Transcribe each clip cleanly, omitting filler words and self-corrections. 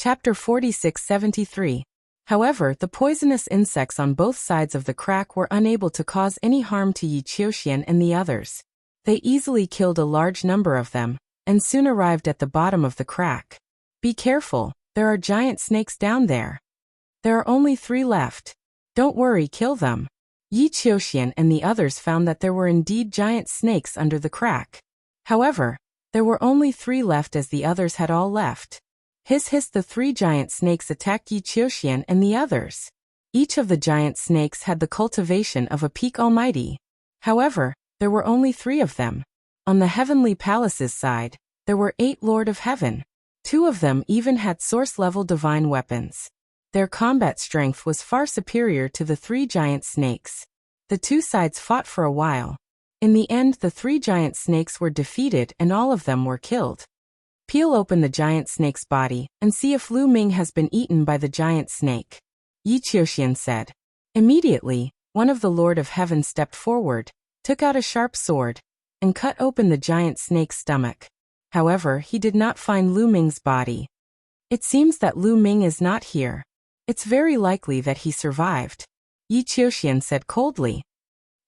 Chapter 46-73. However, the poisonous insects on both sides of the crack were unable to cause any harm to Yi Qiuxian and the others. They easily killed a large number of them, and soon arrived at the bottom of the crack. Be careful, there are giant snakes down there. There are only 3 left. Don't worry, kill them. Yi Qiuxian and the others found that there were indeed giant snakes under the crack. However, there were only 3 left as the others had all left. Hiss hiss, the 3 giant snakes attacked Yi Qiuxian and the others. Each of the giant snakes had the cultivation of a peak almighty. However, there were only 3 of them. On the heavenly palace's side, there were 8 Lord of Heaven. 2 of them even had source-level divine weapons. Their combat strength was far superior to the 3 giant snakes. The 2 sides fought for a while. In the end, the 3 giant snakes were defeated and all of them were killed. Peel open the giant snake's body and see if Lu Ming has been eaten by the giant snake, Yi Qiuxian said. Immediately, one of the Lord of Heaven stepped forward, took out a sharp sword, and cut open the giant snake's stomach. However, he did not find Lu Ming's body. It seems that Lu Ming is not here. It's very likely that he survived, Yi Qiuxian said coldly.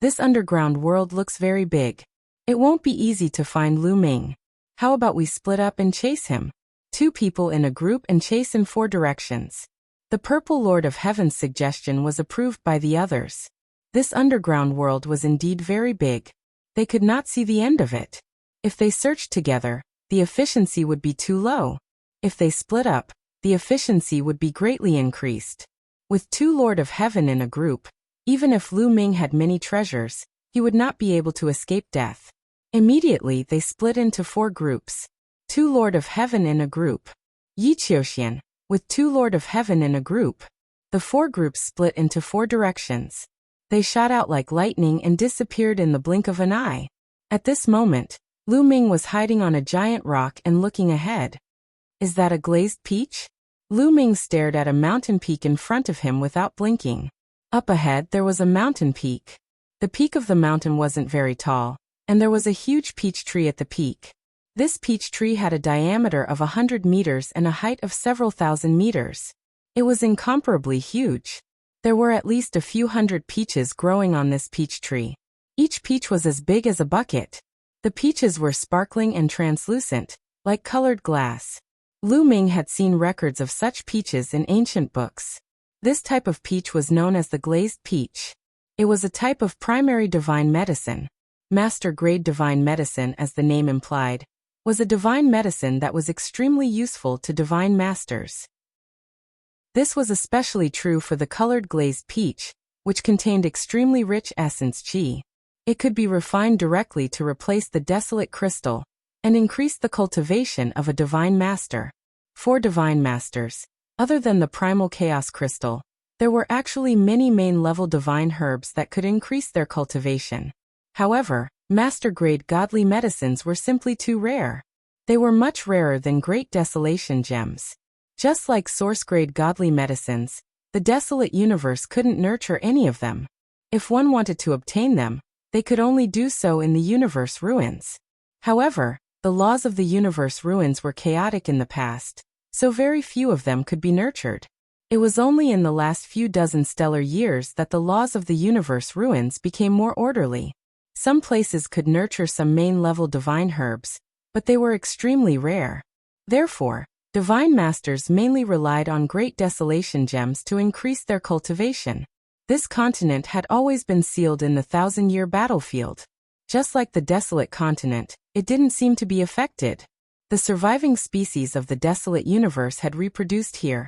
This underground world looks very big. It won't be easy to find Lu Ming. How about we split up and chase him? 2 people in a group and chase in 4 directions. The Purple Lord of Heaven's suggestion was approved by the others. This underground world was indeed very big. They could not see the end of it. If they searched together, the efficiency would be too low. If they split up, the efficiency would be greatly increased. With 2 Lord of Heaven in a group, even if Lu Ming had many treasures, he would not be able to escape death. Immediately they split into 4 groups. 2 Lord of Heaven in a group. Yi Qiuxian, with 2 Lord of Heaven in a group. The 4 groups split into 4 directions. They shot out like lightning and disappeared in the blink of an eye. At this moment, Lu Ming was hiding on a giant rock and looking ahead. Is that a glazed peach? Lu Ming stared at a mountain peak in front of him without blinking. Up ahead there was a mountain peak. The peak of the mountain wasn't very tall, and there was a huge peach tree at the peak. This peach tree had a diameter of 100 meters and a height of several thousand meters. It was incomparably huge. There were at least a few hundred peaches growing on this peach tree. Each peach was as big as a bucket. The peaches were sparkling and translucent, like colored glass. Lu Ming had seen records of such peaches in ancient books. This type of peach was known as the glazed peach. It was a type of primary divine medicine. Master-grade divine medicine, as the name implied, was a divine medicine that was extremely useful to divine masters. This was especially true for the colored glazed peach, which contained extremely rich essence qi. It could be refined directly to replace the desolate crystal, and increase the cultivation of a divine master. For divine masters, other than the primal chaos crystal, there were actually many main-level divine herbs that could increase their cultivation. However, master-grade godly medicines were simply too rare. They were much rarer than great desolation gems. Just like source-grade godly medicines, the desolate universe couldn't nurture any of them. If one wanted to obtain them, they could only do so in the universe ruins. However, the laws of the universe ruins were chaotic in the past, so very few of them could be nurtured. It was only in the last few dozen stellar years that the laws of the universe ruins became more orderly. Some places could nurture some main-level divine herbs, but they were extremely rare. Therefore, divine masters mainly relied on great desolation gems to increase their cultivation. This continent had always been sealed in the 1,000-year battlefield. Just like the desolate continent, it didn't seem to be affected. The surviving species of the desolate universe had reproduced here,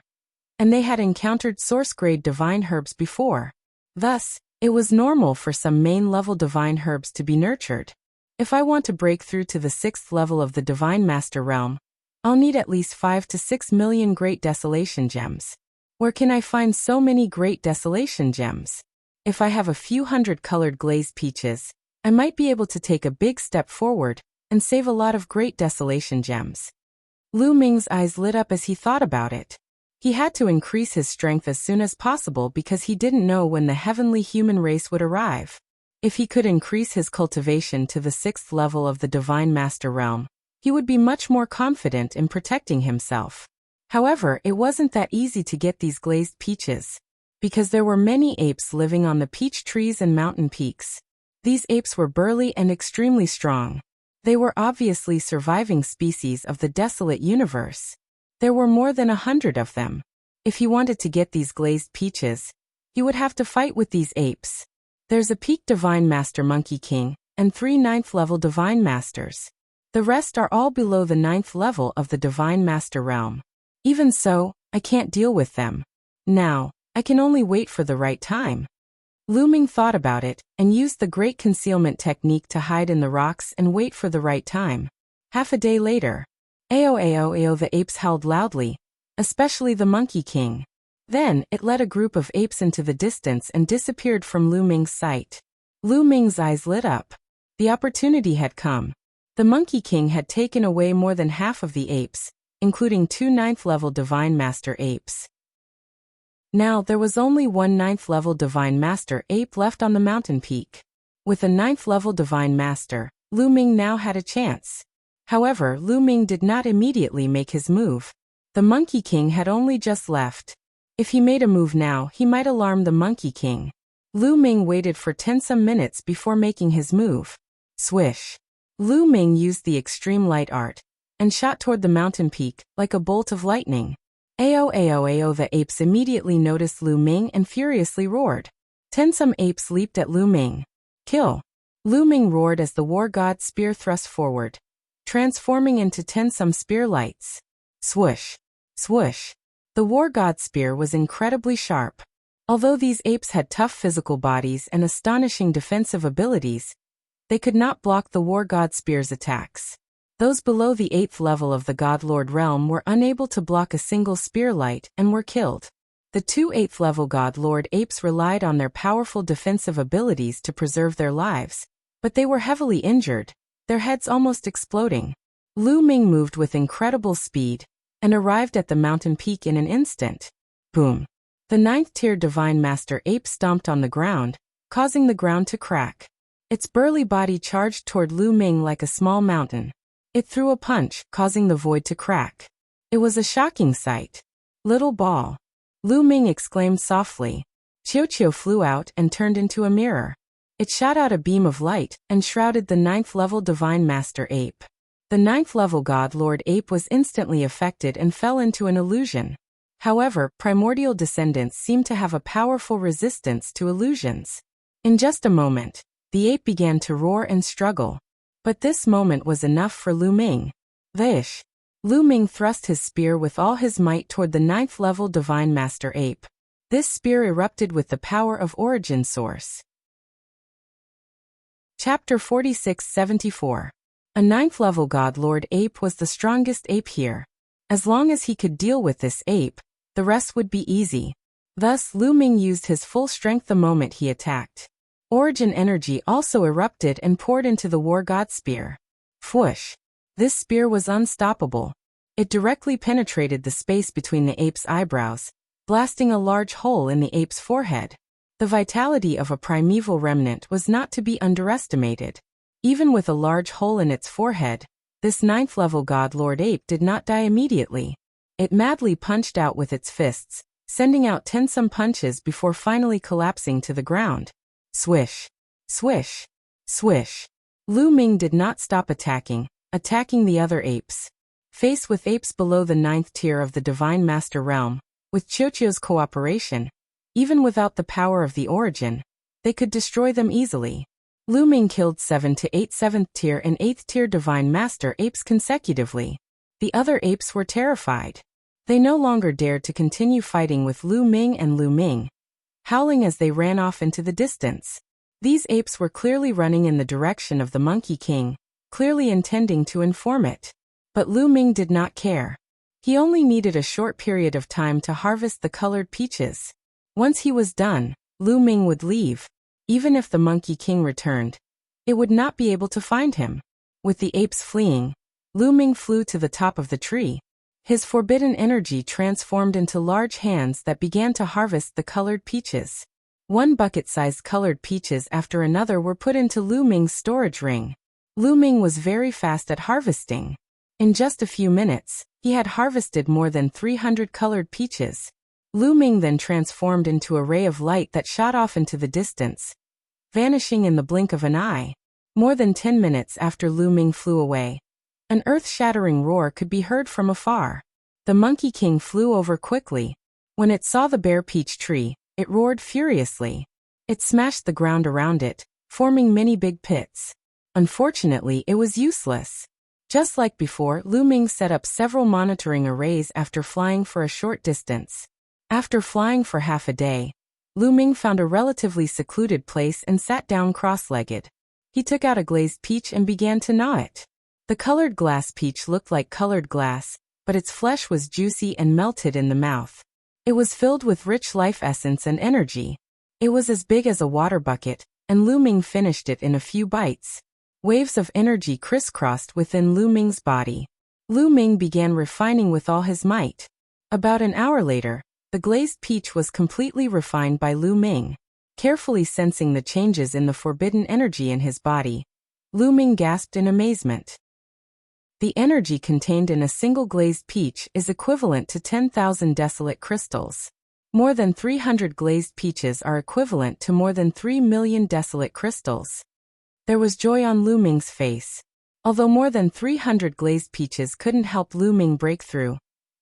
and they had encountered source-grade divine herbs before. Thus, it was normal for some main-level divine herbs to be nurtured. If I want to break through to the 6th level of the Divine Master realm, I'll need at least 5 to 6 million Great Desolation Gems. Where can I find so many Great Desolation Gems? If I have a few hundred colored glazed peaches, I might be able to take a big step forward and save a lot of Great Desolation Gems. Lu Ming's eyes lit up as he thought about it. He had to increase his strength as soon as possible because he didn't know when the heavenly human race would arrive. If he could increase his cultivation to the 6th level of the Divine Master realm, he would be much more confident in protecting himself. However, it wasn't that easy to get these glazed peaches, because there were many apes living on the peach trees and mountain peaks. These apes were burly and extremely strong. They were obviously surviving species of the desolate universe. There were more than 100 of them. If he wanted to get these glazed peaches, he would have to fight with these apes. There's a peak Divine Master Monkey King, and 3 9th-level Divine Masters. The rest are all below the 9th level of the Divine Master realm. Even so, I can't deal with them. Now, I can only wait for the right time. Lu Ming thought about it, and used the great concealment technique to hide in the rocks and wait for the right time. Half a day later, Ao, the apes howled loudly, especially the Monkey King. Then, it led a group of apes into the distance and disappeared from Lu Ming's sight. Lu Ming's eyes lit up. The opportunity had come. The Monkey King had taken away more than half of the apes, including 2 9th-level Divine Master apes. Now there was only 1 9th-level Divine Master ape left on the mountain peak. With a 9th-level Divine Master, Lu Ming now had a chance. However, Lu Ming did not immediately make his move. The Monkey King had only just left. If he made a move now, he might alarm the Monkey King. Lu Ming waited for 10-some minutes before making his move. Swish. Lu Ming used the extreme light art and shot toward the mountain peak like a bolt of lightning. Ao, the apes immediately noticed Lu Ming and furiously roared. 10-some apes leaped at Lu Ming. Kill! Lu Ming roared as the war god spear thrust forward, transforming into 10-some spear lights. Swoosh! Swoosh! The war god spear was incredibly sharp. Although these apes had tough physical bodies and astonishing defensive abilities, they could not block the war god spear's attacks. Those below the 8th level of the Godlord realm were unable to block a single spear light and were killed. The 2 8th-level Godlord apes relied on their powerful defensive abilities to preserve their lives, but they were heavily injured, their heads almost exploding. Lu Ming moved with incredible speed and arrived at the mountain peak in an instant. Boom! The 9th-tier Divine Master ape stomped on the ground, causing the ground to crack. Its burly body charged toward Lu Ming like a small mountain. It threw a punch, causing the void to crack. It was a shocking sight. Little ball! Lu Ming exclaimed softly. Qiu flew out and turned into a mirror. It shot out a beam of light and shrouded the 9th-level Divine Master ape. The 9th-level Godlord ape was instantly affected and fell into an illusion. However, primordial descendants seem to have a powerful resistance to illusions. In just a moment, the ape began to roar and struggle. But this moment was enough for Lu Ming. Vish! Lu Ming thrust his spear with all his might toward the 9th-level Divine Master ape. This spear erupted with the power of Origin Source. Chapter 46-74. A 9th-level Godlord ape was the strongest ape here. As long as he could deal with this ape, the rest would be easy. Thus, Lu Ming used his full strength the moment he attacked. Origin energy also erupted and poured into the war god spear. Fwoosh! This spear was unstoppable. It directly penetrated the space between the ape's eyebrows, blasting a large hole in the ape's forehead. The vitality of a primeval remnant was not to be underestimated. Even with a large hole in its forehead, this 9th-level Godlord ape did not die immediately. It madly punched out with its fists, sending out 10-some punches before finally collapsing to the ground. Swish! Swish! Swish! Lu Ming did not stop attacking the other apes. Faced with apes below the 9th tier of the Divine Master realm, with Qiu's cooperation, even without the power of the Origin, they could destroy them easily. Lu Ming killed 7 to 8 7th tier and 8th tier Divine Master apes consecutively. The other apes were terrified. They no longer dared to continue fighting with Lu Ming and Lu Ming, howling as they ran off into the distance. These apes were clearly running in the direction of the Monkey King, clearly intending to inform it. But Lu Ming did not care. He only needed a short period of time to harvest the colored peaches. Once he was done, Lu Ming would leave. Even if the Monkey King returned, it would not be able to find him. With the apes fleeing, Lu Ming flew to the top of the tree. His forbidden energy transformed into large hands that began to harvest the colored peaches. One bucket-sized colored peaches after another were put into Lu Ming's storage ring. Lu Ming was very fast at harvesting. In just a few minutes, He had harvested more than 300 colored peaches. Lu Ming then transformed into a ray of light that shot off into the distance, vanishing in the blink of an eye. More than 10 minutes after Lu Ming flew away, an earth-shattering roar could be heard from afar. The Monkey King flew over quickly. When it saw the bare peach tree, it roared furiously. It smashed the ground around it, forming many big pits. Unfortunately, it was useless. Just like before, Lu Ming set up several monitoring arrays after flying for a short distance. After flying for half a day, Lu Ming found a relatively secluded place and sat down cross-legged. He took out a glazed peach and began to gnaw it. The colored glass peach looked like colored glass, but its flesh was juicy and melted in the mouth. It was filled with rich life essence and energy. It was as big as a water bucket, and Lu Ming finished it in a few bites. Waves of energy crisscrossed within Lu Ming's body. Lu Ming began refining with all his might. About an hour later, the glazed peach was completely refined by Lu Ming. Carefully sensing the changes in the forbidden energy in his body, Lu Ming gasped in amazement. The energy contained in a single glazed peach is equivalent to 10,000 desolate crystals. More than 300 glazed peaches are equivalent to more than 3 million desolate crystals. There was joy on Lu Ming's face. Although more than 300 glazed peaches couldn't help Lu Ming break through,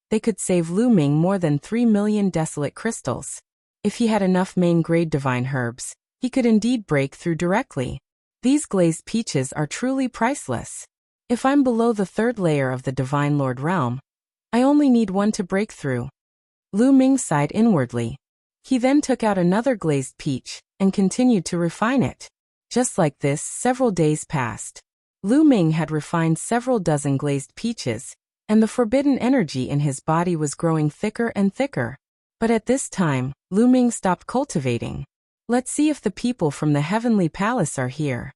they could save Lu Ming more than 3 million desolate crystals. If he had enough main-grade divine herbs, he could indeed break through directly. These glazed peaches are truly priceless. If I'm below the third layer of the Divine Lord realm, I only need one to break through. Lu Ming sighed inwardly. He then took out another glazed peach and continued to refine it. Just like this, several days passed. Lu Ming had refined several dozen glazed peaches, and the forbidden energy in his body was growing thicker and thicker. But at this time, Lu Ming stopped cultivating. Let's see if the people from the heavenly palace are here.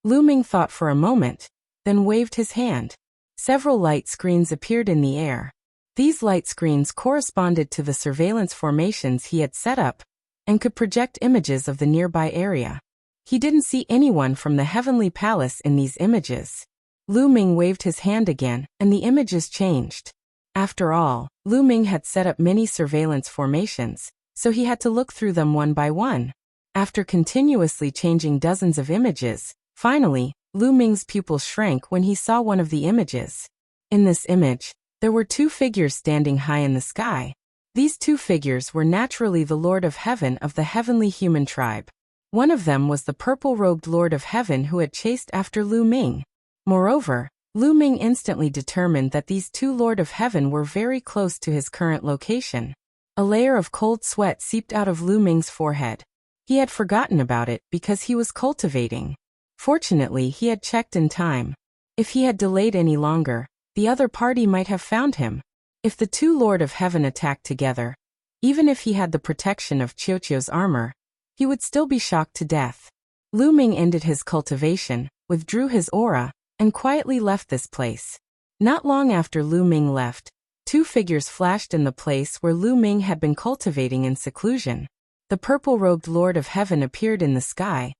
Lu Ming thought for a moment, then waved his hand. Several light screens appeared in the air. These light screens corresponded to the surveillance formations he had set up, and could project images of the nearby area. He didn't see anyone from the heavenly palace in these images. Lu Ming waved his hand again, and the images changed. After all, Lu Ming had set up many surveillance formations, so he had to look through them one by one. After continuously changing dozens of images, finally, Lu Ming's pupils shrank when he saw one of the images. In this image, there were two figures standing high in the sky. These two figures were naturally the Lord of Heaven of the heavenly human tribe. One of them was the purple-robed Lord of Heaven who had chased after Lu Ming. Moreover, Lu Ming instantly determined that these two Lord of Heaven were very close to his current location. A layer of cold sweat seeped out of Lu Ming's forehead. He had forgotten about it because he was cultivating. Fortunately, he had checked in time. If he had delayed any longer, the other party might have found him. If the two Lord of Heaven attacked together, even if he had the protection of Qiuqiu's armor, he would still be shocked to death. Lu Ming ended his cultivation, withdrew his aura, and quietly left this place. Not long after Lu Ming left, two figures flashed in the place where Lu Ming had been cultivating in seclusion. The purple-robed Lord of Heaven appeared in the sky,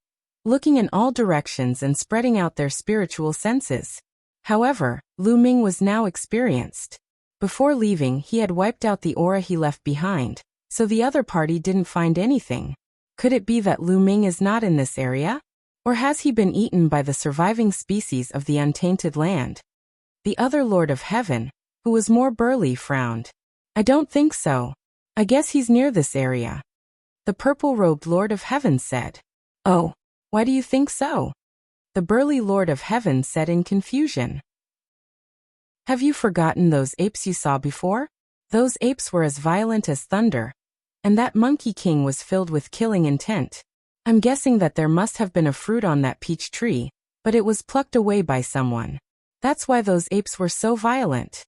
looking in all directions and spreading out their spiritual senses. However, Lu Ming was now experienced. Before leaving, he had wiped out the aura he left behind, so the other party didn't find anything. Could it be that Lu Ming is not in this area? Or has he been eaten by the surviving species of the untainted land? The other Lord of Heaven, who was more burly, frowned. I don't think so. I guess he's near this area. The purple-robed Lord of Heaven said. Oh, why do you think so? The burly Lord of Heaven said in confusion. Have you forgotten those apes you saw before? Those apes were as violent as thunder, and that Monkey King was filled with killing intent. I'm guessing that there must have been a fruit on that peach tree, but it was plucked away by someone. That's why those apes were so violent.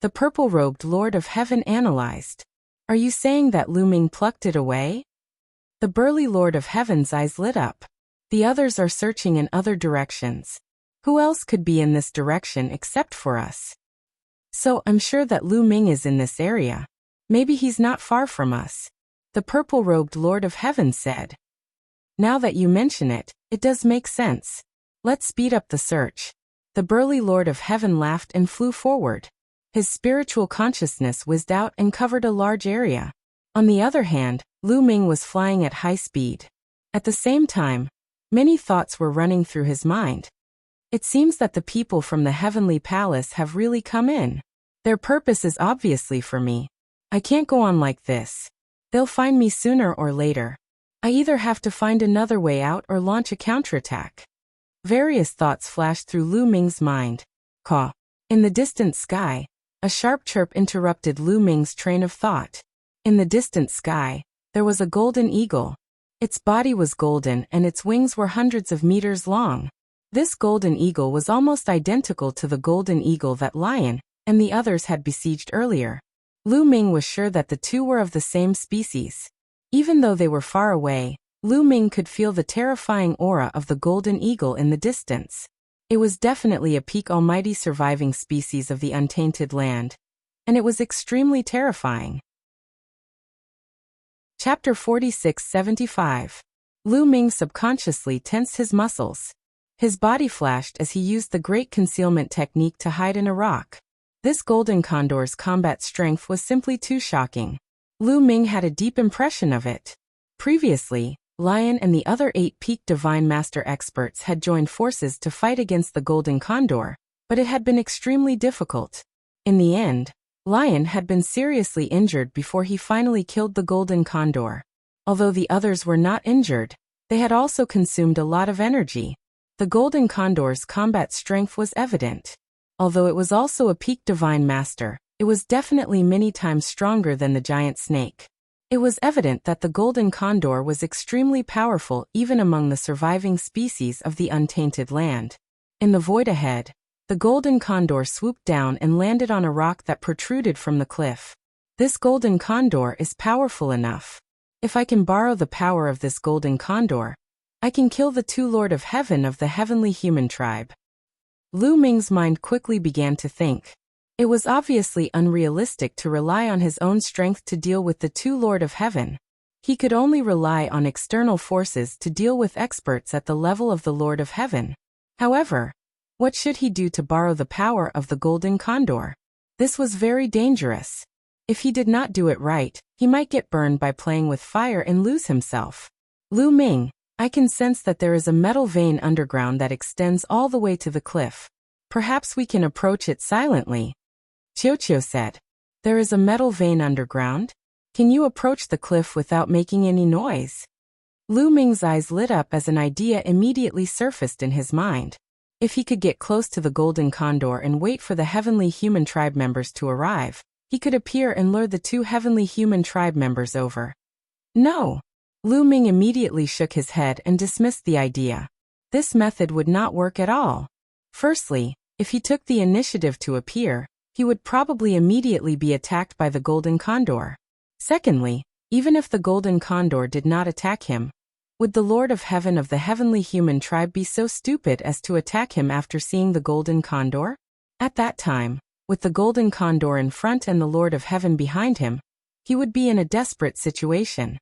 The purple-robed Lord of Heaven analyzed. Are you saying that Lu Ming plucked it away? The burly Lord of Heaven's eyes lit up. The others are searching in other directions. Who else could be in this direction except for us? So I'm sure that Lu Ming is in this area. Maybe he's not far from us. The purple-robed Lord of Heaven said. Now that you mention it, it does make sense. Let's speed up the search. The burly Lord of Heaven laughed and flew forward. His spiritual consciousness whizzed out and covered a large area. On the other hand, Lu Ming was flying at high speed. At the same time, many thoughts were running through his mind. It seems that the people from the heavenly palace have really come in. Their purpose is obviously for me. I can't go on like this. They'll find me sooner or later. I either have to find another way out or launch a counterattack. Various thoughts flashed through Lu Ming's mind. Caw. In the distant sky, a sharp chirp interrupted Lu Ming's train of thought. In the distant sky, there was a golden eagle. Its body was golden and its wings were hundreds of meters long. This golden eagle was almost identical to the golden eagle that Lion and the others had besieged earlier. Lu Ming was sure that the two were of the same species. Even though they were far away, Lu Ming could feel the terrifying aura of the golden eagle in the distance. It was definitely a peak almighty surviving species of the untainted land, and it was extremely terrifying. Chapter 46-75. Lu Ming subconsciously tensed his muscles. His body flashed as he used the great concealment technique to hide in a rock. This golden condor's combat strength was simply too shocking. Lu Ming had a deep impression of it. Previously, Lion and the other 8 peak Divine Master experts had joined forces to fight against the golden condor, but it had been extremely difficult. In the end, Lion had been seriously injured before he finally killed the golden condor. Although the others were not injured, they had also consumed a lot of energy. The golden condor's combat strength was evident. Although it was also a peak Divine Master, it was definitely many times stronger than the giant snake. It was evident that the golden condor was extremely powerful even among the surviving species of the untainted land. In the void ahead, the golden condor swooped down and landed on a rock that protruded from the cliff. This golden condor is powerful enough. If I can borrow the power of this golden condor, I can kill the 2 Lord of Heaven of the heavenly human tribe. Lu Ming's mind quickly began to think. It was obviously unrealistic to rely on his own strength to deal with the 2 Lord of Heaven. He could only rely on external forces to deal with experts at the level of the Lord of Heaven. However, what should he do to borrow the power of the golden condor? This was very dangerous. If he did not do it right, he might get burned by playing with fire and lose himself. Lu Ming, I can sense that there is a metal vein underground that extends all the way to the cliff. Perhaps we can approach it silently. Qiu said. There is a metal vein underground? Can you approach the cliff without making any noise? Lu Ming's eyes lit up as an idea immediately surfaced in his mind. If he could get close to the golden condor and wait for the heavenly human tribe members to arrive, he could appear and lure the 2 heavenly human tribe members over. No! Lu Ming immediately shook his head and dismissed the idea. This method would not work at all. Firstly, if he took the initiative to appear, he would probably immediately be attacked by the golden condor. Secondly, even if the golden condor did not attack him, would the Lord of Heaven of the heavenly human tribe be so stupid as to attack him after seeing the golden condor? At that time, with the golden condor in front and the Lord of Heaven behind him, he would be in a desperate situation.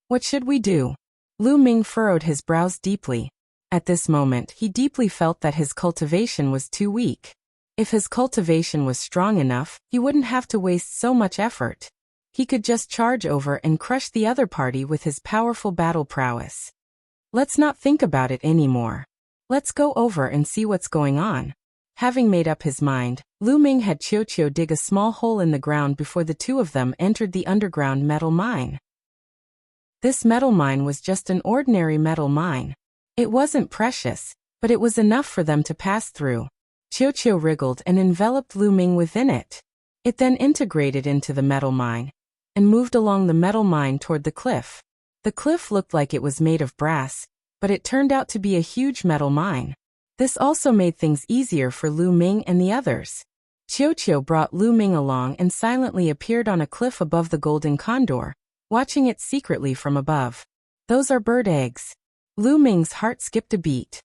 What should we do? Lu Ming furrowed his brows deeply. At this moment, he deeply felt that his cultivation was too weak. If his cultivation was strong enough, he wouldn't have to waste so much effort. He could just charge over and crush the other party with his powerful battle prowess. Let's not think about it anymore. Let's go over and see what's going on. Having made up his mind, Lu Ming had Qiu dig a small hole in the ground before the 2 of them entered the underground metal mine. This metal mine was just an ordinary metal mine. It wasn't precious, but it was enough for them to pass through. Qiu wriggled and enveloped Lu Ming within it. It then integrated into the metal mine and moved along the metal mine toward the cliff. The cliff looked like it was made of brass, but it turned out to be a huge metal mine. This also made things easier for Lu Ming and the others. Qiu brought Lu Ming along and silently appeared on a cliff above the golden condor, watching it secretly from above. Those are bird eggs. Lu Ming's heart skipped a beat.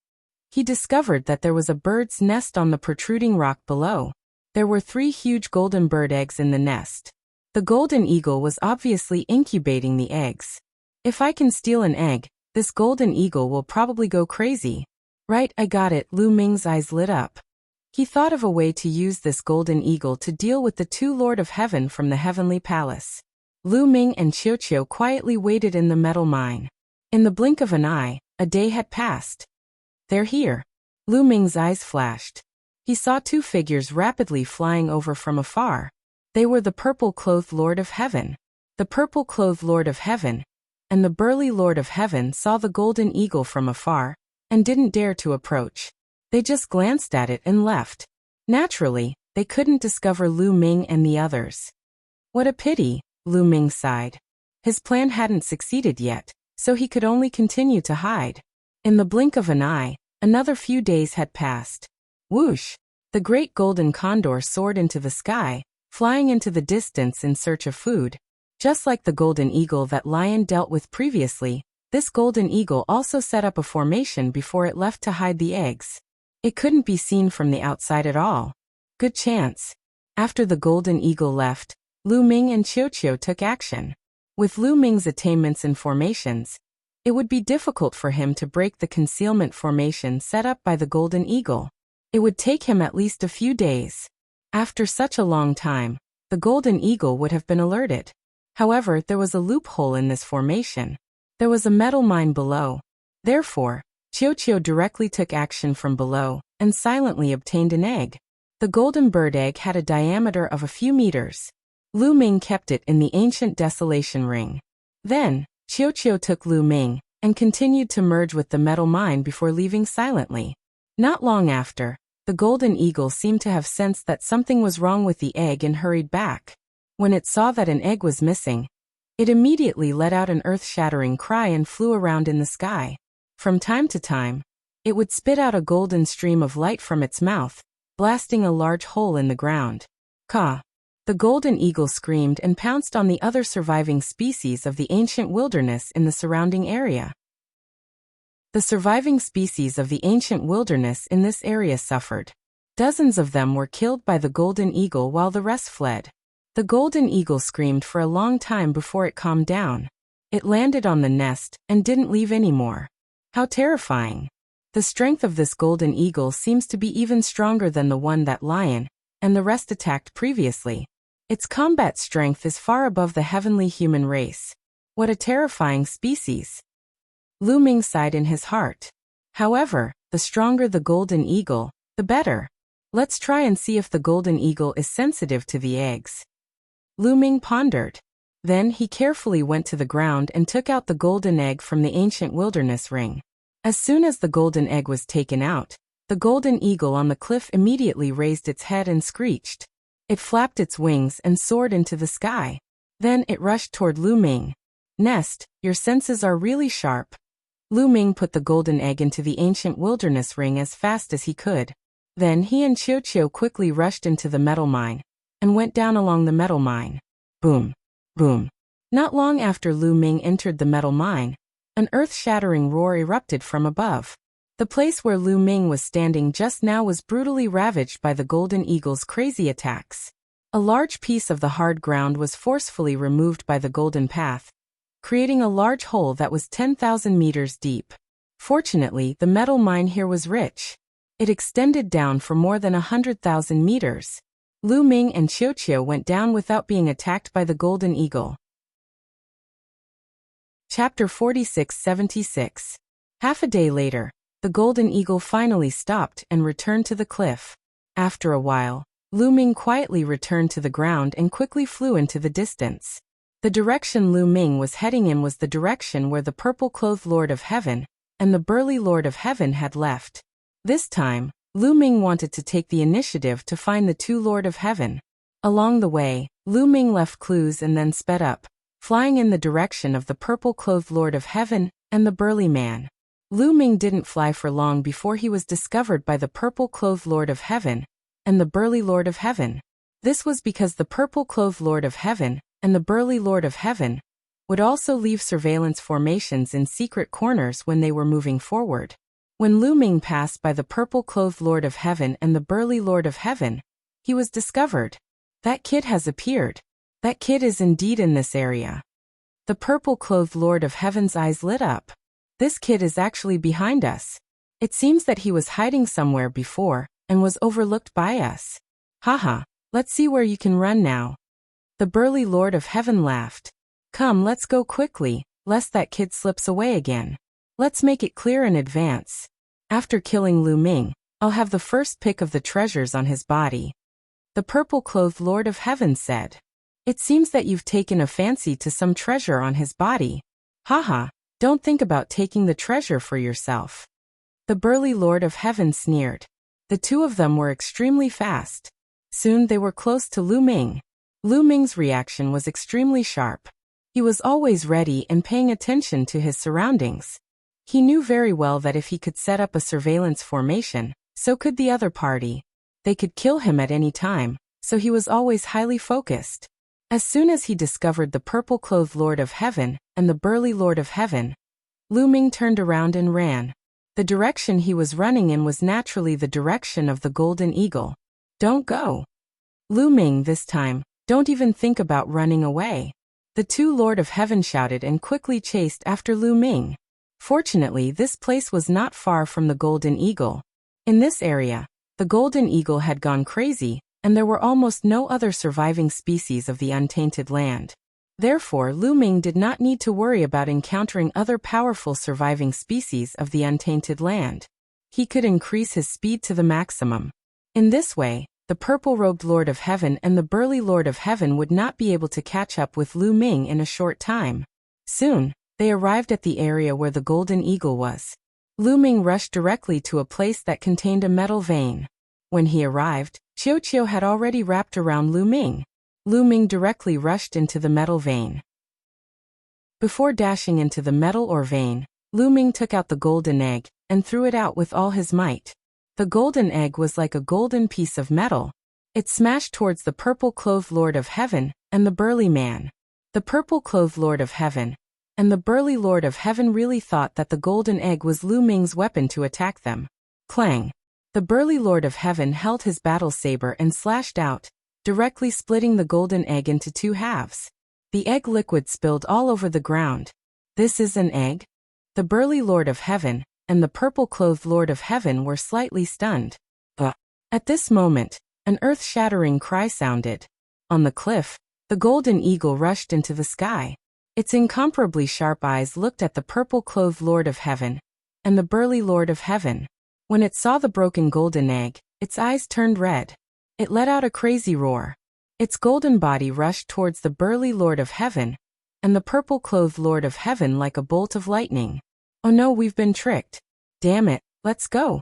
He discovered that there was a bird's nest on the protruding rock below. There were 3 huge golden bird eggs in the nest. The golden eagle was obviously incubating the eggs. If I can steal an egg, this golden eagle will probably go crazy. Right, I got it. Lu Ming's eyes lit up. He thought of a way to use this golden eagle to deal with the two Lord of Heaven from the heavenly palace. Lu Ming and Qiu Qiu quietly waited in the metal mine. In the blink of an eye, a day had passed. "They're here." Lu Ming's eyes flashed. He saw two figures rapidly flying over from afar. They were the purple-clothed Lord of Heaven. The purple-clothed Lord of Heaven and the burly Lord of Heaven saw the golden eagle from afar and didn't dare to approach. They just glanced at it and left. Naturally, they couldn't discover Lu Ming and the others. "What a pity," Lu Ming sighed. His plan hadn't succeeded yet, so he could only continue to hide. In the blink of an eye, another few days had passed. Whoosh! The great golden condor soared into the sky, flying into the distance in search of food. Just like the golden eagle that Lion dealt with previously, this golden eagle also set up a formation before it left to hide the eggs. It couldn't be seen from the outside at all. Good chance. After the golden eagle left, Lu Ming and Qiu Qiu took action. With Lu Ming's attainments and formations, it would be difficult for him to break the concealment formation set up by the golden eagle. It would take him at least a few days. After such a long time, the golden eagle would have been alerted. However, there was a loophole in this formation. There was a metal mine below. Therefore, Qiu Qiu directly took action from below and silently obtained an egg. The golden bird egg had a diameter of a few meters. Lu Ming kept it in the ancient desolation ring. Then, Qiu Qiu took Lu Ming and continued to merge with the metal mine before leaving silently. Not long after, the golden eagle seemed to have sensed that something was wrong with the egg and hurried back. When it saw that an egg was missing, it immediately let out an earth-shattering cry and flew around in the sky. From time to time, it would spit out a golden stream of light from its mouth, blasting a large hole in the ground. Caw! The golden eagle screamed and pounced on the other surviving species of the ancient wilderness in the surrounding area. The surviving species of the ancient wilderness in this area suffered. Dozens of them were killed by the golden eagle while the rest fled. The golden eagle screamed for a long time before it calmed down. It landed on the nest and didn't leave anymore. How terrifying! The strength of this golden eagle seems to be even stronger than the one that Lion and the rest attacked previously. Its combat strength is far above the heavenly human race. What a terrifying species! Lu Ming sighed in his heart. However, the stronger the golden eagle, the better. Let's try and see if the golden eagle is sensitive to the eggs. Lu Ming pondered. Then he carefully went to the ground and took out the golden egg from the ancient wilderness ring. As soon as the golden egg was taken out, the golden eagle on the cliff immediately raised its head and screeched. It flapped its wings and soared into the sky. Then it rushed toward Lu Ming. "Nest, your senses are really sharp." Lu Ming put the golden egg into the ancient wilderness ring as fast as he could. Then he and Qiu Qiu quickly rushed into the metal mine and went down along the metal mine. Boom! Boom! Not long after Lu Ming entered the metal mine, an earth-shattering roar erupted from above. The place where Lu Ming was standing just now was brutally ravaged by the golden eagle's crazy attacks. A large piece of the hard ground was forcefully removed by the golden path, creating a large hole that was 10,000 meters deep. Fortunately, the metal mine here was rich. It extended down for more than 100,000 meters. Lu Ming and Qiu Qiu went down without being attacked by the golden eagle. Chapter 46-76. Half a day later, the golden eagle finally stopped and returned to the cliff. After a while, Lu Ming quietly returned to the ground and quickly flew into the distance. The direction Lu Ming was heading in was the direction where the purple-clothed Lord of Heaven and the burly Lord of Heaven had left. This time, Lu Ming wanted to take the initiative to find the two Lord of Heaven. Along the way, Lu Ming left clues and then sped up, flying in the direction of the purple-clothed Lord of Heaven and the burly man. Lu Ming didn't fly for long before he was discovered by the purple-clothed Lord of Heaven and the burly Lord of Heaven. This was because the purple-clothed Lord of Heaven and the burly Lord of Heaven would also leave surveillance formations in secret corners when they were moving forward. When Lu Ming passed by the purple-clothed Lord of Heaven and the burly Lord of Heaven, he was discovered. That kid has appeared. That kid is indeed in this area. The purple-clothed Lord of Heaven's eyes lit up. This kid is actually behind us. It seems that he was hiding somewhere before and was overlooked by us. Haha, let's see where you can run now. The burly Lord of Heaven laughed. Come, let's go quickly, lest that kid slips away again. Let's make it clear in advance. After killing Lu Ming, I'll have the first pick of the treasures on his body. The purple-clothed Lord of Heaven said. It seems that you've taken a fancy to some treasure on his body. Haha, don't think about taking the treasure for yourself. The burly Lord of Heaven sneered. The two of them were extremely fast. Soon they were close to Lu Ming. Lu Ming's reaction was extremely sharp. He was always ready and paying attention to his surroundings. He knew very well that if he could set up a surveillance formation, so could the other party. They could kill him at any time, so he was always highly focused. As soon as he discovered the purple-clothed Lord of Heaven and the burly Lord of Heaven, Lu Ming turned around and ran. The direction he was running in was naturally the direction of the Golden Eagle. Don't go. Lu Ming, this time, don't even think about running away. The two Lord of Heaven shouted and quickly chased after Lu Ming. Fortunately, this place was not far from the Golden Eagle. In this area, the Golden Eagle had gone crazy, and there were almost no other surviving species of the untainted land. Therefore, Lu Ming did not need to worry about encountering other powerful surviving species of the untainted land. He could increase his speed to the maximum. In this way, the purple-robed Lord of Heaven and the burly Lord of Heaven would not be able to catch up with Lu Ming in a short time. Soon, they arrived at the area where the Golden Eagle was. Lu Ming rushed directly to a place that contained a metal vein. When he arrived, Qiu had already wrapped around Lu Ming. Lu Ming directly rushed into the metal vein. Before dashing into the metal or vein, Lu Ming took out the golden egg and threw it out with all his might. The golden egg was like a golden piece of metal. It smashed towards the purple-clothed Lord of Heaven and the burly man. The purple-clothed Lord of Heaven and the burly Lord of Heaven really thought that the golden egg was Lu Ming's weapon to attack them. Clang! The burly Lord of Heaven held his battle saber and slashed out, directly splitting the golden egg into two halves. The egg liquid spilled all over the ground. This is an egg? The burly Lord of Heaven and the purple-clothed Lord of Heaven were slightly stunned. At this moment, an earth-shattering cry sounded. On the cliff, the golden eagle rushed into the sky. Its incomparably sharp eyes looked at the purple-clothed Lord of Heaven and the burly Lord of Heaven. When it saw the broken golden egg, its eyes turned red. It let out a crazy roar. Its golden body rushed towards the burly Lord of Heaven and the purple-clothed Lord of Heaven like a bolt of lightning. Oh no, we've been tricked. Damn it, let's go.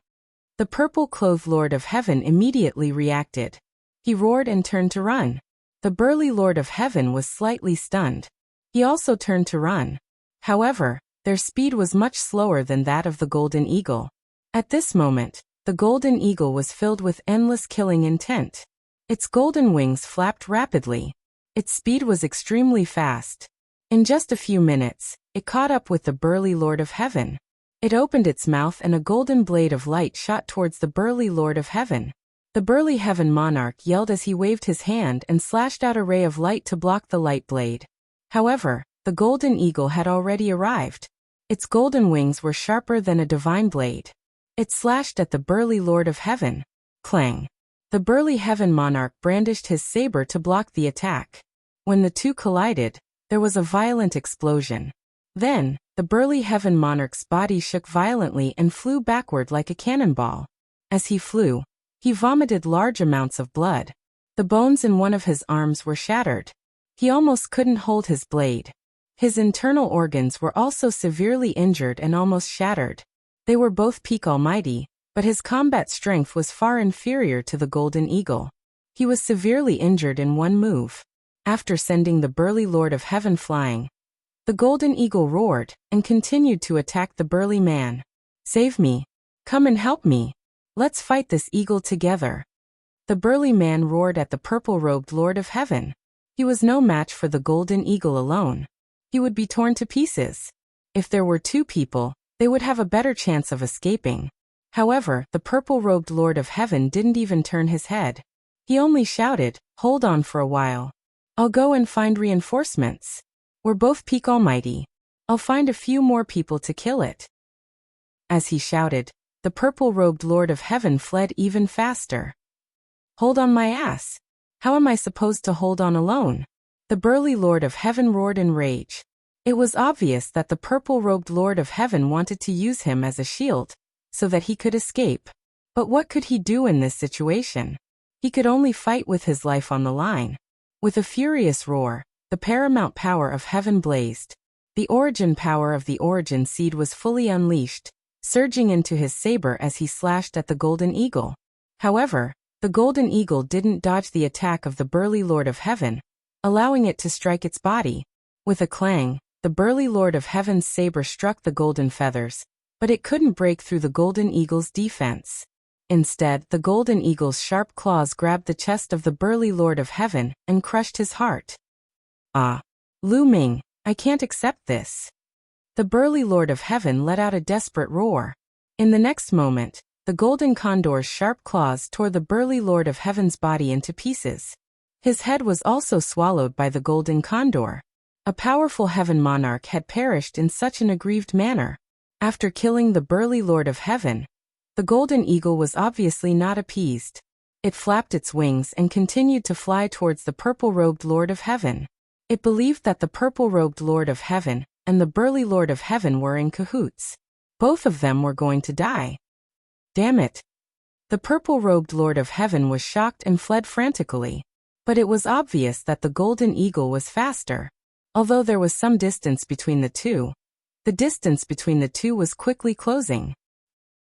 The purple-clothed Lord of Heaven immediately reacted. He roared and turned to run. The burly Lord of Heaven was slightly stunned. He also turned to run. However, their speed was much slower than that of the Golden Eagle. At this moment, the Golden Eagle was filled with endless killing intent. Its golden wings flapped rapidly. Its speed was extremely fast. In just a few minutes, it caught up with the burly Lord of Heaven. It opened its mouth and a golden blade of light shot towards the burly Lord of Heaven. The burly Heaven Monarch yelled as he waved his hand and slashed out a ray of light to block the light blade. However, the Golden Eagle had already arrived. Its golden wings were sharper than a divine blade. It slashed at the burly Lord of Heaven. Clang! The burly Heaven Monarch brandished his saber to block the attack. When the two collided, there was a violent explosion. Then, the burly Heaven Monarch's body shook violently and flew backward like a cannonball. As he flew, he vomited large amounts of blood. The bones in one of his arms were shattered. He almost couldn't hold his blade. His internal organs were also severely injured and almost shattered. They were both peak almighty, but his combat strength was far inferior to the Golden Eagle. He was severely injured in one move. After sending the burly Lord of Heaven flying, the Golden Eagle roared and continued to attack the burly man. Save me! Come and help me! Let's fight this eagle together! The burly man roared at the purple-robed Lord of Heaven. He was no match for the Golden Eagle alone. He would be torn to pieces. If there were two people, they would have a better chance of escaping. However, the purple-robed Lord of Heaven didn't even turn his head. He only shouted, "Hold on for a while. I'll go and find reinforcements. We're both peak almighty. I'll find a few more people to kill it." As he shouted, the purple-robed Lord of Heaven fled even faster. Hold on my ass. How am I supposed to hold on alone? The burly Lord of Heaven roared in rage. It was obvious that the purple-robed Lord of Heaven wanted to use him as a shield, so that he could escape. But what could he do in this situation? He could only fight with his life on the line. With a furious roar, the paramount power of heaven blazed. The origin power of the origin seed was fully unleashed, surging into his saber as he slashed at the golden eagle. However, the golden eagle didn't dodge the attack of the burly Lord of Heaven, allowing it to strike its body. With a clang, the burly Lord of Heaven's saber struck the golden feathers, but it couldn't break through the golden eagle's defense. Instead, the golden eagle's sharp claws grabbed the chest of the burly Lord of Heaven and crushed his heart. Ah! Lu Ming, I can't accept this. The burly Lord of Heaven let out a desperate roar. In the next moment, the golden condor's sharp claws tore the burly Lord of Heaven's body into pieces. His head was also swallowed by the golden condor. A powerful heaven monarch had perished in such an aggrieved manner. After killing the burly Lord of Heaven, the golden eagle was obviously not appeased. It flapped its wings and continued to fly towards the purple-robed Lord of Heaven. It believed that the purple-robed Lord of Heaven and the burly Lord of Heaven were in cahoots. Both of them were going to die. Damn it! The purple-robed Lord of Heaven was shocked and fled frantically. But it was obvious that the golden eagle was faster. Although there was some distance between the two, the distance between the two was quickly closing.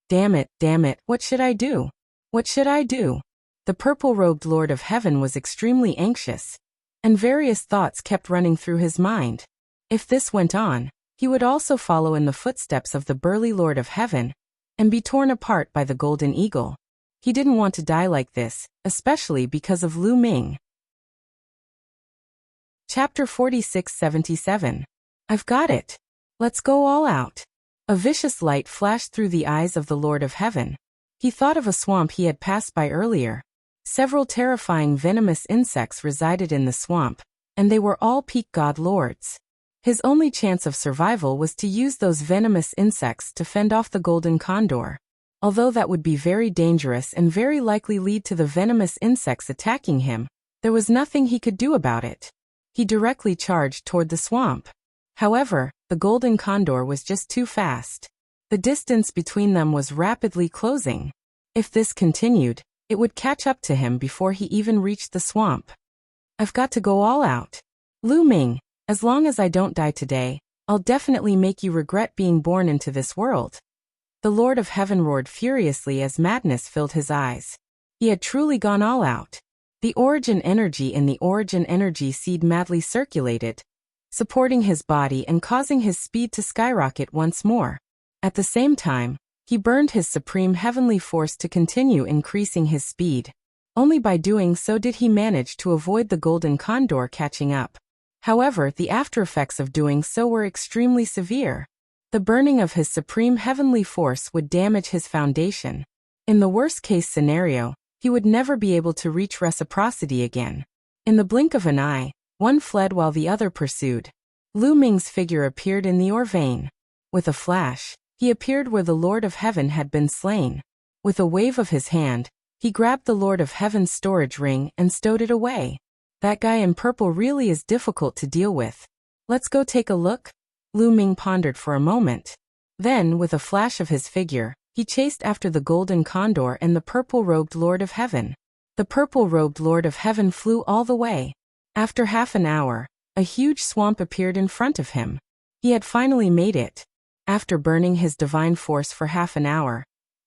Damn it, what should I do? What should I do? The purple-robed Lord of Heaven was extremely anxious, and various thoughts kept running through his mind. If this went on, he would also follow in the footsteps of the burly Lord of Heaven, and be torn apart by the golden eagle. He didn't want to die like this, especially because of Lu Ming. Chapter 46-77. I've got it. Let's go all out. A vicious light flashed through the eyes of the Lord of Heaven. He thought of a swamp he had passed by earlier. Several terrifying venomous insects resided in the swamp, and they were all peak god lords. His only chance of survival was to use those venomous insects to fend off the golden condor. Although that would be very dangerous and very likely lead to the venomous insects attacking him, there was nothing he could do about it. He directly charged toward the swamp. However, the golden condor was just too fast. The distance between them was rapidly closing. If this continued, it would catch up to him before he even reached the swamp. I've got to go all out. Lu Ming, as long as I don't die today, I'll definitely make you regret being born into this world. The Lord of Heaven roared furiously as madness filled his eyes. He had truly gone all out. The origin energy in the origin energy seed madly circulated, supporting his body and causing his speed to skyrocket once more. At the same time, he burned his supreme heavenly force to continue increasing his speed. Only by doing so did he manage to avoid the golden condor catching up. However, the aftereffects of doing so were extremely severe. The burning of his supreme heavenly force would damage his foundation. In the worst-case scenario, he would never be able to reach reciprocity again. In the blink of an eye, one fled while the other pursued. Lu Ming's figure appeared in the ore vein. With a flash, he appeared where the Lord of Heaven had been slain. With a wave of his hand, he grabbed the Lord of Heaven's storage ring and stowed it away. That guy in purple really is difficult to deal with. Let's go take a look? Lu Ming pondered for a moment. Then, with a flash of his figure, he chased after the golden condor and the purple-robed Lord of Heaven. The purple-robed Lord of Heaven flew all the way. After half an hour, a huge swamp appeared in front of him. He had finally made it. After burning his divine force for half an hour,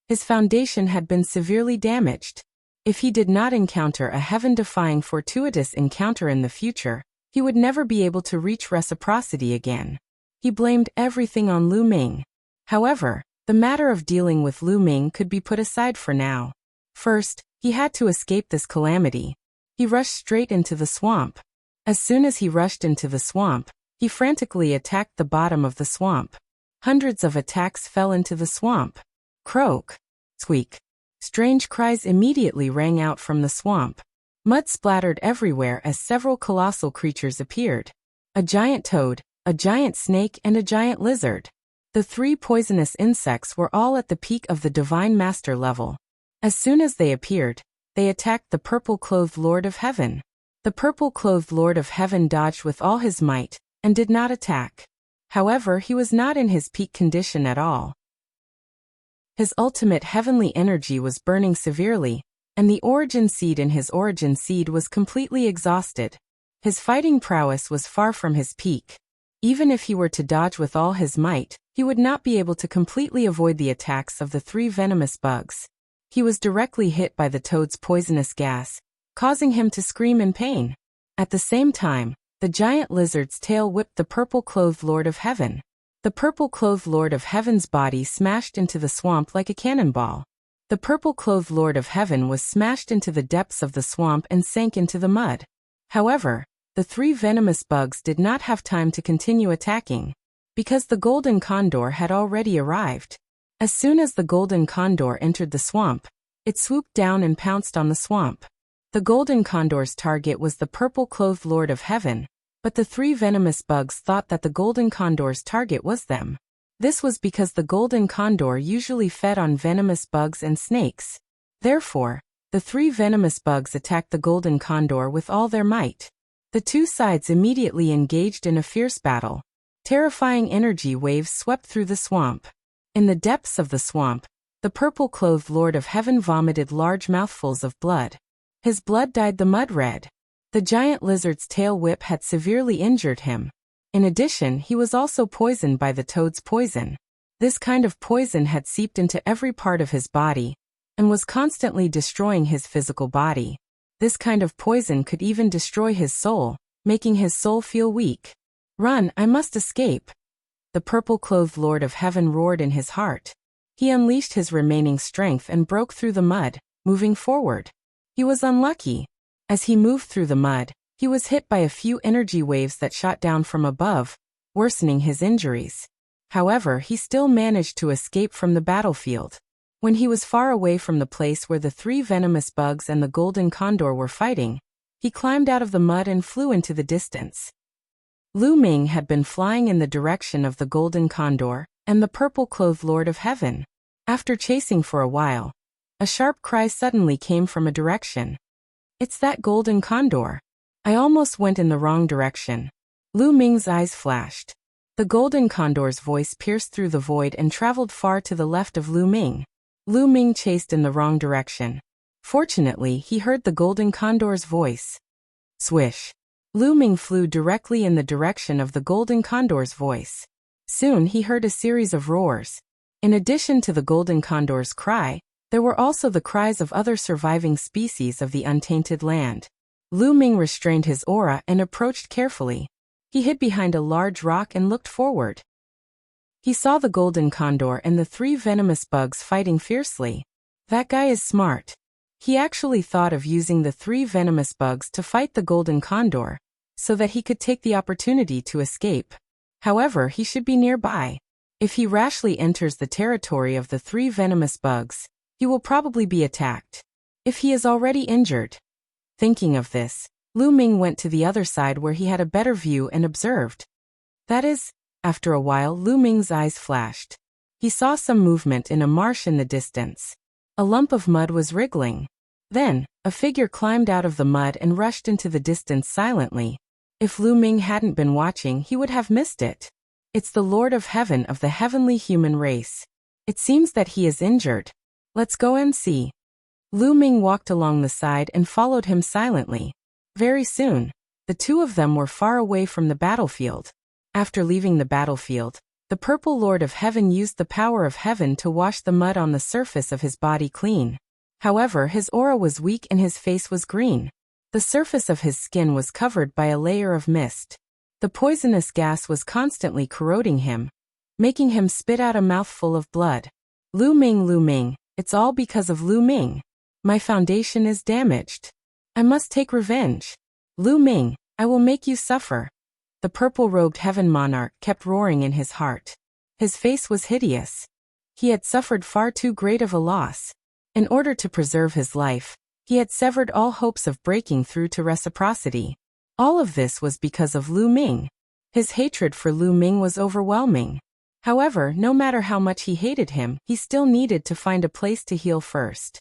his foundation had been severely damaged. If he did not encounter a heaven-defying fortuitous encounter in the future, he would never be able to reach reciprocity again. He blamed everything on Lu Ming. However, the matter of dealing with Lu Ming could be put aside for now. First, he had to escape this calamity. He rushed straight into the swamp. As soon as he rushed into the swamp, he frantically attacked the bottom of the swamp. Hundreds of attacks fell into the swamp. Croak! Squeak! Strange cries immediately rang out from the swamp. Mud splattered everywhere as several colossal creatures appeared. A giant toad, a giant snake and a giant lizard. The 3 poisonous insects were all at the peak of the Divine Master level. As soon as they appeared, they attacked the purple-clothed Lord of Heaven. The purple-clothed Lord of Heaven dodged with all his might, and did not attack. However, he was not in his peak condition at all. His ultimate heavenly energy was burning severely, and the origin seed in his origin seed was completely exhausted. His fighting prowess was far from his peak. Even if he were to dodge with all his might, he would not be able to completely avoid the attacks of the 3 venomous bugs. He was directly hit by the toad's poisonous gas, causing him to scream in pain. At the same time, the giant lizard's tail whipped the purple-clothed Lord of Heaven. The purple-clothed Lord of Heaven's body smashed into the swamp like a cannonball. The purple-clothed Lord of Heaven was smashed into the depths of the swamp and sank into the mud. However, the 3 venomous bugs did not have time to continue attacking, because the golden condor had already arrived. As soon as the golden condor entered the swamp, it swooped down and pounced on the swamp. The golden condor's target was the purple-clothed Lord of Heaven, but the 3 venomous bugs thought that the golden condor's target was them. This was because the golden condor usually fed on venomous bugs and snakes. Therefore, the 3 venomous bugs attacked the golden condor with all their might. The 2 sides immediately engaged in a fierce battle. Terrifying energy waves swept through the swamp. In the depths of the swamp, the purple-clothed Lord of Heaven vomited large mouthfuls of blood. His blood dyed the mud red. The giant lizard's tail whip had severely injured him. In addition, he was also poisoned by the toad's poison. This kind of poison had seeped into every part of his body, and was constantly destroying his physical body. This kind of poison could even destroy his soul, making his soul feel weak. "Run, I must escape!" The purple-clothed Lord of Heaven roared in his heart. He unleashed his remaining strength and broke through the mud, moving forward. He was unlucky. As he moved through the mud, he was hit by a few energy waves that shot down from above, worsening his injuries. However, he still managed to escape from the battlefield. When he was far away from the place where the 3 venomous bugs and the golden condor were fighting, he climbed out of the mud and flew into the distance. Lu Ming had been flying in the direction of the golden condor and the purple-clothed Lord of Heaven. After chasing for a while, a sharp cry suddenly came from a direction. "It's that golden condor. I almost went in the wrong direction." Lu Ming's eyes flashed. The golden condor's voice pierced through the void and traveled far to the left of Lu Ming. Lu Ming chased in the wrong direction. Fortunately, he heard the golden condor's voice. Swish! Lu Ming flew directly in the direction of the golden condor's voice. Soon he heard a series of roars. In addition to the golden condor's cry, there were also the cries of other surviving species of the untainted land. Lu Ming restrained his aura and approached carefully. He hid behind a large rock and looked forward. He saw the golden condor and the 3 venomous bugs fighting fiercely. That guy is smart. He actually thought of using the 3 venomous bugs to fight the golden condor, so that he could take the opportunity to escape. However, he should be nearby. If he rashly enters the territory of the 3 venomous bugs, he will probably be attacked. If he is already injured. Thinking of this, Lu Ming went to the other side where he had a better view and observed. That is, after a while Lu Ming's eyes flashed. He saw some movement in a marsh in the distance. A lump of mud was wriggling. Then, a figure climbed out of the mud and rushed into the distance silently. If Lu Ming hadn't been watching, he would have missed it. It's the Lord of Heaven of the heavenly human race. It seems that he is injured. Let's go and see. Lu Ming walked along the side and followed him silently. Very soon, the 2 of them were far away from the battlefield. After leaving the battlefield, the purple Lord of Heaven used the power of heaven to wash the mud on the surface of his body clean. However, his aura was weak and his face was green. The surface of his skin was covered by a layer of mist. The poisonous gas was constantly corroding him, making him spit out a mouthful of blood. Lu Ming, it's all because of Lu Ming. My foundation is damaged. I must take revenge. Lu Ming, I will make you suffer. The purple-robed heaven monarch kept roaring in his heart. His face was hideous. He had suffered far too great of a loss. In order to preserve his life, he had severed all hopes of breaking through to reciprocity. All of this was because of Lu Ming. His hatred for Lu Ming was overwhelming. However, no matter how much he hated him, he still needed to find a place to heal first.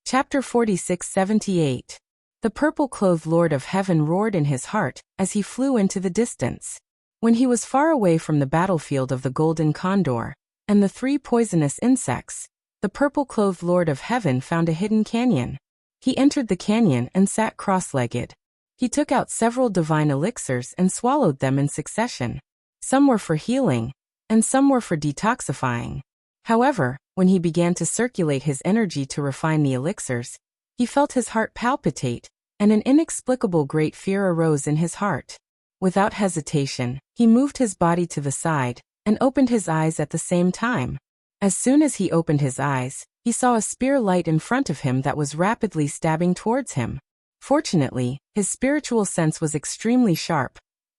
Chapter 46-78. The purple-clothed Lord of Heaven roared in his heart as he flew into the distance. When he was far away from the battlefield of the golden condor and the 3 poisonous insects, the purple-clothed Lord of Heaven found a hidden canyon. He entered the canyon and sat cross-legged. He took out several divine elixirs and swallowed them in succession. Some were for healing, and some were for detoxifying. However, when he began to circulate his energy to refine the elixirs, he felt his heart palpitate, and an inexplicable great fear arose in his heart. Without hesitation, he moved his body to the side and opened his eyes at the same time. As soon as he opened his eyes, he saw a spear light in front of him that was rapidly stabbing towards him. Fortunately, his spiritual sense was extremely sharp,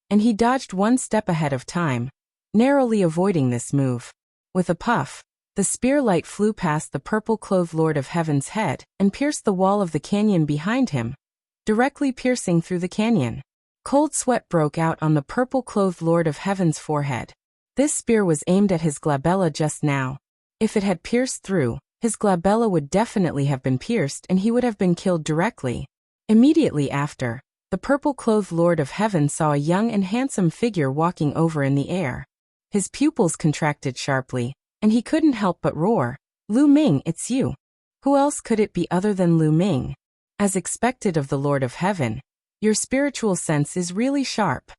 and he dodged one step ahead of time, narrowly avoiding this move. With a puff, the spear light flew past the purple-clothed Lord of Heaven's head and pierced the wall of the canyon behind him, directly piercing through the canyon. Cold sweat broke out on the purple-clothed Lord of Heaven's forehead. This spear was aimed at his glabella just now. If it had pierced through, his glabella would definitely have been pierced and he would have been killed directly. Immediately after, the purple-clothed Lord of Heaven saw a young and handsome figure walking over in the air. His pupils contracted sharply, and he couldn't help but roar, "Lu Ming, it's you." Who else could it be other than Lu Ming? As expected of the Lord of Heaven, your spiritual sense is really sharp.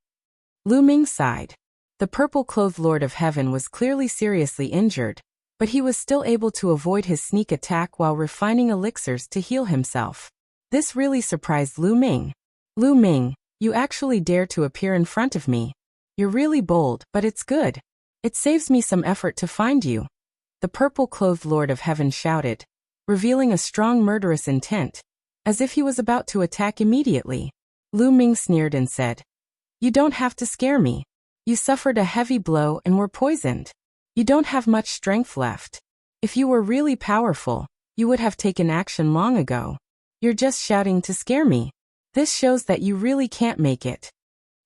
Lu Ming sighed. The purple-clothed Lord of Heaven was clearly seriously injured, but he was still able to avoid his sneak attack while refining elixirs to heal himself. This really surprised Lu Ming. "Lu Ming, you actually dare to appear in front of me. You're really bold, but it's good. It saves me some effort to find you," the purple-clothed Lord of Heaven shouted, revealing a strong murderous intent, as if he was about to attack immediately. Lu Ming sneered and said, "You don't have to scare me. You suffered a heavy blow and were poisoned. You don't have much strength left. If you were really powerful, you would have taken action long ago. You're just shouting to scare me. This shows that you really can't make it."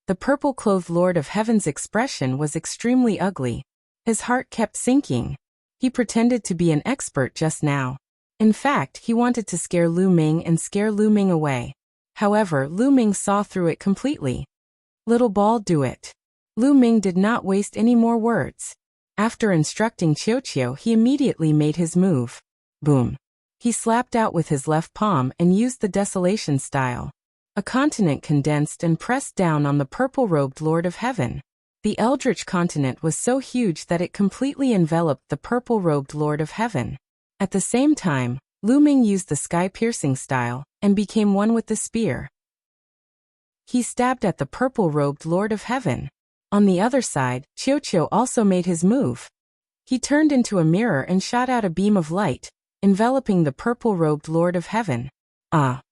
The purple-clothed Lord of Heaven's expression was extremely ugly. His heart kept sinking. He pretended to be an expert just now. In fact, he wanted to scare Lu Ming and scare Lu Ming away. However, Lu Ming saw through it completely. "Little ball, do it." Lu Ming did not waste any more words. After instructing Qiu, he immediately made his move. Boom. He slapped out with his left palm and used the desolation style. A continent condensed and pressed down on the purple-robed Lord of Heaven. The eldritch continent was so huge that it completely enveloped the purple-robed Lord of Heaven. At the same time, Lu Ming used the sky-piercing style and became one with the spear. He stabbed at the purple-robed Lord of Heaven. On the other side, Qiu also made his move. He turned into a mirror and shot out a beam of light, enveloping the purple-robed Lord of Heaven. "Ah!"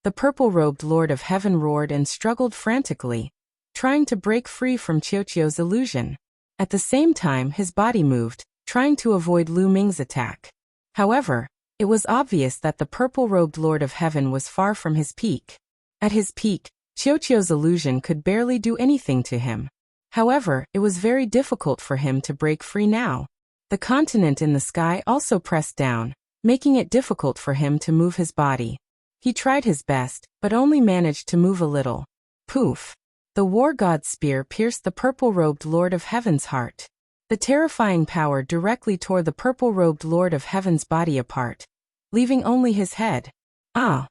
The purple-robed Lord of Heaven roared and struggled frantically, trying to break free from Qiu's illusion. At the same time, his body moved, trying to avoid Lu Ming's attack. However, it was obvious that the purple-robed Lord of Heaven was far from his peak. At his peak, Qiu's illusion could barely do anything to him. However, it was very difficult for him to break free now. The continent in the sky also pressed down, making it difficult for him to move his body. He tried his best, but only managed to move a little. Poof! The war god's spear pierced the purple-robed Lord of Heaven's heart. The terrifying power directly tore the purple-robed Lord of Heaven's body apart, leaving only his head. "Ah!"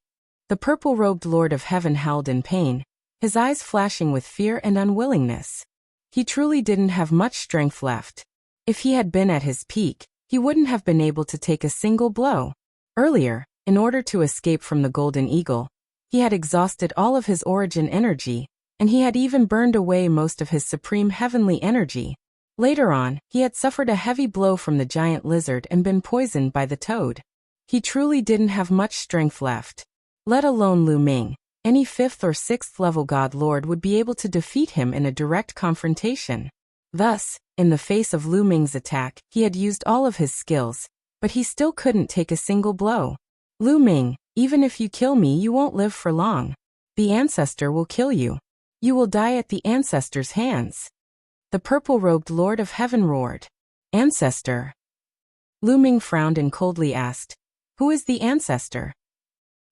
The purple-robed Lord of Heaven howled in pain, his eyes flashing with fear and unwillingness. He truly didn't have much strength left. If he had been at his peak, he wouldn't have been able to take a single blow. Earlier, in order to escape from the Golden Eagle, he had exhausted all of his origin energy, and he had even burned away most of his supreme heavenly energy. Later on, he had suffered a heavy blow from the giant lizard and been poisoned by the toad. He truly didn't have much strength left. Let alone Lu Ming, any 5th or 6th level God Lord would be able to defeat him in a direct confrontation. Thus, in the face of Lu Ming's attack, he had used all of his skills, but he still couldn't take a single blow. "Lu Ming, even if you kill me, you won't live for long. The ancestor will kill you. You will die at the ancestor's hands." The purple-robed Lord of Heaven roared. Ancestor. Lu Ming frowned and coldly asked, "Who is the ancestor?"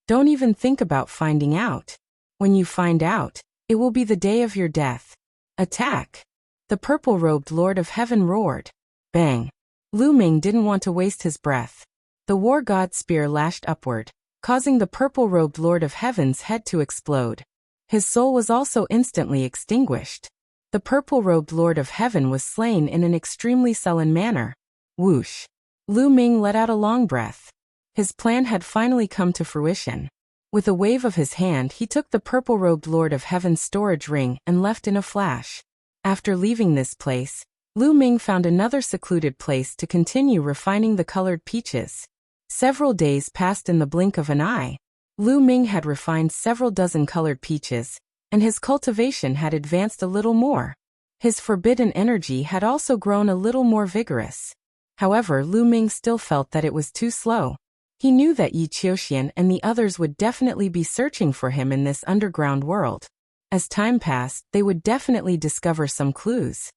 "Don't even think about finding out. When you find out, it will be the day of your death. Attack!" The purple-robed Lord of Heaven roared. Bang! Lu Ming didn't want to waste his breath. The war god's spear lashed upward, causing the purple-robed Lord of Heaven's head to explode. His soul was also instantly extinguished. The purple-robed Lord of Heaven was slain in an extremely sullen manner. Whoosh! Lu Ming let out a long breath. His plan had finally come to fruition. With a wave of his hand, he took the purple-robed Lord of Heaven's storage ring and left in a flash. After leaving this place, Lu Ming found another secluded place to continue refining the colored peaches. Several days passed in the blink of an eye. Lu Ming had refined several dozen colored peaches, and his cultivation had advanced a little more. His forbidden energy had also grown a little more vigorous. However, Lu Ming still felt that it was too slow. He knew that Yi Qiuxian and the others would definitely be searching for him in this underground world. As time passed, they would definitely discover some clues.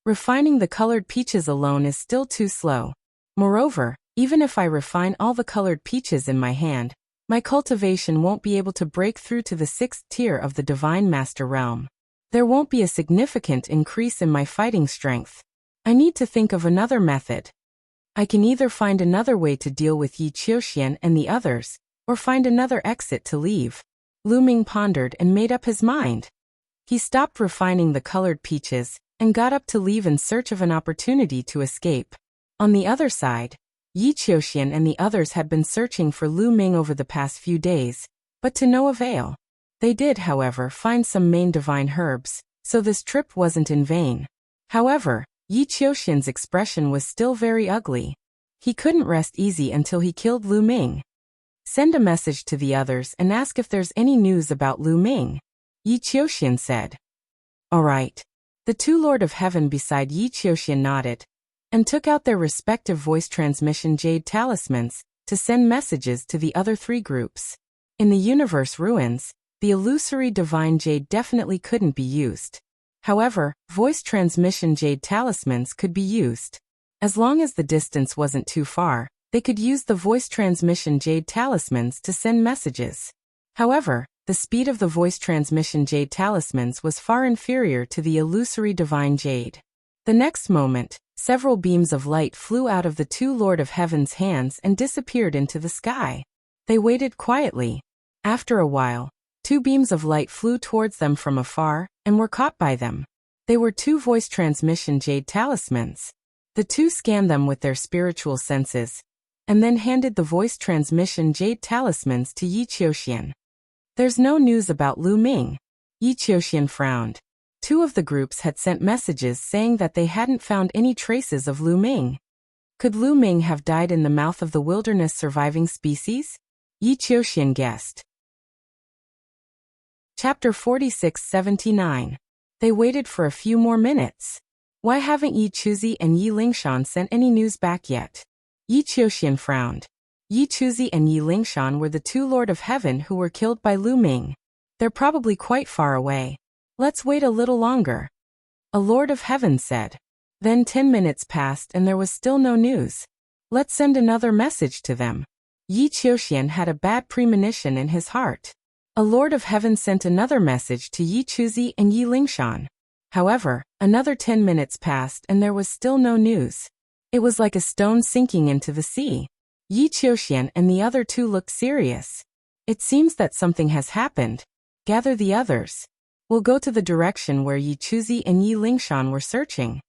Refining the colored peaches alone is still too slow. Moreover, even if I refine all the colored peaches in my hand, my cultivation won't be able to break through to the 6th tier of the Divine Master Realm. There won't be a significant increase in my fighting strength. I need to think of another method. I can either find another way to deal with Yi Qiuxian and the others, or find another exit to leave. Lu Ming pondered and made up his mind. He stopped refining the colored peaches and got up to leave in search of an opportunity to escape. On the other side, Yi Qiuxian and the others had been searching for Lu Ming over the past few days, but to no avail. They did, however, find some main divine herbs, so this trip wasn't in vain. However, Yi Qiuxian's expression was still very ugly. He couldn't rest easy until he killed Lu Ming. "Send a message to the others and ask if there's any news about Lu Ming," Yi Qiuxian said. "All right." The two Lord of Heaven beside Yi Qiuxian nodded, and took out their respective voice transmission jade talismans to send messages to the other three groups. In the universe ruins, the illusory divine jade definitely couldn't be used. However, voice transmission jade talismans could be used. As long as the distance wasn't too far, they could use the voice transmission jade talismans to send messages. However, the speed of the voice transmission jade talismans was far inferior to the illusory divine jade. The next moment, several beams of light flew out of the two Lord of Heaven's hands and disappeared into the sky. They waited quietly. After a while, two beams of light flew towards them from afar and were caught by them. They were two voice transmission jade talismans. The two scanned them with their spiritual senses, and then handed the voice transmission jade talismans to Yi Qiuxian. "There's no news about Lu Ming." Yi Qiuxian frowned. Two of the groups had sent messages saying that they hadn't found any traces of Lu Ming. Could Lu Ming have died in the mouth of the wilderness surviving species? Yi Qiuxian guessed. Chapter 46-79. They waited for a few more minutes. Why haven't Yi Chuzi and Yi Lingshan sent any news back yet? Yi Qiuxian frowned. Yi Chuzi and Yi Lingshan were the two Lord of Heaven who were killed by Lu Ming. They're probably quite far away. Let's wait a little longer. A Lord of Heaven said. Then 10 minutes passed and there was still no news. Let's send another message to them. Yi Qiuxian had a bad premonition in his heart. A Lord of Heaven sent another message to Yi Chuzi and Yi Lingshan. However, another 10 minutes passed and there was still no news. It was like a stone sinking into the sea. Yi Qiuxian and the other two looked serious. It seems that something has happened. Gather the others. We'll go to the direction where Yi Chuzi and Yi Lingshan were searching.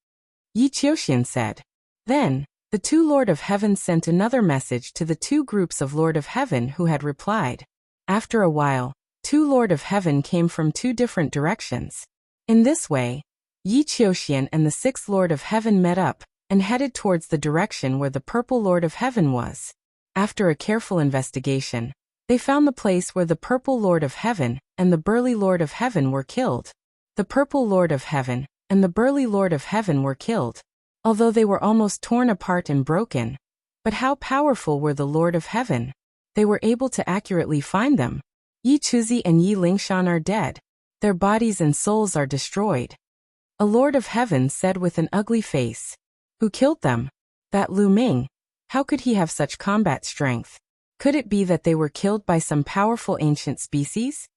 Yi Qiuxian said. Then, the two Lord of Heaven sent another message to the two groups of Lord of Heaven who had replied. After a while, two Lord of Heaven came from two different directions. In this way, Yi Qiuxian and the sixth Lord of Heaven met up and headed towards the direction where the purple Lord of Heaven was. After a careful investigation, they found the place where the purple Lord of Heaven and the burly Lord of Heaven were killed. The purple Lord of Heaven and the burly Lord of Heaven were killed, although they were almost torn apart and broken. But how powerful were the Lord of Heaven? They were able to accurately find them. Yi Chuzi and Yi Lingshan are dead. Their bodies and souls are destroyed. A lord of heaven said with an ugly face. Who killed them? That Lu Ming. How could he have such combat strength? Could it be that they were killed by some powerful ancient species?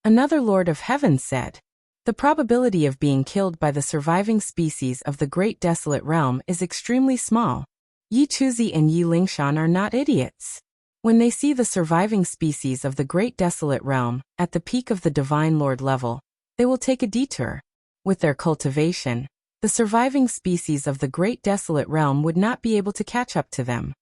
Another lord of heaven said. The probability of being killed by the surviving species of the Great Desolate Realm is extremely small. Yi Chuzi and Yi Lingshan are not idiots. When they see the surviving species of the Great Desolate Realm, at the peak of the Divine Lord level, they will take a detour. With their cultivation, the surviving species of the Great Desolate Realm would not be able to catch up to them.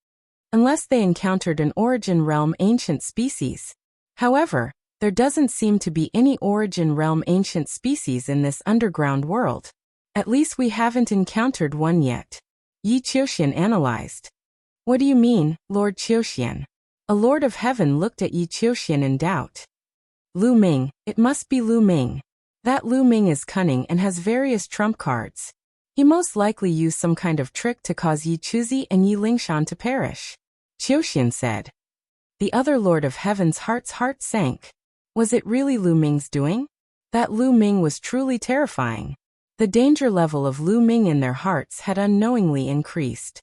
Unless they encountered an Origin Realm ancient species. However, there doesn't seem to be any Origin Realm ancient species in this underground world. At least we haven't encountered one yet. Yi Qiuxian analyzed. What do you mean, Lord Qiuxian? A lord of heaven looked at Yi Qiuxian in doubt. Lu Ming, it must be Lu Ming. That Lu Ming is cunning and has various trump cards. He most likely used some kind of trick to cause Yi Chuzi and Yi Lingshan to perish. Qiuxian said. The other lord of heaven's heart sank. Was it really Lu Ming's doing? That Lu Ming was truly terrifying. The danger level of Lu Ming in their hearts had unknowingly increased.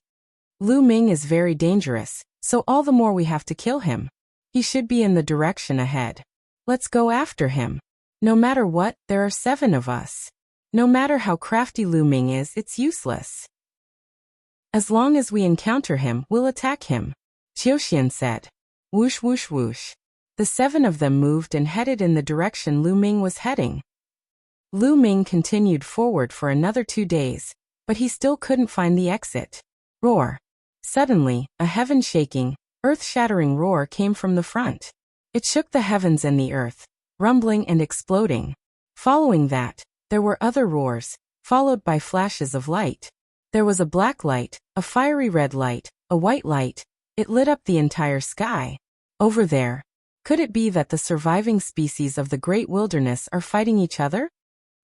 Lu Ming is very dangerous, so all the more we have to kill him. He should be in the direction ahead. Let's go after him. No matter what, there are 7 of us. No matter how crafty Lu Ming is, it's useless. As long as we encounter him, we'll attack him. Qiuxian said. Whoosh whoosh whoosh. The 7 of them moved and headed in the direction Lu Ming was heading. Lu Ming continued forward for another 2 days, but he still couldn't find the exit. Roar. Suddenly, a heaven-shaking, earth-shattering roar came from the front. It shook the heavens and the earth, rumbling and exploding. Following that, there were other roars, followed by flashes of light. There was a black light, a fiery red light, a white light. It lit up the entire sky. Over there. Could it be that the surviving species of the Great Wilderness are fighting each other?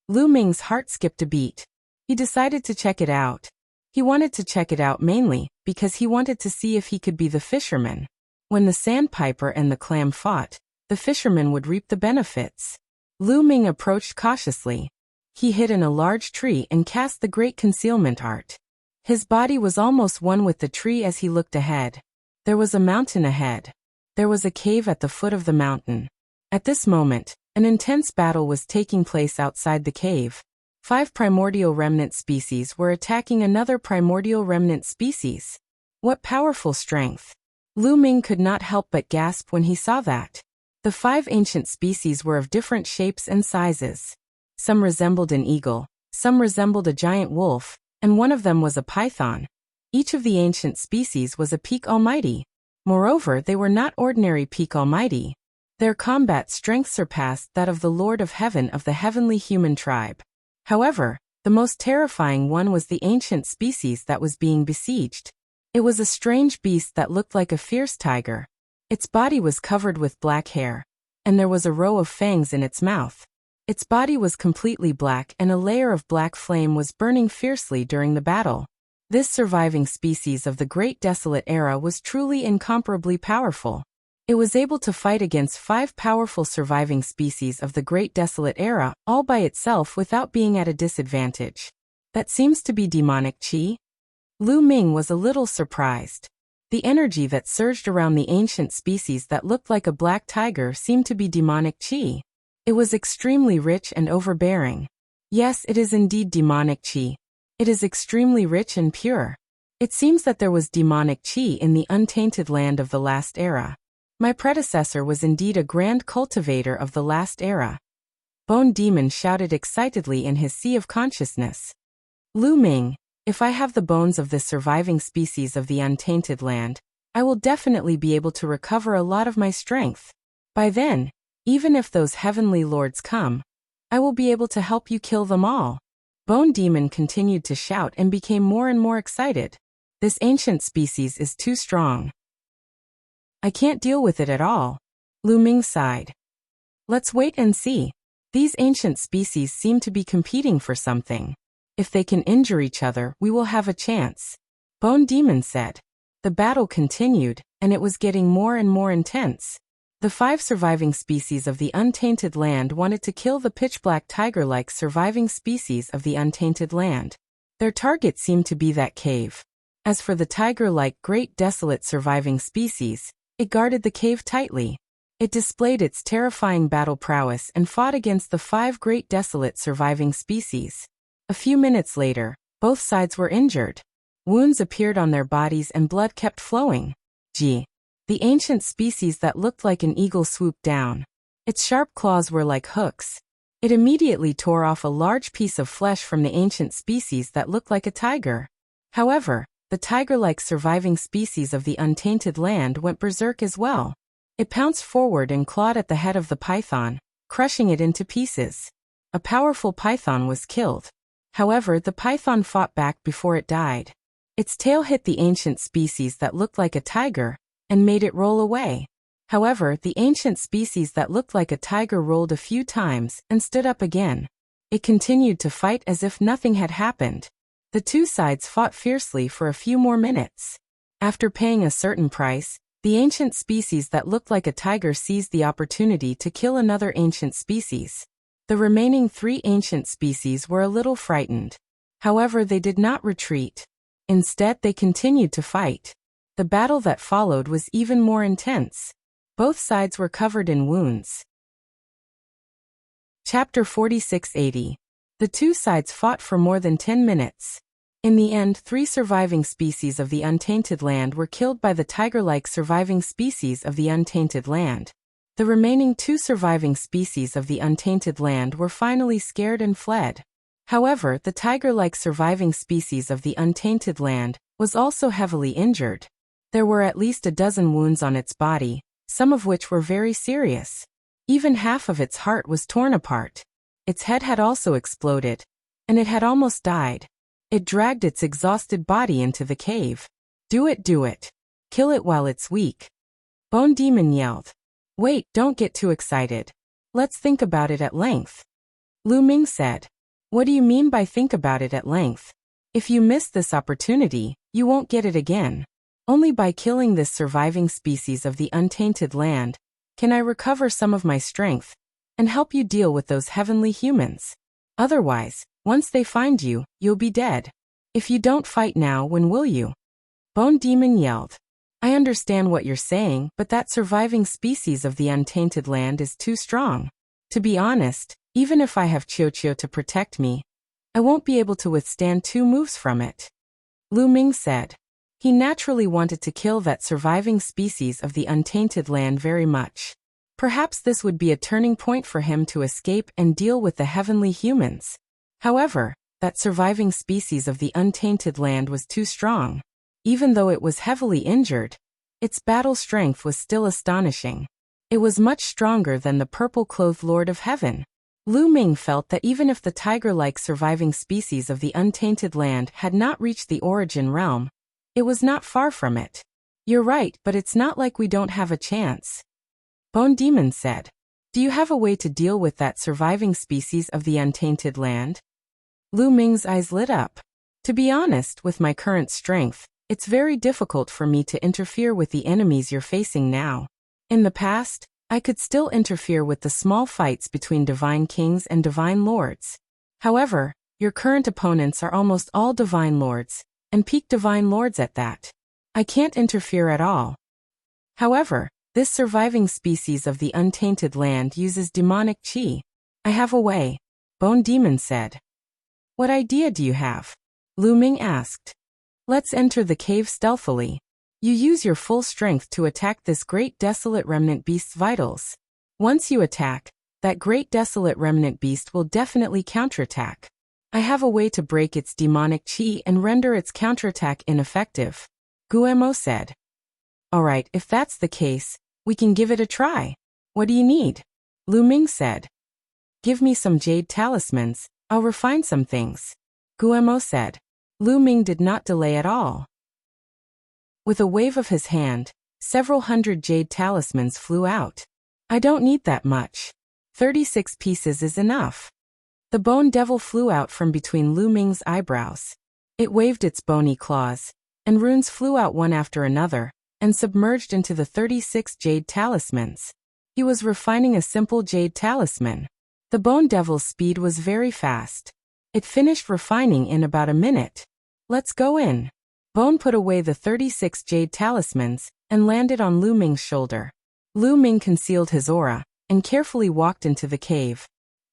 Lu Ming's heart skipped a beat. He decided to check it out. He wanted to check it out mainly because he wanted to see if he could be the fisherman. When the sandpiper and the clam fought, the fisherman would reap the benefits. Lu Ming approached cautiously. He hid in a large tree and cast the great concealment art. His body was almost one with the tree as he looked ahead. There was a mountain ahead. There was a cave at the foot of the mountain. At this moment, an intense battle was taking place outside the cave. 5 primordial remnant species were attacking another primordial remnant species. What powerful strength! Lu Ming could not help but gasp when he saw that. The 5 ancient species were of different shapes and sizes. Some resembled an eagle, some resembled a giant wolf, and one of them was a python. Each of the ancient species was a peak almighty. Moreover, they were not ordinary peak almighty. Their combat strength surpassed that of the Lord of Heaven of the heavenly human tribe. However, the most terrifying one was the ancient species that was being besieged. It was a strange beast that looked like a fierce tiger. Its body was covered with black hair, and there was a row of fangs in its mouth. Its body was completely black and a layer of black flame was burning fiercely during the battle. This surviving species of the Great Desolate Era was truly incomparably powerful. It was able to fight against 5 powerful surviving species of the Great Desolate Era, all by itself without being at a disadvantage. That seems to be demonic qi. Lu Ming was a little surprised. The energy that surged around the ancient species that looked like a black tiger seemed to be demonic qi. It was extremely rich and overbearing. Yes, it is indeed demonic qi. It is extremely rich and pure. It seems that there was demonic qi in the untainted land of the last era. My predecessor was indeed a grand cultivator of the last era. Bone Demon shouted excitedly in his sea of consciousness. Lu Ming, if I have the bones of this surviving species of the untainted land, I will definitely be able to recover a lot of my strength. By then, even if those heavenly lords come, I will be able to help you kill them all. Bone Demon continued to shout and became more and more excited. This ancient species is too strong. I can't deal with it at all. Lu Ming sighed. Let's wait and see. These ancient species seem to be competing for something. If they can injure each other, we will have a chance. Bone Demon said. The battle continued, and it was getting more and more intense. The 5 surviving species of the untainted land wanted to kill the pitch-black tiger-like surviving species of the untainted land. Their target seemed to be that cave. As for the tiger-like great desolate surviving species, it guarded the cave tightly. It displayed its terrifying battle prowess and fought against the 5 great desolate surviving species. A few minutes later, both sides were injured. Wounds appeared on their bodies and blood kept flowing. The ancient species that looked like an eagle swooped down. Its sharp claws were like hooks. It immediately tore off a large piece of flesh from the ancient species that looked like a tiger. However, the tiger-like surviving species of the untainted land went berserk as well. It pounced forward and clawed at the head of the python, crushing it into pieces. A powerful python was killed. However, the python fought back before it died. Its tail hit the ancient species that looked like a tiger, and made it roll away. However, the ancient species that looked like a tiger rolled a few times and stood up again. It continued to fight as if nothing had happened. The 2 sides fought fiercely for a few more minutes. After paying a certain price, the ancient species that looked like a tiger seized the opportunity to kill another ancient species. The remaining 3 ancient species were a little frightened. However, they did not retreat. Instead, they continued to fight. The battle that followed was even more intense. Both sides were covered in wounds. Chapter 4680. The 2 sides fought for more than 10 minutes. In the end, 3 surviving species of the untainted land were killed by the tiger-like surviving species of the untainted land. The remaining 2 surviving species of the untainted land were finally scared and fled. However, the tiger-like surviving species of the untainted land was also heavily injured. There were at least a dozen wounds on its body, some of which were very serious. Even half of its heart was torn apart. Its head had also exploded, and it had almost died. It dragged its exhausted body into the cave. Do it, do it. Kill it while it's weak. Bone Demon yelled. Wait, don't get too excited. Let's think about it at length. Lu Ming said. What do you mean by think about it at length? If you miss this opportunity, you won't get it again. Only by killing this surviving species of the untainted land can I recover some of my strength and help you deal with those heavenly humans. Otherwise, once they find you, you'll be dead. If you don't fight now, when will you? Bone Demon yelled. I understand what you're saying, but that surviving species of the untainted land is too strong. To be honest, even if I have Qiuqiu to protect me, I won't be able to withstand 2 moves from it. Lu Ming said. He naturally wanted to kill that surviving species of the untainted land very much. Perhaps this would be a turning point for him to escape and deal with the heavenly humans. However, that surviving species of the untainted land was too strong. Even though it was heavily injured, its battle strength was still astonishing. It was much stronger than the purple-clothed Lord of Heaven. Lu Ming felt that even if the tiger-like surviving species of the untainted land had not reached the origin realm, it was not far from it. You're right, but it's not like we don't have a chance. Bone Demon said. Do you have a way to deal with that surviving species of the untainted land? Lu Ming's eyes lit up. To be honest, with my current strength, it's very difficult for me to interfere with the enemies you're facing now. In the past, I could still interfere with the small fights between divine kings and divine lords. However, your current opponents are almost all divine lords, and peak divine lords at that. I can't interfere at all. However, this surviving species of the untainted land uses demonic qi. I have a way, Bone Demon said. What idea do you have? Lu Ming asked. Let's enter the cave stealthily. You use your full strength to attack this great desolate remnant beast's vitals. Once you attack, that great desolate remnant beast will definitely counterattack. I have a way to break its demonic qi and render its counterattack ineffective, Guemo said. Alright, if that's the case, we can give it a try. What do you need? Lu Ming said. Give me some jade talismans, I'll refine some things, Guemo said. Lu Ming did not delay at all. With a wave of his hand, several hundred jade talismans flew out. I don't need that much. 36 pieces is enough. The bone devil flew out from between Lu Ming's eyebrows. It waved its bony claws, and runes flew out one after another, and submerged into the 36 jade talismans. He was refining a simple jade talisman. The Bone Devil's speed was very fast. It finished refining in about a minute. Let's go in. Bone put away the 36 jade talismans and landed on Lu Ming's shoulder. Lu Ming concealed his aura and carefully walked into the cave.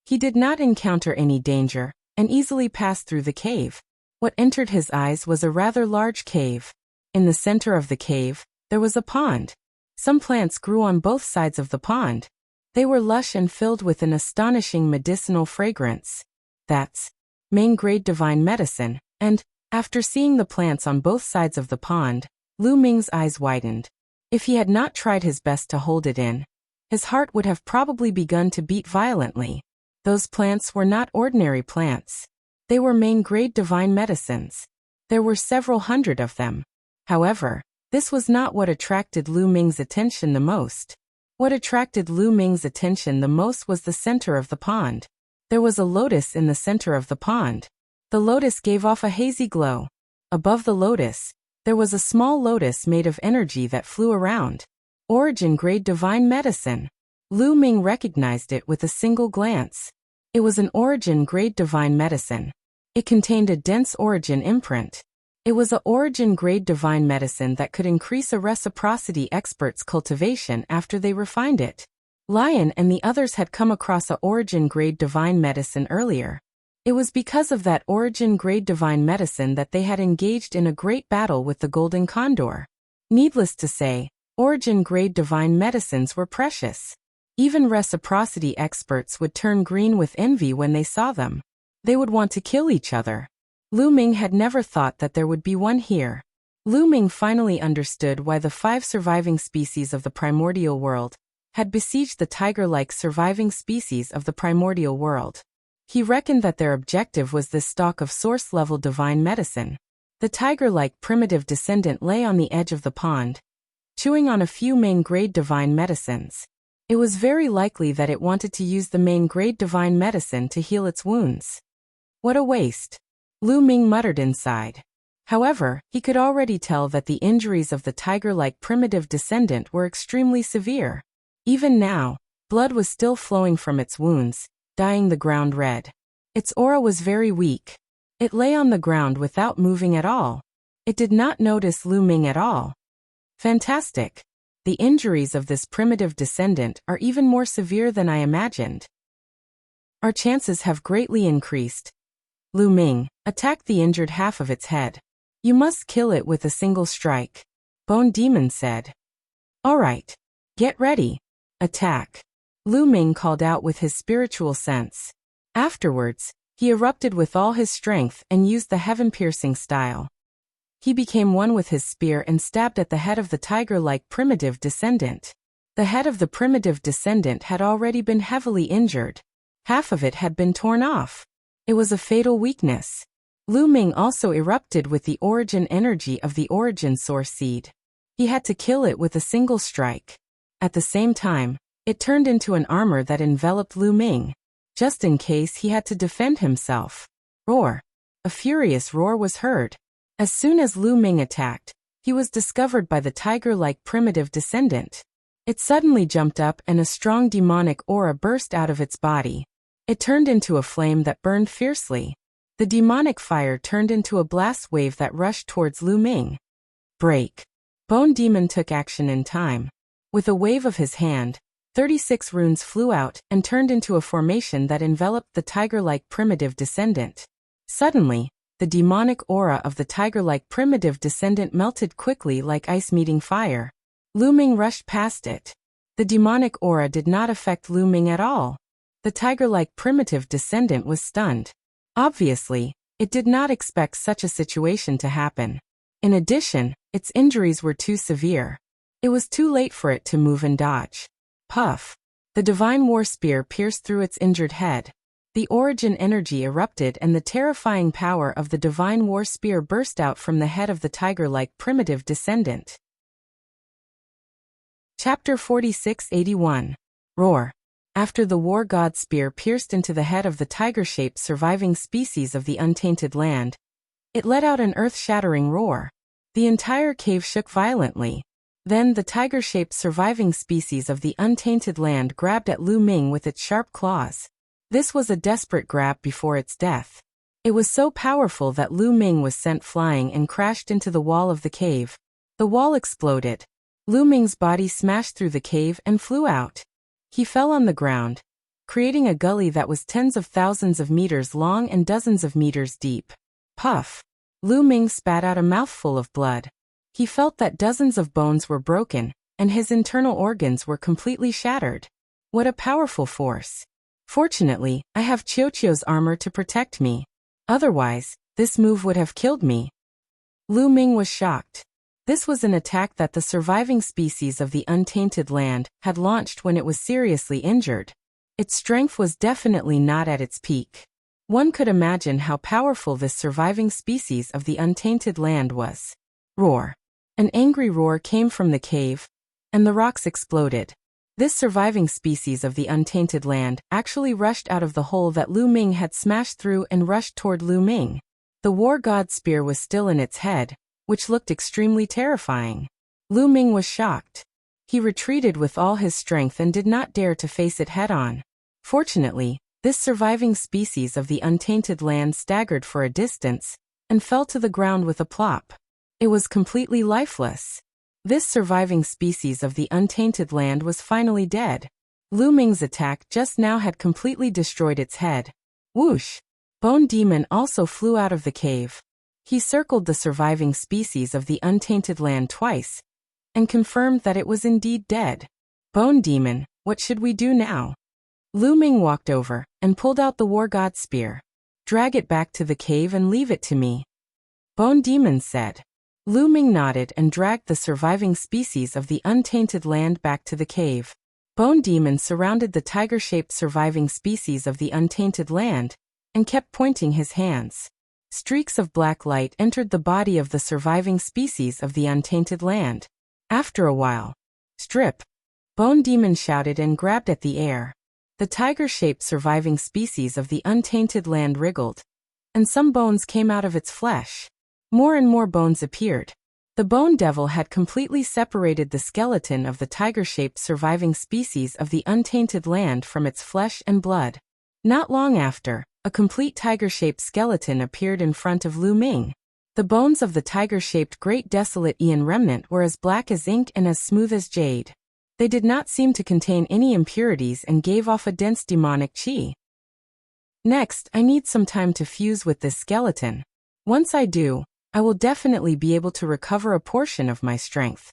He did not encounter any danger and easily passed through the cave. What entered his eyes was a rather large cave. In the center of the cave, there was a pond. Some plants grew on both sides of the pond. They were lush and filled with an astonishing medicinal fragrance. That's main-grade divine medicine, and, after seeing the plants on both sides of the pond, Lu Ming's eyes widened. If he had not tried his best to hold it in, his heart would have probably begun to beat violently. Those plants were not ordinary plants. They were main-grade divine medicines. There were several hundred of them. However, this was not what attracted Lu Ming's attention the most. What attracted Lu Ming's attention the most was the center of the pond. There was a lotus in the center of the pond. The lotus gave off a hazy glow. Above the lotus, there was a small lotus made of energy that flew around. Origin-grade divine medicine. Lu Ming recognized it with a single glance. It was an origin-grade divine medicine. It contained a dense origin imprint. It was a origin-grade divine medicine that could increase a reciprocity expert's cultivation after they refined it. Lion and the others had come across a origin-grade divine medicine earlier. It was because of that origin-grade divine medicine that they had engaged in a great battle with the Golden Condor. Needless to say, origin-grade divine medicines were precious. Even reciprocity experts would turn green with envy when they saw them. They would want to kill each other. Lu Ming had never thought that there would be one here. Lu Ming finally understood why the 5 surviving species of the primordial world had besieged the tiger-like surviving species of the primordial world. He reckoned that their objective was this stock of source-level divine medicine. The tiger-like primitive descendant lay on the edge of the pond, chewing on a few main-grade divine medicines. It was very likely that it wanted to use the main-grade divine medicine to heal its wounds. What a waste! Lu Ming muttered inside. However, he could already tell that the injuries of the tiger-like primitive descendant were extremely severe. Even now, blood was still flowing from its wounds, dyeing the ground red. Its aura was very weak. It lay on the ground without moving at all. It did not notice Lu Ming at all. Fantastic! The injuries of this primitive descendant are even more severe than I imagined. Our chances have greatly increased. Lu Ming, attack the injured half of its head. You must kill it with a single strike. Bone Demon said. All right. Get ready. Attack. Lu Ming called out with his spiritual sense. Afterwards, he erupted with all his strength and used the heaven-piercing style. He became one with his spear and stabbed at the head of the tiger-like primitive descendant. The head of the primitive descendant had already been heavily injured. Half of it had been torn off. It was a fatal weakness. Lu Ming also erupted with the origin energy of the origin source seed. He had to kill it with a single strike. At the same time, it turned into an armor that enveloped Lu Ming, just in case he had to defend himself. Roar! A furious roar was heard. As soon as Lu Ming attacked, he was discovered by the tiger-like primitive descendant. It suddenly jumped up and a strong demonic aura burst out of its body. It turned into a flame that burned fiercely. The demonic fire turned into a blast wave that rushed towards Lu Ming. Break. Bone Demon took action in time. With a wave of his hand, 36 runes flew out and turned into a formation that enveloped the tiger-like primitive descendant. Suddenly, the demonic aura of the tiger-like primitive descendant melted quickly like ice meeting fire. Lu Ming rushed past it. The demonic aura did not affect Lu Ming at all. The tiger-like primitive descendant was stunned. Obviously, it did not expect such a situation to happen. In addition, its injuries were too severe. It was too late for it to move and dodge. Puff! The divine war spear pierced through its injured head. The origin energy erupted and the terrifying power of the divine war spear burst out from the head of the tiger-like primitive descendant. Chapter 4681. Roar. After the war god spear pierced into the head of the tiger-shaped surviving species of the untainted land, it let out an earth-shattering roar. The entire cave shook violently. Then the tiger-shaped surviving species of the untainted land grabbed at Lu Ming with its sharp claws. This was a desperate grab before its death. It was so powerful that Lu Ming was sent flying and crashed into the wall of the cave. The wall exploded. Lu Ming's body smashed through the cave and flew out. He fell on the ground, creating a gully that was tens of thousands of meters long and dozens of meters deep. Puff! Lu Ming spat out a mouthful of blood. He felt that dozens of bones were broken, and his internal organs were completely shattered. What a powerful force! Fortunately, I have Qiuqiu's armor to protect me. Otherwise, this move would have killed me. Lu Ming was shocked. This was an attack that the surviving species of the untainted land had launched when it was seriously injured. Its strength was definitely not at its peak. One could imagine how powerful this surviving species of the untainted land was. Roar! An angry roar came from the cave, and the rocks exploded. This surviving species of the untainted land actually rushed out of the hole that Lu Ming had smashed through and rushed toward Lu Ming. The war god's spear was still in its head, which looked extremely terrifying. Lu Ming was shocked. He retreated with all his strength and did not dare to face it head-on. Fortunately, this surviving species of the untainted land staggered for a distance and fell to the ground with a plop. It was completely lifeless. This surviving species of the untainted land was finally dead. Lu Ming's attack just now had completely destroyed its head. Whoosh! Bone Demon also flew out of the cave. He circled the surviving species of the untainted land twice and confirmed that it was indeed dead. Bone Demon, what should we do now? Lu Ming walked over and pulled out the war god's spear. Drag it back to the cave and leave it to me. Bone Demon said. Lu Ming nodded and dragged the surviving species of the untainted land back to the cave. Bone Demon surrounded the tiger-shaped surviving species of the untainted land and kept pointing his hands. Streaks of black light entered the body of the surviving species of the untainted land. After a while, strip! Bone Demon shouted and grabbed at the air. The tiger-shaped surviving species of the untainted land wriggled, and some bones came out of its flesh. More and more bones appeared. The Bone Devil had completely separated the skeleton of the tiger-shaped surviving species of the untainted land from its flesh and blood. Not long after, a complete tiger-shaped skeleton appeared in front of Lu Ming. The bones of the tiger-shaped Great Desolate Aeon Remnant were as black as ink and as smooth as jade. They did not seem to contain any impurities and gave off a dense demonic qi. Next, I need some time to fuse with this skeleton. Once I do, I will definitely be able to recover a portion of my strength.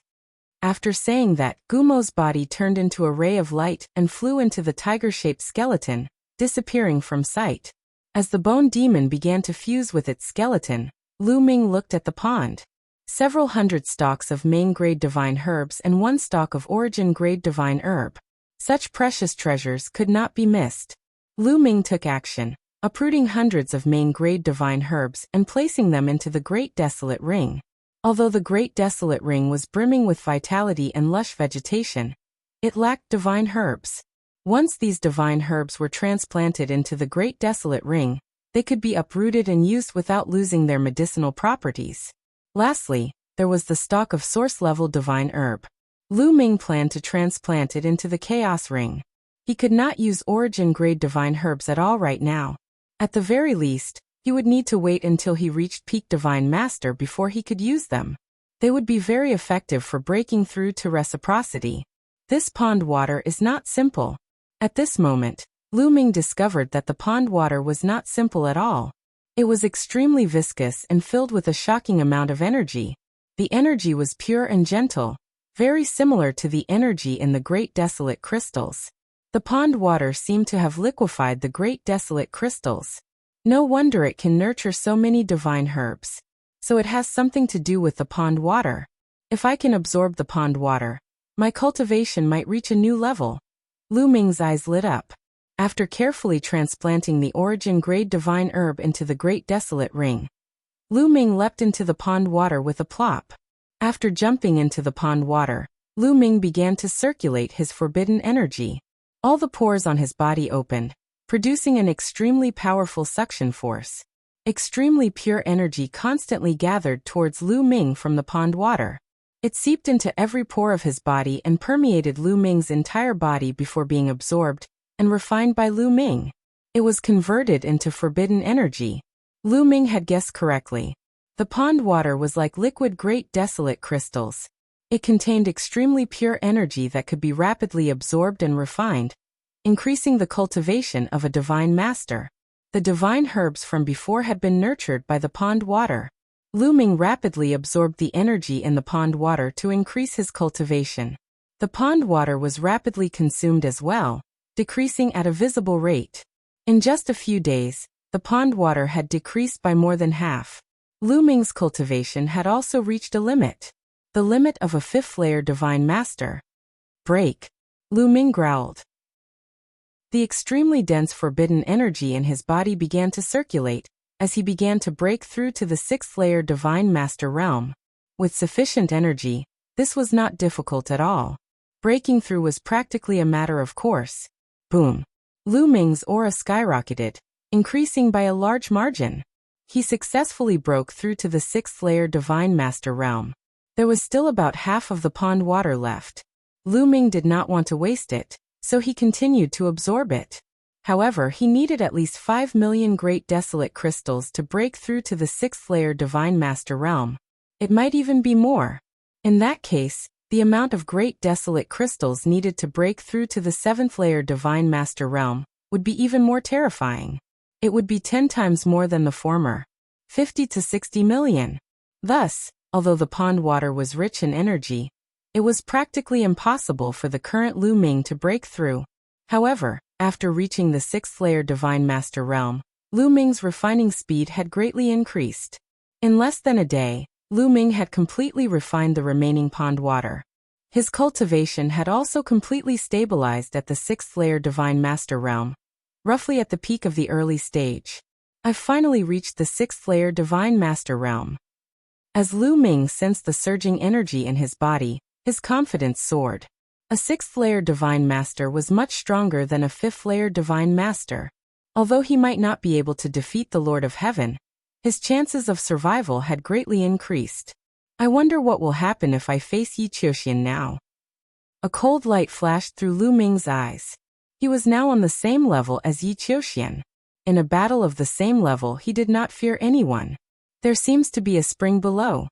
After saying that, Gumo's body turned into a ray of light and flew into the tiger-shaped skeleton, disappearing from sight. As the Bone Demon began to fuse with its skeleton, Lu Ming looked at the pond. Several hundred stalks of main-grade divine herbs and one stalk of origin-grade divine herb. Such precious treasures could not be missed. Lu Ming took action, uprooting hundreds of main-grade divine herbs and placing them into the Great Desolate Ring. Although the Great Desolate Ring was brimming with vitality and lush vegetation, it lacked divine herbs. Once these divine herbs were transplanted into the Great Desolate Ring, they could be uprooted and used without losing their medicinal properties. Lastly, there was the stalk of source-level divine herb. Lu Ming planned to transplant it into the Chaos Ring. He could not use origin-grade divine herbs at all right now. At the very least, he would need to wait until he reached peak Divine Master before he could use them. They would be very effective for breaking through to reciprocity. This pond water is not simple. At this moment, Lu Ming discovered that the pond water was not simple at all. It was extremely viscous and filled with a shocking amount of energy. The energy was pure and gentle, very similar to the energy in the Great Desolate Crystals. The pond water seemed to have liquefied the Great Desolate Crystals. No wonder it can nurture so many divine herbs. So it has something to do with the pond water. If I can absorb the pond water, my cultivation might reach a new level. Lu Ming's eyes lit up. After carefully transplanting the origin-grade divine herb into the Great Desolate Ring, Lu Ming leapt into the pond water with a plop. After jumping into the pond water, Lu Ming began to circulate his forbidden energy. All the pores on his body opened, producing an extremely powerful suction force. Extremely pure energy constantly gathered towards Lu Ming from the pond water. It seeped into every pore of his body and permeated Lu Ming's entire body before being absorbed and refined by Lu Ming. It was converted into forbidden energy. Lu Ming had guessed correctly. The pond water was like liquid great desolate crystals. It contained extremely pure energy that could be rapidly absorbed and refined, increasing the cultivation of a divine master. The divine herbs from before had been nurtured by the pond water. Lu Ming rapidly absorbed the energy in the pond water to increase his cultivation. The pond water was rapidly consumed as well, decreasing at a visible rate. In just a few days, the pond water had decreased by more than half. Lu Ming's cultivation had also reached a limit. The limit of a fifth-layer divine master. Break. Lu Ming growled. The extremely dense forbidden energy in his body began to circulate, as he began to break through to the sixth-layer divine master realm. With sufficient energy, this was not difficult at all. Breaking through was practically a matter of course. Boom. Lu Ming's aura skyrocketed, increasing by a large margin. He successfully broke through to the sixth-layer divine master realm. There was still about half of the pond water left. Lu Ming did not want to waste it, so he continued to absorb it. However, he needed at least 5 million great desolate crystals to break through to the sixth-layer divine master realm. It might even be more. In that case, the amount of great desolate crystals needed to break through to the seventh-layer divine master realm would be even more terrifying. It would be 10 times more than the former. 50 to 60 million. Thus, although the pond water was rich in energy, it was practically impossible for the current Lu Ming to break through. However, after reaching the sixth-layer divine master realm, Lu Ming's refining speed had greatly increased. In less than a day, Lu Ming had completely refined the remaining pond water. His cultivation had also completely stabilized at the sixth-layer divine master realm, roughly at the peak of the early stage. I've finally reached the sixth-layer divine master realm. As Lu Ming sensed the surging energy in his body, his confidence soared. A sixth-layer divine master was much stronger than a fifth-layer divine master. Although he might not be able to defeat the Lord of Heaven, his chances of survival had greatly increased. I wonder what will happen if I face Yi Qiuxian now. A cold light flashed through Lu Ming's eyes. He was now on the same level as Yi Qiuxian. In a battle of the same level, he did not fear anyone. There seems to be a spring below.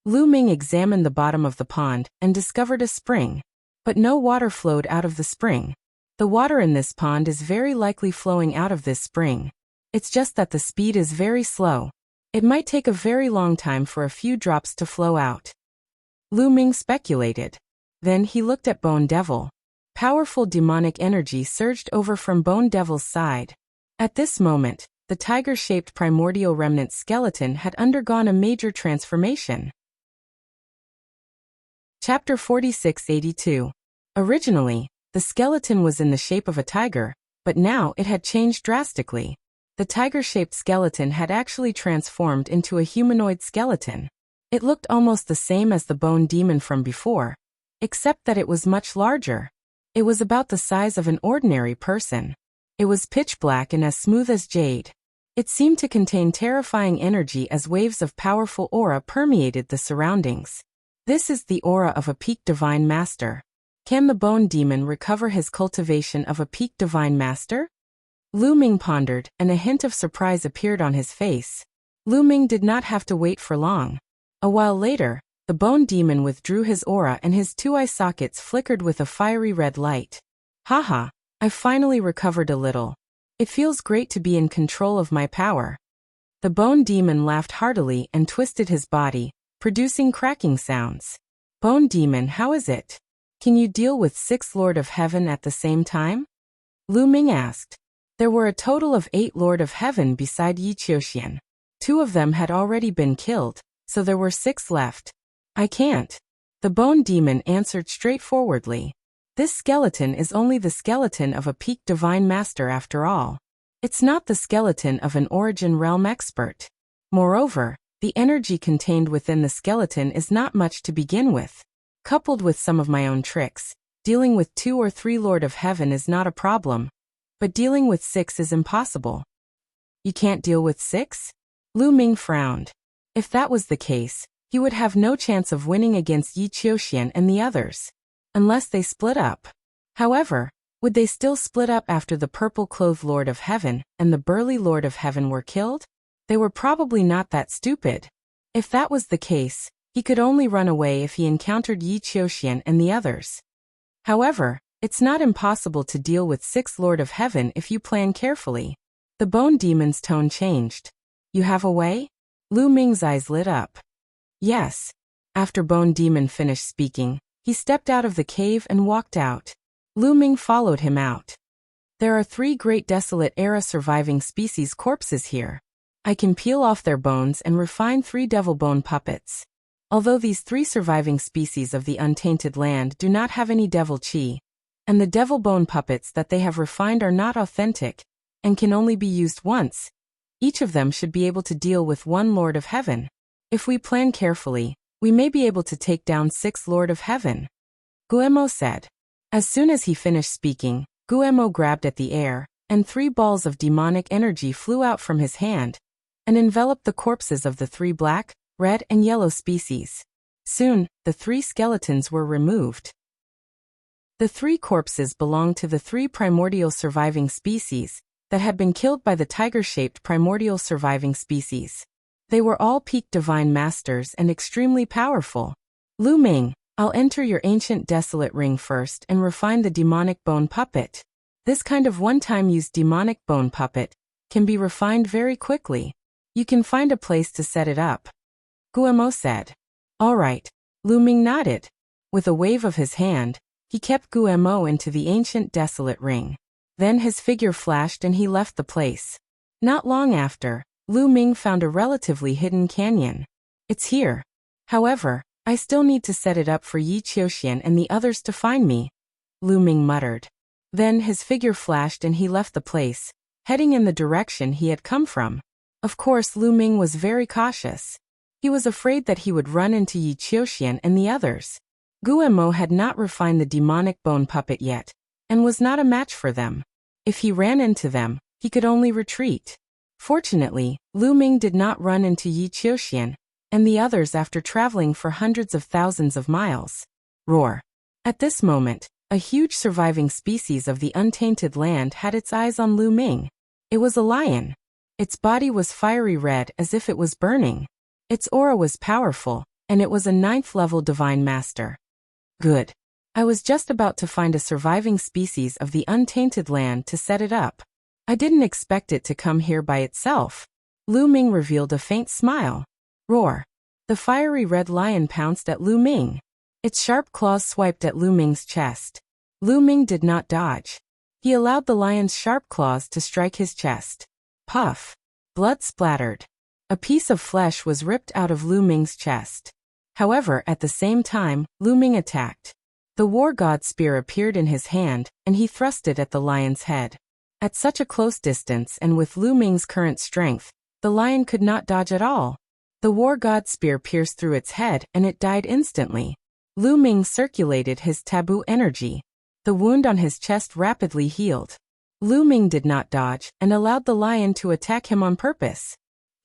Lu Ming examined the bottom of the pond and discovered a spring. But no water flowed out of the spring. The water in this pond is very likely flowing out of this spring. It's just that the speed is very slow. It might take a very long time for a few drops to flow out. Lu Ming speculated. Then he looked at Bone Devil. Powerful demonic energy surged over from Bone Devil's side. At this moment, the tiger-shaped primordial remnant skeleton had undergone a major transformation. Chapter 4682. Originally, the skeleton was in the shape of a tiger, but now it had changed drastically. The tiger-shaped skeleton had actually transformed into a humanoid skeleton. It looked almost the same as the bone demon from before, except that it was much larger. It was about the size of an ordinary person. It was pitch black and as smooth as jade. It seemed to contain terrifying energy as waves of powerful aura permeated the surroundings. This is the aura of a peak divine master. Can the bone demon recover his cultivation of a peak divine master? Lu Ming pondered, and a hint of surprise appeared on his face. Lu Ming did not have to wait for long. A while later, the bone demon withdrew his aura and his two eye sockets flickered with a fiery red light. Haha, I've finally recovered a little. It feels great to be in control of my power. The bone demon laughed heartily and twisted his body, producing cracking sounds. Bone demon, how is it? Can you deal with 6 Lord of Heaven at the same time? Lu Ming asked. There were a total of 8 Lord of Heaven beside Yi Qiuxian. 2 of them had already been killed, so there were 6 left. I can't. The bone demon answered straightforwardly. This skeleton is only the skeleton of a peak divine master after all. It's not the skeleton of an origin realm expert. Moreover, the energy contained within the skeleton is not much to begin with. Coupled with some of my own tricks, dealing with 2 or 3 Lord of Heaven is not a problem. But dealing with 6 is impossible. You can't deal with 6? Lu Ming frowned. If that was the case, He would have no chance of winning against Yi Qiuxian and the others, unless they split up. However, would they still split up after the purple-clothed Lord of Heaven and the burly Lord of Heaven were killed? They were probably not that stupid. If that was the case, he could only run away if he encountered Yi Qiuxian and the others. However, it's not impossible to deal with 6 Lord of Heaven if you plan carefully. The Bone Demon's tone changed. You have a way? Lu Ming's eyes lit up. Yes. After Bone Demon finished speaking, he stepped out of the cave and walked out. Lu Ming followed him out. There are 3 great desolate era surviving species corpses here. I can peel off their bones and refine 3 devil bone puppets. Although these 3 surviving species of the untainted land do not have any devil chi, and the devil bone puppets that they have refined are not authentic, and can only be used once, each of them should be able to deal with 1 Lord of Heaven. If we plan carefully, we may be able to take down 6 Lord of Heaven. Guemo said. As soon as he finished speaking, Guemo grabbed at the air, and 3 balls of demonic energy flew out from his hand, and enveloped the corpses of the 3 black, red and yellow species. Soon, the 3 skeletons were removed. The 3 corpses belonged to the 3 primordial surviving species that had been killed by the tiger-shaped primordial surviving species. They were all peak divine masters and extremely powerful. Lu Ming, I'll enter your ancient desolate ring first and refine the demonic bone puppet. This kind of one-time use demonic bone puppet can be refined very quickly. You can find a place to set it up. Guemo said. All right. Lu Ming nodded. With a wave of his hand, he kept Guemo into the ancient desolate ring. Then his figure flashed and he left the place. Not long after, Lu Ming found a relatively hidden canyon. It's here. However, I still need to set it up for Yi Qiuxian and the others to find me, Lu Ming muttered. Then his figure flashed and he left the place, heading in the direction he had come from. Of course, Lu Ming was very cautious. He was afraid that he would run into Yi Qiuxian and the others. Guemo had not refined the demonic bone puppet yet, and was not a match for them. If he ran into them, he could only retreat. Fortunately, Lu Ming did not run into Yi Qiuxian and the others after traveling for hundreds of thousands of miles. Roar. At this moment, a huge surviving species of the untainted land had its eyes on Lu Ming. It was a lion. Its body was fiery red as if it was burning. Its aura was powerful, and it was a 9th-level divine master. Good. I was just about to find a surviving species of the untainted land to set it up. I didn't expect it to come here by itself. Lu Ming revealed a faint smile. Roar. The fiery red lion pounced at Lu Ming. Its sharp claws swiped at Lu Ming's chest. Lu Ming did not dodge. He allowed the lion's sharp claws to strike his chest. Puff. Blood splattered. A piece of flesh was ripped out of Lu Ming's chest. However, at the same time, Lu Ming attacked. The war god spear appeared in his hand, and he thrust it at the lion's head. At such a close distance and with Lu Ming's current strength, the lion could not dodge at all. The war god spear pierced through its head and it died instantly. Lu Ming circulated his taboo energy. The wound on his chest rapidly healed. Lu Ming did not dodge and allowed the lion to attack him on purpose.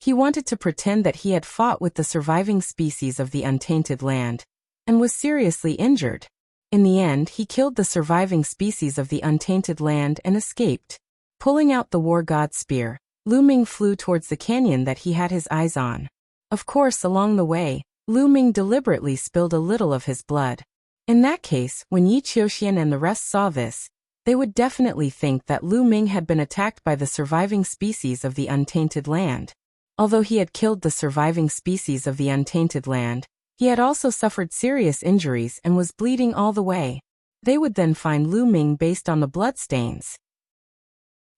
He wanted to pretend that he had fought with the surviving species of the untainted land, and was seriously injured. In the end, he killed the surviving species of the untainted land and escaped. Pulling out the war god spear, Lu Ming flew towards the canyon that he had his eyes on. Of course, along the way, Lu Ming deliberately spilled a little of his blood. In that case, when Yi Qiuxian and the rest saw this, they would definitely think that Lu Ming had been attacked by the surviving species of the untainted land. Although he had killed the surviving species of the untainted land, he had also suffered serious injuries and was bleeding all the way. They would then find Lu Ming based on the bloodstains.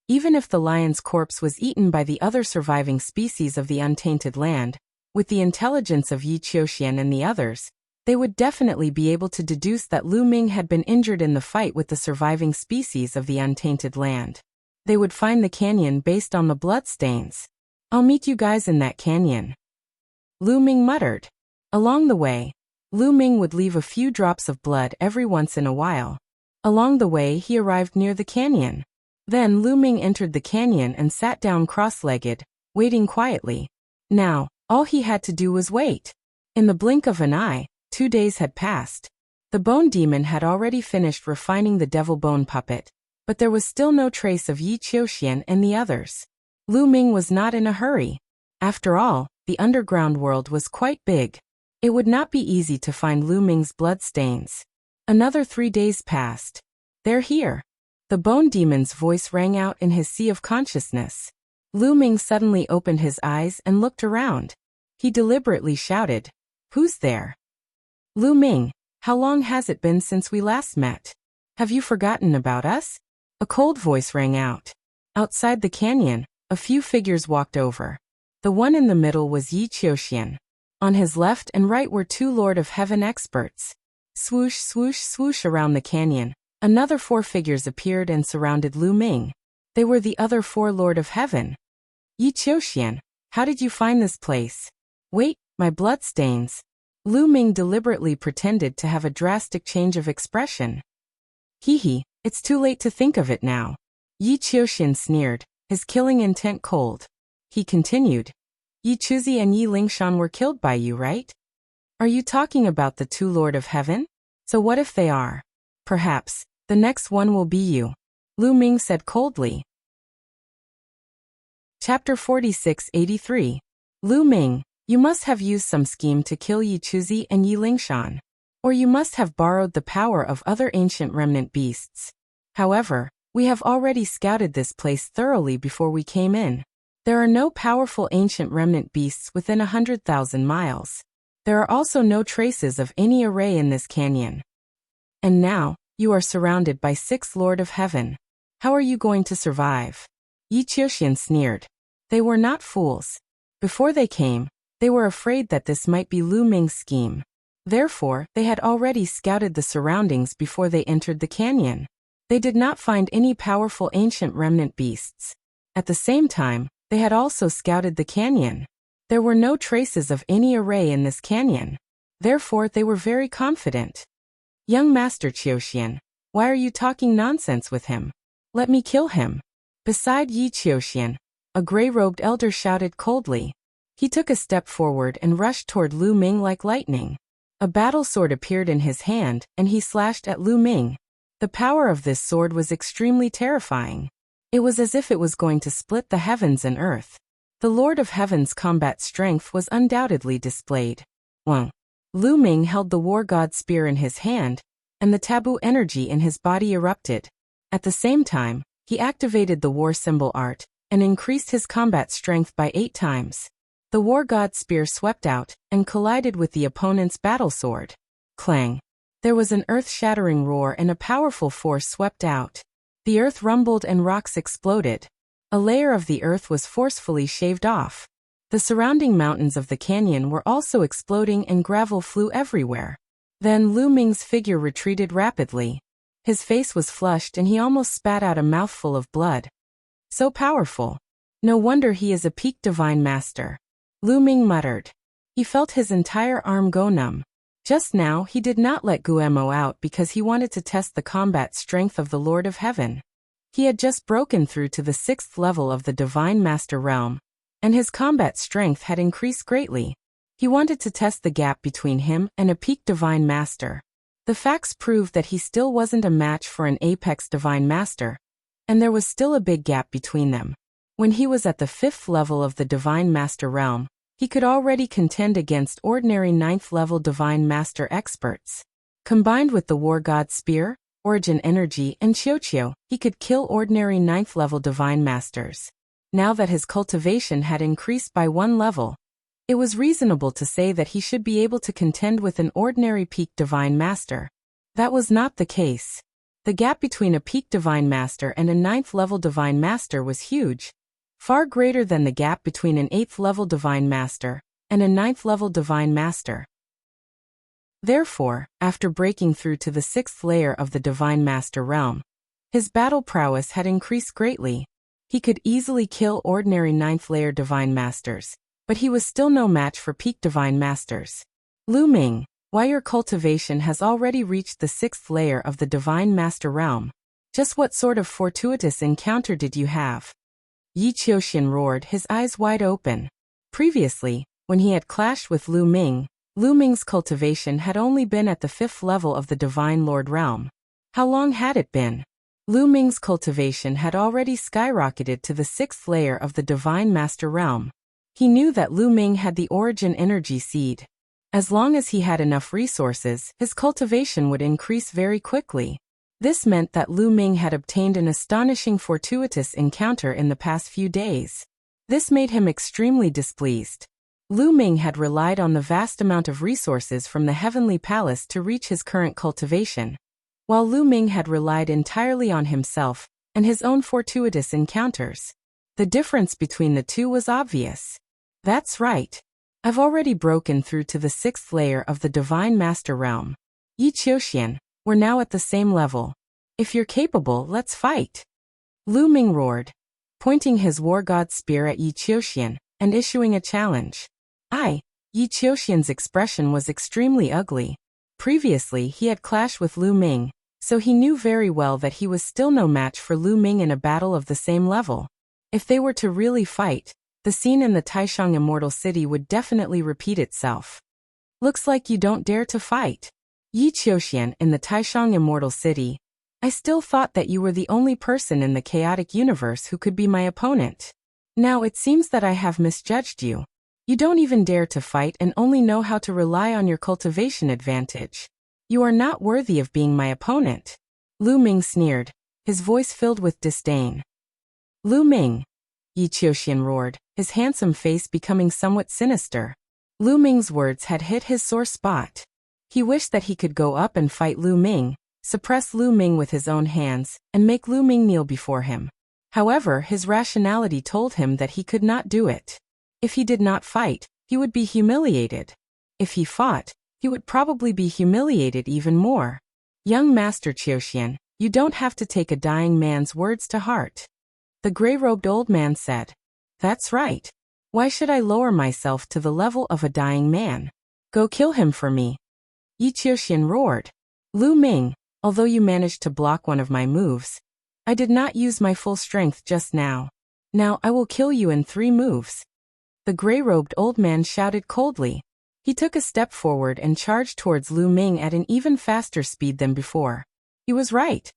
Even if the lion's corpse was eaten by the other surviving species of the untainted land, with the intelligence of Yi Qiuxian and the others, they would definitely be able to deduce that Lu Ming had been injured in the fight with the surviving species of the untainted land. They would find the canyon based on the bloodstains. I'll meet you guys in that canyon, Lu Ming muttered. Along the way, Lu Ming would leave a few drops of blood every once in a while. Along the way, he arrived near the canyon. Then Lu Ming entered the canyon and sat down cross-legged, waiting quietly. Now, all he had to do was wait. In the blink of an eye, 2 days had passed. The bone demon had already finished refining the devil bone puppet, but there was still no trace of Yi Qiuxian and the others. Lu Ming was not in a hurry. After all, the underground world was quite big. It would not be easy to find Lu Ming's bloodstains. Another 3 days passed. They're here. The bone demon's voice rang out in his sea of consciousness. Lu Ming suddenly opened his eyes and looked around. He deliberately shouted, "Who's there?" "Lu Ming, how long has it been since we last met? Have you forgotten about us?" A cold voice rang out. Outside the canyon, a few figures walked over. The one in the middle was Yi Qiuxian. On his left and right were 2 Lord of Heaven experts. Swoosh, swoosh, swoosh around the canyon. Another 4 figures appeared and surrounded Lu Ming. They were the other 4 Lord of Heaven. "Yi Qiuxian, how did you find this place?" "Wait, my bloodstains." Lu Ming deliberately pretended to have a drastic change of expression. "Hee, it's too late to think of it now." Yi Qiuxian sneered, his killing intent cold. He continued, "Yi Chuzi and Yi Lingshan were killed by you, right? Are you talking about the 2 Lord of Heaven? So what if they are? Perhaps the next one will be you," Lu Ming said coldly. Chapter 4683. Lu Ming, you must have used some scheme to kill Yi Chuzi and Yi Lingshan. Or you must have borrowed the power of other ancient remnant beasts. However, we have already scouted this place thoroughly before we came in. There are no powerful ancient remnant beasts within 100,000 miles. There are also no traces of any array in this canyon. And now, you are surrounded by 6 Lord of Heaven. How are you going to survive? Yi Qiuxian sneered. They were not fools. Before they came, they were afraid that this might be Lu Ming's scheme. Therefore, they had already scouted the surroundings before they entered the canyon. They did not find any powerful ancient remnant beasts. At the same time, they had also scouted the canyon. There were no traces of any array in this canyon. Therefore, they were very confident. "Young Master Qiuxian, why are you talking nonsense with him? Let me kill him." Beside Yi Qiuxian, a gray-robed elder shouted coldly. He took a step forward and rushed toward Lu Ming like lightning. A battle sword appeared in his hand, and he slashed at Lu Ming. The power of this sword was extremely terrifying. It was as if it was going to split the heavens and earth. The Lord of Heaven's combat strength was undoubtedly displayed. Lu Ming held the war god spear in his hand, and the taboo energy in his body erupted. At the same time, he activated the war symbol art, and increased his combat strength by 8 times. The war god spear swept out, and collided with the opponent's battle sword. Clang! There was an earth-shattering roar and a powerful force swept out. The earth rumbled and rocks exploded. A layer of the earth was forcefully shaved off. The surrounding mountains of the canyon were also exploding and gravel flew everywhere. Then Lu Ming's figure retreated rapidly. His face was flushed and he almost spat out a mouthful of blood. So powerful. No wonder he is a peak divine master. Lu Ming muttered. He felt his entire arm go numb. Just now he did not let Guemo out because he wanted to test the combat strength of the Lord of Heaven. He had just broken through to the 6th level of the Divine Master realm, and his combat strength had increased greatly. He wanted to test the gap between him and a peak Divine Master. The facts proved that he still wasn't a match for an apex Divine Master, and there was still a big gap between them. When he was at the 5th level of the Divine Master realm, he could already contend against ordinary 9th level Divine Master experts. Combined with the War God Spear, Origin Energy, and Qiuqiu, he could kill ordinary 9th level Divine Masters. Now that his cultivation had increased by 1 level, it was reasonable to say that he should be able to contend with an ordinary peak Divine Master. That was not the case. The gap between a peak Divine Master and a 9th level Divine Master was huge. Far greater than the gap between an 8th level Divine Master and a 9th level Divine Master. Therefore, after breaking through to the 6th layer of the Divine Master realm, his battle prowess had increased greatly. He could easily kill ordinary 9th layer Divine Masters, but he was still no match for peak Divine Masters. Lu Ming, why your cultivation has already reached the 6th layer of the Divine Master realm? Just what sort of fortuitous encounter did you have? Yi Qiuxian roared, his eyes wide open. Previously, when he had clashed with Lu Ming, Lu Ming's cultivation had only been at the 5th level of the Divine Lord realm. How long had it been? Lu Ming's cultivation had already skyrocketed to the 6th layer of the Divine Master realm. He knew that Lu Ming had the origin energy seed. As long as he had enough resources, his cultivation would increase very quickly. This meant that Lu Ming had obtained an astonishing fortuitous encounter in the past few days. This made him extremely displeased. Lu Ming had relied on the vast amount of resources from the Heavenly Palace to reach his current cultivation, while Lu Ming had relied entirely on himself and his own fortuitous encounters. The difference between the two was obvious. That's right. I've already broken through to the 6th layer of the Divine Master realm. Yi Qiuxian, we're now at the same level. If you're capable, let's fight. Lu Ming roared, pointing his war god spear at Yi Qiuxian and issuing a challenge. Yi Qiuxian's expression was extremely ugly. Previously, he had clashed with Lu Ming, so he knew very well that he was still no match for Lu Ming in a battle of the same level. If they were to really fight, the scene in the Taishang Immortal City would definitely repeat itself. Looks like you don't dare to fight. Yi Qiuxian in the Taishang Immortal City. I still thought that you were the only person in the chaotic universe who could be my opponent. Now it seems that I have misjudged you. You don't even dare to fight and only know how to rely on your cultivation advantage. You are not worthy of being my opponent. Lu Ming sneered, his voice filled with disdain. Lu Ming, Yi Qiuxian roared, his handsome face becoming somewhat sinister. Lu Ming's words had hit his sore spot. He wished that he could go up and fight Lu Ming, suppress Lu Ming with his own hands, and make Lu Ming kneel before him. However, his rationality told him that he could not do it. If he did not fight, he would be humiliated. If he fought, he would probably be humiliated even more. Young Master Qiuxian, you don't have to take a dying man's words to heart. The gray-robed old man said. That's right. Why should I lower myself to the level of a dying man? Go kill him for me. Yi Qiuxian roared. Lu Ming, although you managed to block one of my moves, I did not use my full strength just now. Now I will kill you in 3 moves. The gray-robed old man shouted coldly. He took a step forward and charged towards Lu Ming at an even faster speed than before. He was right.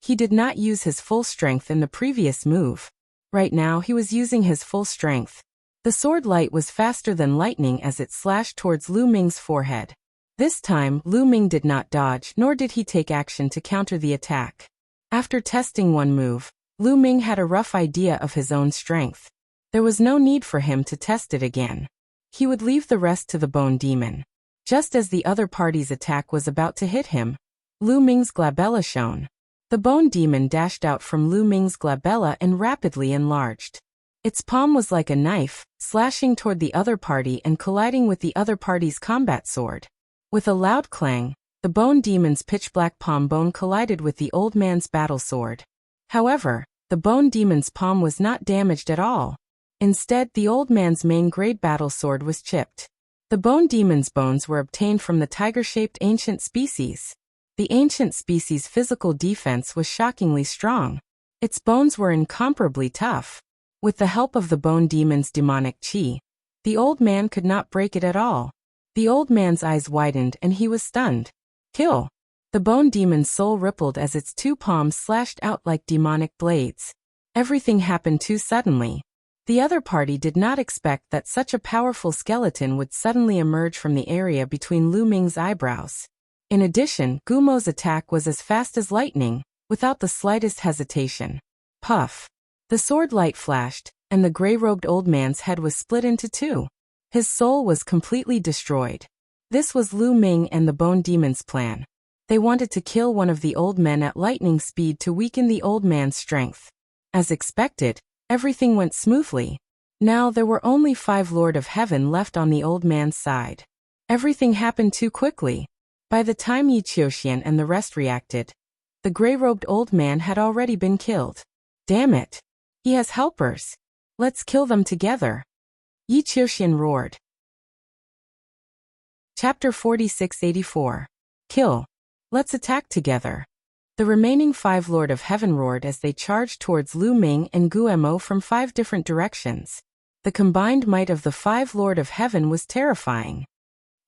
He did not use his full strength in the previous move. Right now he was using his full strength. The sword light was faster than lightning as it slashed towards Lu Ming's forehead. This time, Lu Ming did not dodge nor did he take action to counter the attack. After testing one move, Lu Ming had a rough idea of his own strength. There was no need for him to test it again. He would leave the rest to the Bone Demon. Just as the other party's attack was about to hit him, Lu Ming's glabella shone. The Bone Demon dashed out from Lu Ming's glabella and rapidly enlarged. Its palm was like a knife, slashing toward the other party and colliding with the other party's combat sword. With a loud clang, the Bone Demon's pitch-black palm bone collided with the old man's battle sword. However, the Bone Demon's palm was not damaged at all. Instead, the old man's main-grade battle sword was chipped. The Bone Demon's bones were obtained from the tiger-shaped ancient species. The ancient species' physical defense was shockingly strong. Its bones were incomparably tough. With the help of the Bone Demon's demonic chi, the old man could not break it at all. The old man's eyes widened and he was stunned. Kill! The Bone Demon's soul rippled as its 2 palms slashed out like demonic blades. Everything happened too suddenly. The other party did not expect that such a powerful skeleton would suddenly emerge from the area between Lu Ming's eyebrows. In addition, Gumo's attack was as fast as lightning, without the slightest hesitation. Puff! The sword light flashed, and the gray-robed old man's head was split into 2. His soul was completely destroyed. This was Lu Ming and the Bone Demon's plan. They wanted to kill one of the old men at lightning speed to weaken the old man's strength. As expected, everything went smoothly. Now there were only 5 Lord of Heaven left on the old man's side. Everything happened too quickly. By the time Yi Qiuxian and the rest reacted, the gray-robed old man had already been killed. Damn it! He has helpers. Let's kill them together. Yi Qiuxian roared. Chapter 4684. Kill. Let's attack together. The remaining 5 Lord of Heaven roared as they charged towards Lu Ming and Guemo from 5 different directions. The combined might of the 5 Lord of Heaven was terrifying.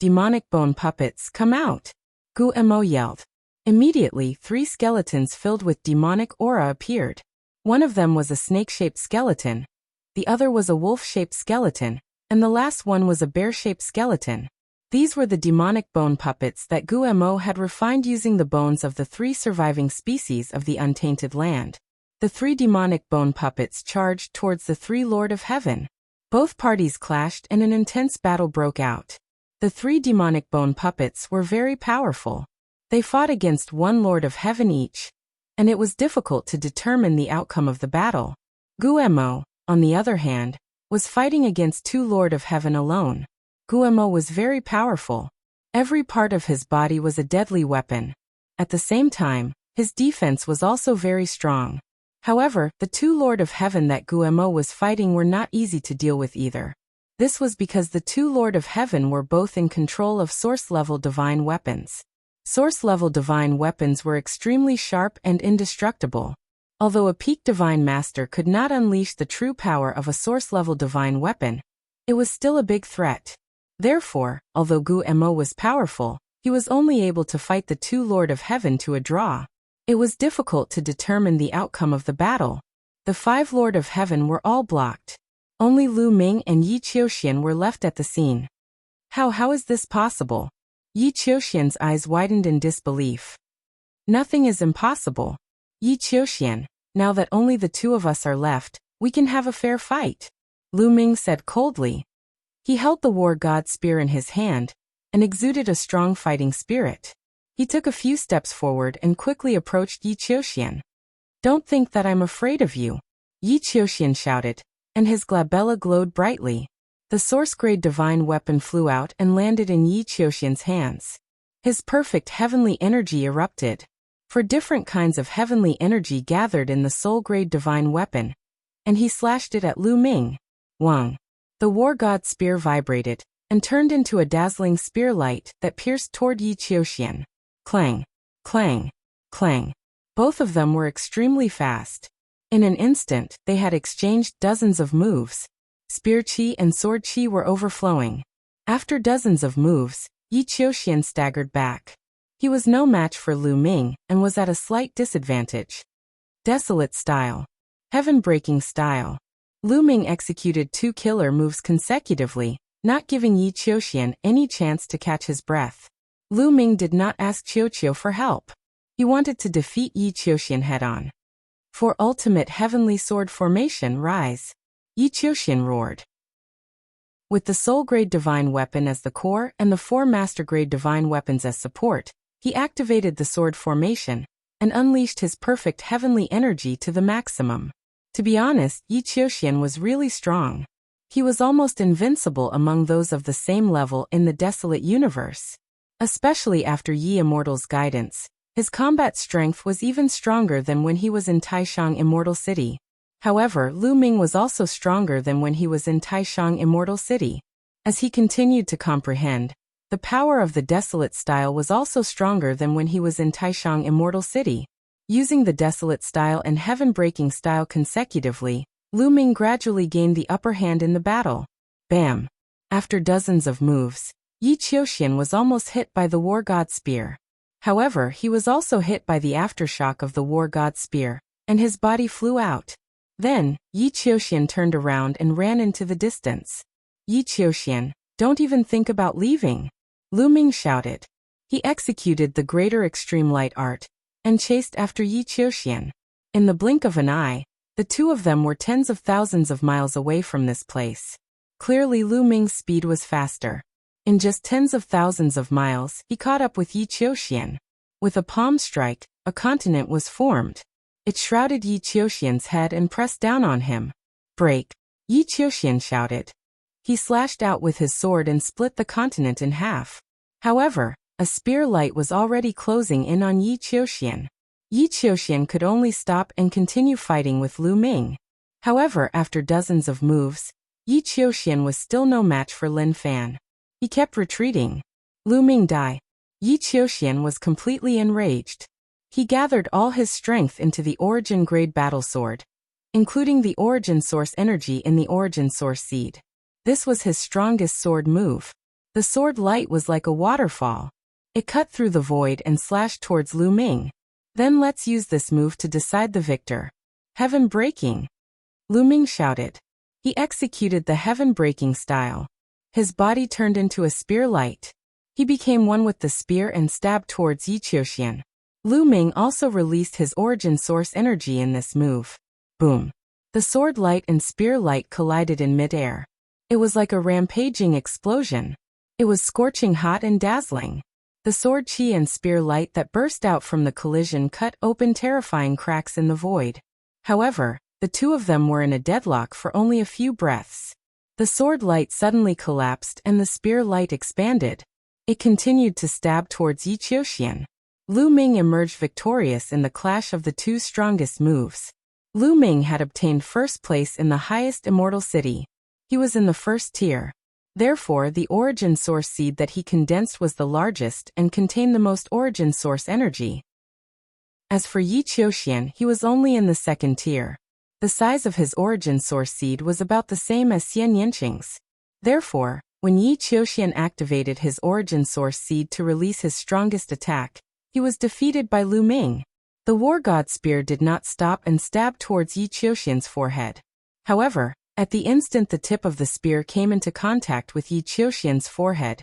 demonic bone puppets, come out! Gu Mo yelled. Immediately, 3 skeletons filled with demonic aura appeared. One of them was a snake-shaped skeleton, the other was a wolf-shaped skeleton, and the last one was a bear-shaped skeleton. These were the demonic bone puppets that Gu Mo had refined using the bones of the 3 surviving species of the untainted land. The 3 demonic bone puppets charged towards the 3 Lord of Heaven. Both parties clashed and an intense battle broke out. The 3 demonic bone puppets were very powerful. They fought against 1 Lord of Heaven each, and it was difficult to determine the outcome of the battle. Gu Mo, on the other hand, was fighting against 2 Lord of Heaven alone. Gu Mo was very powerful. Every part of his body was a deadly weapon. At the same time, his defense was also very strong. However, the 2 Lord of Heaven that Gu Mo was fighting were not easy to deal with either. This was because the 2 Lord of Heaven were both in control of source-level divine weapons. Source-level divine weapons were extremely sharp and indestructible. Although a peak divine master could not unleash the true power of a source-level divine weapon, it was still a big threat. Therefore, although Gu Mo was powerful, he was only able to fight the 2 Lord of Heaven to a draw. It was difficult to determine the outcome of the battle. The 5 Lord of Heaven were all blocked. Only Lu Ming and Yi Qiuxian were left at the scene. How is this possible? Yi Qiuxian's eyes widened in disbelief. Nothing is impossible. Yi Qiuxian, now that only the 2 of us are left, we can have a fair fight, Lu Ming said coldly. He held the war god spear in his hand, and exuded a strong fighting spirit. He took a few steps forward and quickly approached Yi Qiuxian. Don't think that I'm afraid of you, Yi Qiuxian shouted, and his glabella glowed brightly. The source-grade divine weapon flew out and landed in Yi Qiuxian's hands. His perfect heavenly energy erupted. 4 different kinds of heavenly energy gathered in the soul-grade divine weapon, and he slashed it at Lu Ming. Wang. The war god spear vibrated, and turned into a dazzling spear light that pierced toward Yi Qiuxian. Clang, clang, clang. Both of them were extremely fast. In an instant, they had exchanged dozens of moves. Spear chi and sword chi were overflowing. After dozens of moves, Yi Qiuxian staggered back. He was no match for Lu Ming and was at a slight disadvantage. Desolate style. Heaven-breaking style. Lu Ming executed 2 killer moves consecutively, not giving Yi Qiuxian any chance to catch his breath. Lu Ming did not ask Qiuqiu for help. He wanted to defeat Yi Qiuxian head-on. For ultimate heavenly sword formation, rise! Yi Qiuxian roared. With the soul-grade divine weapon as the core and the 4 master-grade divine weapons as support, he activated the sword formation and unleashed his perfect heavenly energy to the maximum. To be honest, Yi Qiuxian was really strong. He was almost invincible among those of the same level in the desolate universe. Especially after Yi Immortal's guidance, his combat strength was even stronger than when he was in Taishang Immortal City. However, Lu Ming was also stronger than when he was in Taishang Immortal City. As he continued to comprehend, the power of the desolate style was also stronger than when he was in Taishang Immortal City. Using the desolate style and heaven-breaking style consecutively, Lu Ming gradually gained the upper hand in the battle. Bam! After dozens of moves, Yi Qiuxian was almost hit by the war god spear. However, he was also hit by the aftershock of the war god spear, and his body flew out. Then, Yi Qiuxian turned around and ran into the distance. Yi Qiuxian, don't even think about leaving, Lu Ming shouted. He executed the greater extreme light art, and chased after Yi Qiuxian. In the blink of an eye, the 2 of them were tens of thousands of miles away from this place. Clearly Lu Ming's speed was faster. In just tens of thousands of miles, he caught up with Yi Qiuxian. With a palm strike, a continent was formed. It shrouded Yi Qiuxian's head and pressed down on him. Break! Yi Qiuxian shouted. He slashed out with his sword and split the continent in half. However, a spear light was already closing in on Yi Qiuxian. Yi Qiuxian could only stop and continue fighting with Lu Ming. However, after dozens of moves, Yi Qiuxian was still no match for Lin Fan. He kept retreating. Lu Ming died. Yi Qiuxian was completely enraged. He gathered all his strength into the Origin Grade Battle Sword, including the Origin Source Energy in the Origin Source Seed. This was his strongest sword move. The sword light was like a waterfall. It cut through the void and slashed towards Lu Ming. Then let's use this move to decide the victor. Heaven breaking! Lu Ming shouted. He executed the heaven breaking style. His body turned into a spear light. He became one with the spear and stabbed towards Yi Qiuxian. Lu Ming also released his origin source energy in this move. Boom! The sword light and spear light collided in midair. It was like a rampaging explosion. It was scorching hot and dazzling. The sword chi and spear light that burst out from the collision cut open terrifying cracks in the void. However, the two of them were in a deadlock for only a few breaths. The sword light suddenly collapsed and the spear light expanded. It continued to stab towards Yi Qiuxian. Lu Ming emerged victorious in the clash of the two strongest moves. Lu Ming had obtained first place in the highest immortal city. He was in the first tier. Therefore, the origin source seed that he condensed was the largest and contained the most origin source energy. As for Yi Qiuxian, he was only in the second tier. The size of his origin source seed was about the same as Xian Yanqing's. Therefore, when Yi Qiuxian activated his origin source seed to release his strongest attack, he was defeated by Lu Ming. The War God Spear did not stop and stabbed towards Yi Qiuxian's forehead. However, at the instant the tip of the spear came into contact with Yi Qiuxian's forehead,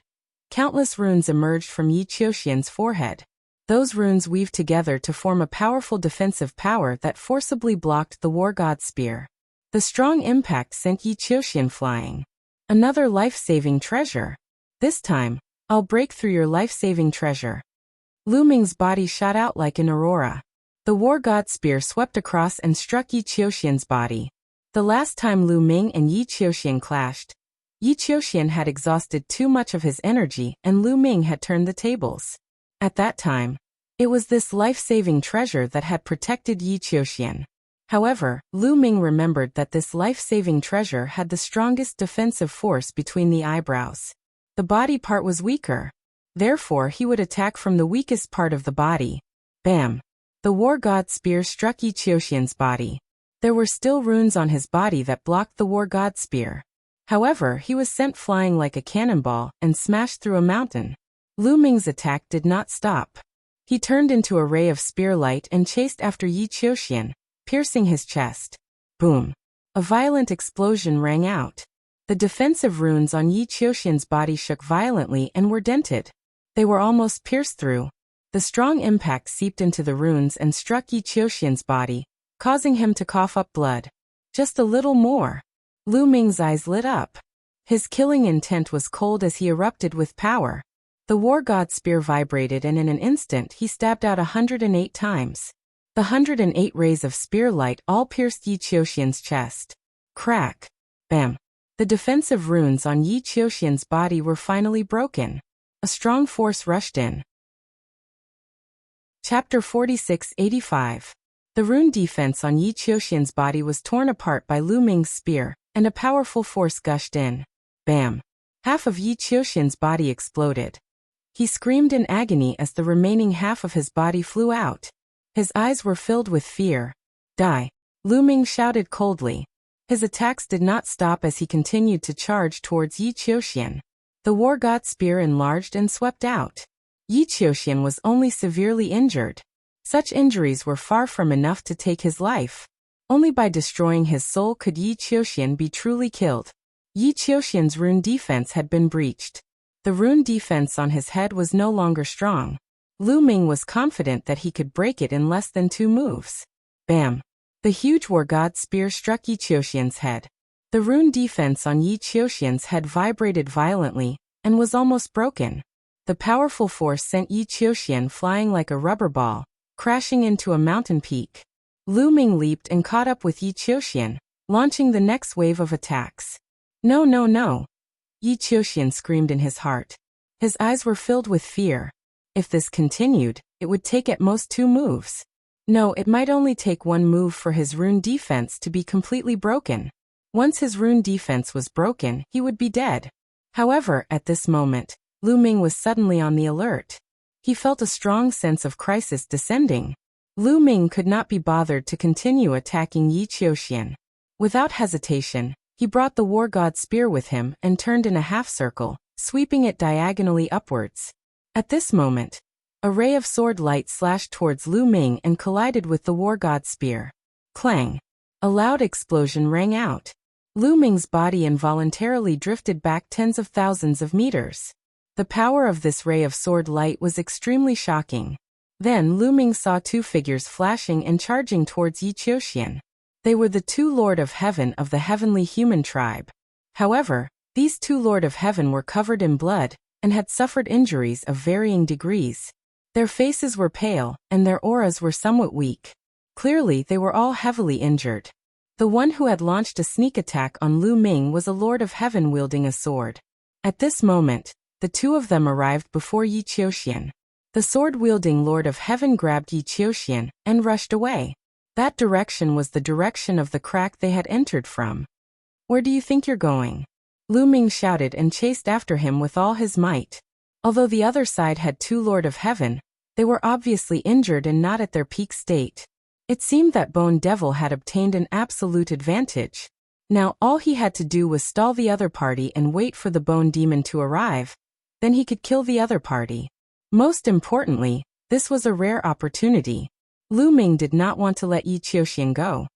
countless runes emerged from Yi Qiuxian's forehead. Those runes weaved together to form a powerful defensive power that forcibly blocked the War God Spear. The strong impact sent Yi Qiuxian flying. Another life-saving treasure. This time, I'll break through your life-saving treasure. Lu Ming's body shot out like an aurora. The War God Spear swept across and struck Yi Qiuxian's body. The last time Lu Ming and Yi Qiuxian clashed, Yi Qiuxian had exhausted too much of his energy and Lu Ming had turned the tables. At that time, it was this life-saving treasure that had protected Yi Qiuxian. However, Lu Ming remembered that this life-saving treasure had the strongest defensive force between the eyebrows. The body part was weaker. Therefore, he would attack from the weakest part of the body. Bam! The War God Spear struck Yi Qiuxian's body. There were still runes on his body that blocked the War God Spear. However, he was sent flying like a cannonball and smashed through a mountain. Lu Ming's attack did not stop. He turned into a ray of spear light and chased after Yi Qiuxian, piercing his chest. Boom! A violent explosion rang out. The defensive runes on Yi Qiuxian's body shook violently and were dented. They were almost pierced through. The strong impact seeped into the runes and struck Yi Qiuxian's body, causing him to cough up blood. Just a little more. Lu Ming's eyes lit up. His killing intent was cold as he erupted with power. The War God Spear vibrated and in an instant he stabbed out 108 times. The 108 rays of spear light all pierced Yi Qiuxian's chest. Crack! Bam! The defensive runes on Yi Qiuxian's body were finally broken. A strong force rushed in. Chapter 4685. The rune defense on Yi Qiuxian's body was torn apart by Lu Ming's spear, and a powerful force gushed in. Bam! Half of Yi Qiuxian's body exploded. He screamed in agony as the remaining half of his body flew out. His eyes were filled with fear. Die! Lu Ming shouted coldly. His attacks did not stop as he continued to charge towards Yi Qiuxian. The War God Spear enlarged and swept out. Yi Qiuxian was only severely injured. Such injuries were far from enough to take his life. Only by destroying his soul could Yi Qiuxian be truly killed. Yi Qiuxian's rune defense had been breached. The rune defense on his head was no longer strong. Lu Ming was confident that he could break it in less than 2 moves. Bam! The huge War God Spear struck Yi Qiuxian's head. The rune defense on Yi Qiuxian's head vibrated violently and was almost broken. The powerful force sent Yi Qiuxian flying like a rubber ball, crashing into a mountain peak. Lu Ming leaped and caught up with Yi Qiuxian, launching the next wave of attacks. No, no, no! Yi Qiuxian screamed in his heart. His eyes were filled with fear. If this continued, it would take at most 2 moves. No, it might only take 1 move for his rune defense to be completely broken. Once his rune defense was broken, he would be dead. However, at this moment, Lu Ming was suddenly on the alert. He felt a strong sense of crisis descending. Lu Ming could not be bothered to continue attacking Yi Qiuxian. Without hesitation, he brought the War God Spear with him and turned in a half circle, sweeping it diagonally upwards. At this moment, a ray of sword light slashed towards Lu Ming and collided with the war god's spear. Clang! A loud explosion rang out. Lu Ming's body involuntarily drifted back tens of thousands of meters. The power of this ray of sword light was extremely shocking. Then Lu Ming saw two figures flashing and charging towards Yi Qiuxian. They were the two Lord of Heaven of the heavenly human tribe. However, these two Lord of Heaven were covered in blood and had suffered injuries of varying degrees. Their faces were pale, and their auras were somewhat weak. Clearly, they were all heavily injured. The one who had launched a sneak attack on Lu Ming was a Lord of Heaven wielding a sword. At this moment, the two of them arrived before Yi Qiuxian. The sword-wielding Lord of Heaven grabbed Yi Qiuxian and rushed away. That direction was the direction of the crack they had entered from. "Where do you think you're going?" Lu Ming shouted and chased after him with all his might. Although the other side had two Lord of Heaven, they were obviously injured and not at their peak state. It seemed that Bone Devil had obtained an absolute advantage. Now all he had to do was stall the other party and wait for the Bone Demon to arrive. Then he could kill the other party. Most importantly, this was a rare opportunity. Lu Ming did not want to let Yi Qiuxian go.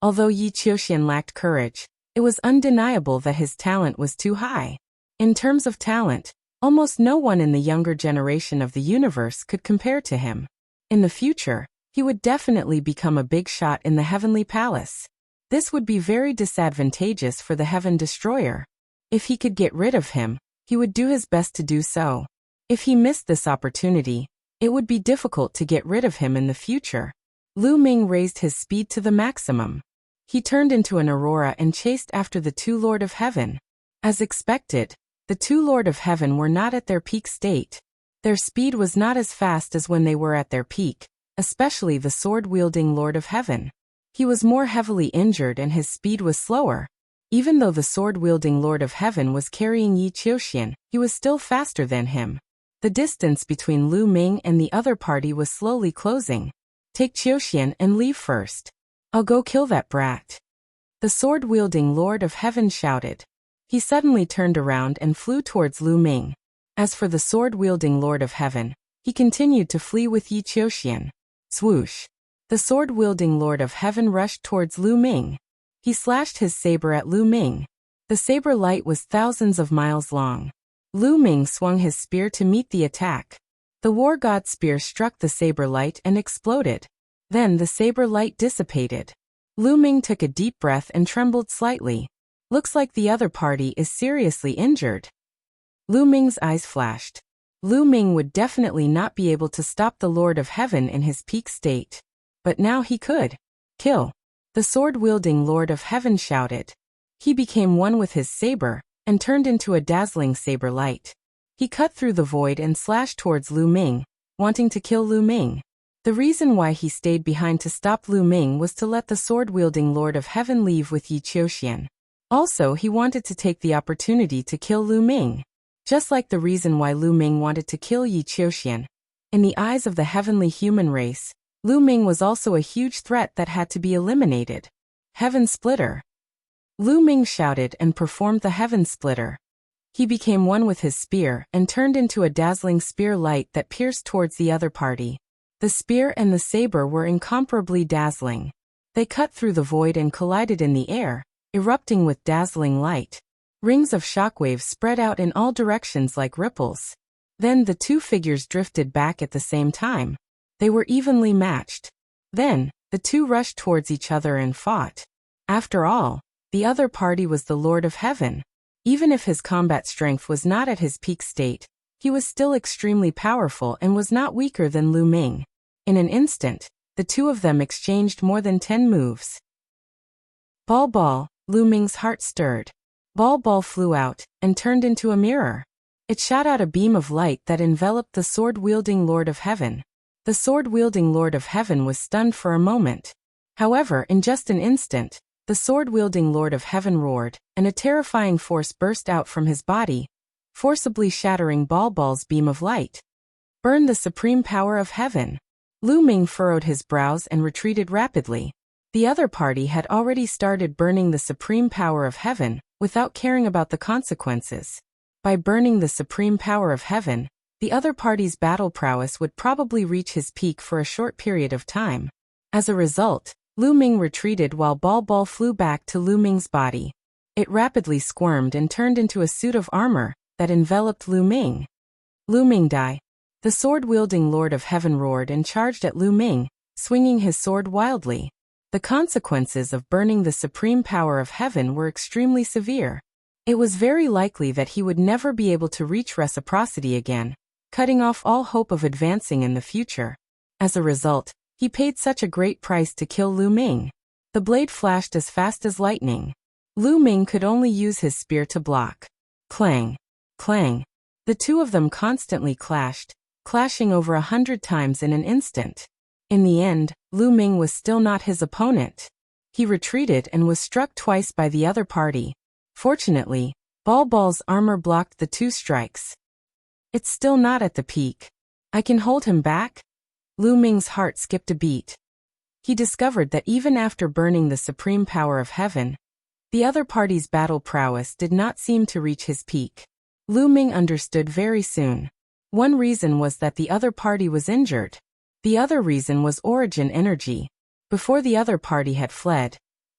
Although Yi Qiuxian lacked courage, it was undeniable that his talent was too high. In terms of talent, almost no one in the younger generation of the universe could compare to him. In the future, he would definitely become a big shot in the Heavenly Palace. This would be very disadvantageous for the Heaven Destroyer. If he could get rid of him, he would do his best to do so. If he missed this opportunity, it would be difficult to get rid of him in the future. Lu Ming raised his speed to the maximum. He turned into an aurora and chased after the two Lord of Heaven. As expected, the two Lord of Heaven were not at their peak state. Their speed was not as fast as when they were at their peak, especially the sword-wielding Lord of Heaven. He was more heavily injured and his speed was slower. Even though the sword-wielding Lord of Heaven was carrying Yi Qiuxian, he was still faster than him. The distance between Lu Ming and the other party was slowly closing. "Take Qiuxian and leave first. I'll go kill that brat," the sword-wielding Lord of Heaven shouted. He suddenly turned around and flew towards Lu Ming. As for the sword-wielding Lord of Heaven, he continued to flee with Yi Qiuxian. Swoosh! The sword-wielding Lord of Heaven rushed towards Lu Ming. He slashed his saber at Lu Ming. The saber light was thousands of miles long. Lu Ming swung his spear to meet the attack. The war god's spear struck the saber light and exploded. Then the saber light dissipated. Lu Ming took a deep breath and trembled slightly. Looks like the other party is seriously injured. Lu Ming's eyes flashed. Lu Ming would definitely not be able to stop the Lord of Heaven in his peak state. But now he could. "Kill!" the sword-wielding Lord of Heaven shouted. He became one with his saber, and turned into a dazzling saber light. He cut through the void and slashed towards Lu Ming, wanting to kill Lu Ming. The reason why he stayed behind to stop Lu Ming was to let the sword-wielding Lord of Heaven leave with Yi Qiuxian. Also, he wanted to take the opportunity to kill Lu Ming. Just like the reason why Lu Ming wanted to kill Yi Qiuxian. In the eyes of the heavenly human race, Lu Ming was also a huge threat that had to be eliminated. Heaven Splitter. Lu Ming shouted and performed the Heaven Splitter. He became one with his spear and turned into a dazzling spear light that pierced towards the other party. The spear and the saber were incomparably dazzling. They cut through the void and collided in the air, erupting with dazzling light. Rings of shockwaves spread out in all directions like ripples. Then the two figures drifted back at the same time. They were evenly matched. Then, the two rushed towards each other and fought. After all, the other party was the Lord of Heaven. Even if his combat strength was not at his peak state, he was still extremely powerful and was not weaker than Lu Ming. In an instant, the two of them exchanged more than 10 moves. Ball Ball, Lu Ming's heart stirred. Ball Ball flew out and turned into a mirror. It shot out a beam of light that enveloped the sword-wielding Lord of Heaven. The sword-wielding Lord of Heaven was stunned for a moment. However, in just an instant, the sword-wielding Lord of Heaven roared, and a terrifying force burst out from his body, forcibly shattering Ball Ball's beam of light. Burn the supreme power of heaven. Lu Ming furrowed his brows and retreated rapidly. The other party had already started burning the supreme power of heaven, without caring about the consequences. By burning the supreme power of heaven, the other party's battle prowess would probably reach his peak for a short period of time. As a result, Lu Ming retreated while Ball flew back to Lu Ming's body. It rapidly squirmed and turned into a suit of armor that enveloped Lu Ming. Lu Ming die. The sword-wielding Lord of Heaven roared and charged at Lu Ming, swinging his sword wildly. The consequences of burning the supreme power of heaven were extremely severe. It was very likely that he would never be able to reach reciprocity again, cutting off all hope of advancing in the future. As a result, he paid such a great price to kill Lu Ming. The blade flashed as fast as lightning. Lu Ming could only use his spear to block. Clang! Clang! The two of them constantly clashed, clashing over 100 times in an instant. In the end, Lu Ming was still not his opponent. He retreated and was struck twice by the other party. Fortunately, Ball's armor blocked the two strikes. It's still not at the peak. I can hold him back? Lu Ming's heart skipped a beat. He discovered that even after burning the supreme power of heaven, the other party's battle prowess did not seem to reach his peak. Lu Ming understood very soon. One reason was that the other party was injured. The other reason was origin energy. Before the other party had fled,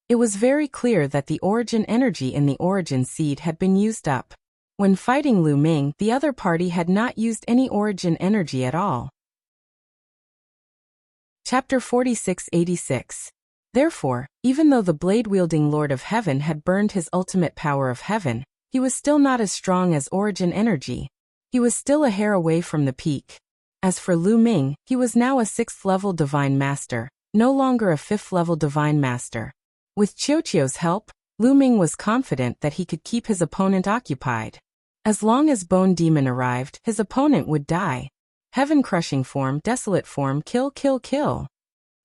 it was very clear that the origin energy in the origin seed had been used up. When fighting Lu Ming, the other party had not used any origin energy at all. Chapter 4686. Therefore, even though the blade-wielding Lord of Heaven had burned his ultimate power of heaven, he was still not as strong as origin energy. He was still a hair away from the peak. As for Lu Ming, he was now a 6th-level Divine Master, no longer a 5th-level Divine Master. With Qiuqiu's help, Lu Ming was confident that he could keep his opponent occupied. As long as Bone Demon arrived, his opponent would die. Heaven-crushing form, desolate form, kill.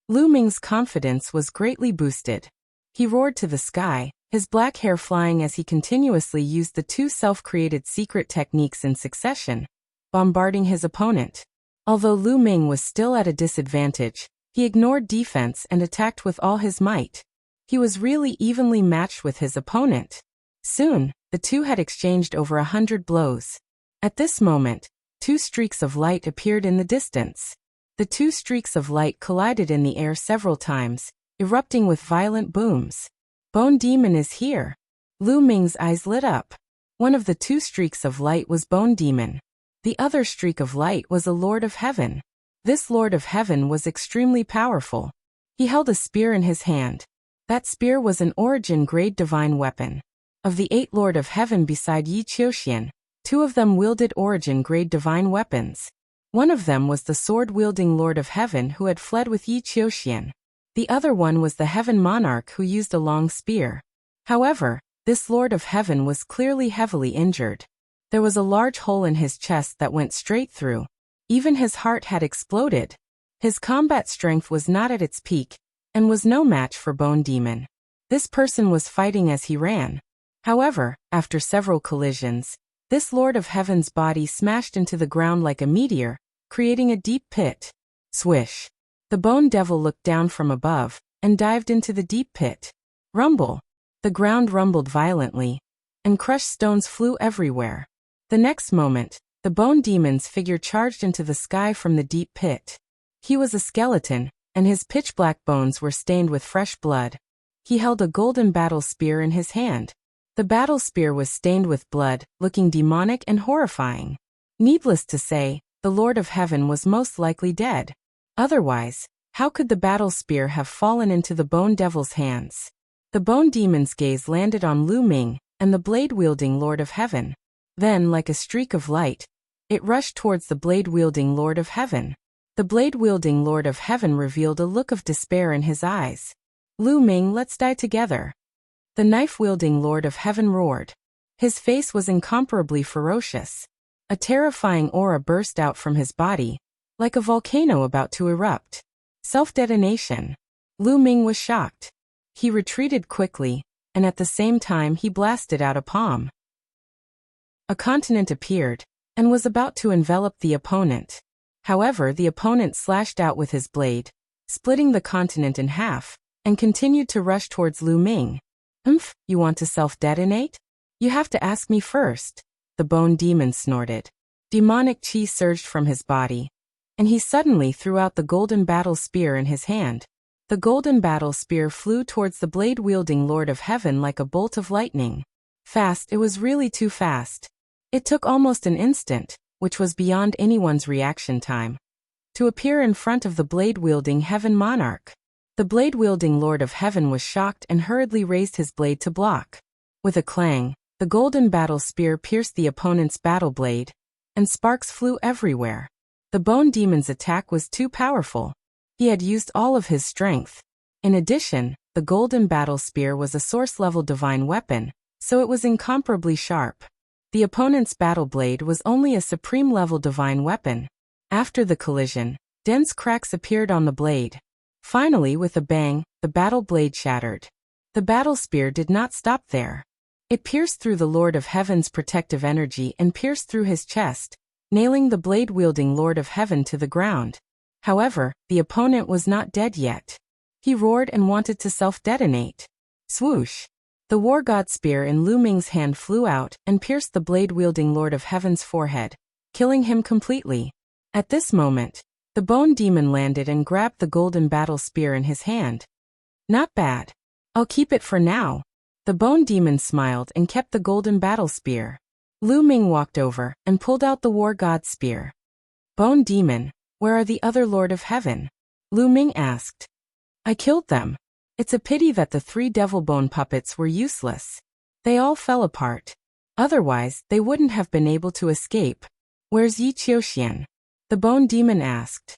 Lu Ming's confidence was greatly boosted. He roared to the sky, his black hair flying as he continuously used the two self-created secret techniques in succession, bombarding his opponent. Although Lu Ming was still at a disadvantage, he ignored defense and attacked with all his might. He was really evenly matched with his opponent. Soon, the two had exchanged over 100 blows. At this moment, two streaks of light appeared in the distance. The two streaks of light collided in the air several times, erupting with violent booms. Bone Demon is here. Lu Ming's eyes lit up. One of the two streaks of light was Bone Demon. The other streak of light was a Lord of Heaven. This Lord of Heaven was extremely powerful. He held a spear in his hand. That spear was an origin-grade divine weapon. Of the 8 Lord of Heaven beside Yi Qiuxian, 2 of them wielded origin-grade divine weapons. One of them was the sword-wielding Lord of Heaven who had fled with Yi Qiuxian. The other one was the Heaven Monarch who used a long spear. However, this Lord of Heaven was clearly heavily injured. There was a large hole in his chest that went straight through. Even his heart had exploded. His combat strength was not at its peak, and was no match for Bone Demon. This person was fighting as he ran. However, after several collisions, this Lord of Heaven's body smashed into the ground like a meteor, creating a deep pit. Swish! The Bone Devil looked down from above, and dived into the deep pit. Rumble! The ground rumbled violently, and crushed stones flew everywhere. The next moment, the Bone Demon's figure charged into the sky from the deep pit. He was a skeleton, and his pitch-black bones were stained with fresh blood. He held a golden battle spear in his hand. The battle spear was stained with blood, looking demonic and horrifying. Needless to say, the Lord of Heaven was most likely dead. Otherwise, how could the battle spear have fallen into the Bone Devil's hands? The Bone Demon's gaze landed on Lu Ming and the blade-wielding Lord of Heaven. Then, like a streak of light, it rushed towards the blade-wielding Lord of Heaven. The blade-wielding Lord of Heaven revealed a look of despair in his eyes. Lu Ming, let's die together. The knife-wielding Lord of Heaven roared. His face was incomparably ferocious. A terrifying aura burst out from his body, like a volcano about to erupt. Self-detonation. Lu Ming was shocked. He retreated quickly, and at the same time he blasted out a palm. A continent appeared, and was about to envelop the opponent. However, the opponent slashed out with his blade, splitting the continent in half, and continued to rush towards Lu Ming. You want to self-detonate? You have to ask me first. the bone demon snorted. Demonic chi surged from his body, and he suddenly threw out the golden battle spear in his hand. The golden battle spear flew towards the blade-wielding Lord of Heaven like a bolt of lightning. Fast, it was really too fast. It took almost an instant, which was beyond anyone's reaction time, to appear in front of the blade-wielding Heaven Monarch. The blade-wielding Lord of Heaven was shocked and hurriedly raised his blade to block. With a clang, the golden battle spear pierced the opponent's battle blade, and sparks flew everywhere. The bone demon's attack was too powerful. He had used all of his strength. In addition, the golden battle spear was a source-level divine weapon, so it was incomparably sharp. The opponent's battle blade was only a supreme-level divine weapon. After the collision, dense cracks appeared on the blade. Finally, with a bang, the battle blade shattered. The battle spear did not stop there. It pierced through the Lord of Heaven's protective energy and pierced through his chest, nailing the blade-wielding Lord of Heaven to the ground. However, the opponent was not dead yet. He roared and wanted to self-detonate. Swoosh! The war god spear in Lu Ming's hand flew out and pierced the blade-wielding Lord of Heaven's forehead, killing him completely. At this moment, the bone demon landed and grabbed the golden battle spear in his hand. Not bad. I'll keep it for now. The bone demon smiled and kept the golden battle spear. Lu Ming walked over and pulled out the war god spear. Bone demon, where are the other Lord of Heaven? Lu Ming asked. I killed them. It's a pity that the 3 devil bone puppets were useless. They all fell apart. Otherwise, they wouldn't have been able to escape. Where's Yi Qiuxian? The bone demon asked.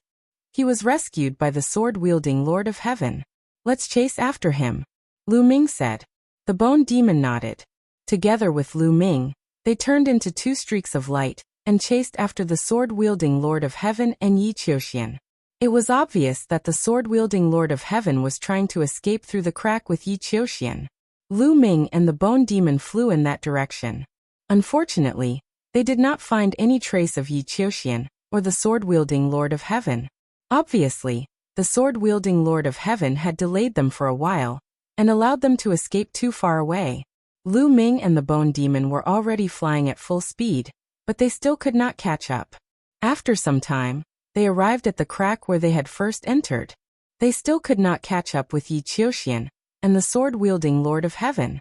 He was rescued by the sword-wielding Lord of Heaven. Let's chase after him, Lu Ming said. The bone demon nodded. Together with Lu Ming, they turned into 2 streaks of light and chased after the sword-wielding Lord of Heaven and Yi Qiuxian. It was obvious that the sword-wielding Lord of Heaven was trying to escape through the crack with Yi Qiuxian. Lu Ming and the bone demon flew in that direction. Unfortunately, they did not find any trace of Yi Qiuxian or the sword-wielding Lord of Heaven. Obviously, the sword-wielding Lord of Heaven had delayed them for a while and allowed them to escape too far away. Lu Ming and the bone demon were already flying at full speed, but they still could not catch up. After some time, they arrived at the crack where they had first entered. They still could not catch up with Yi Qiuxian and the sword-wielding Lord of Heaven.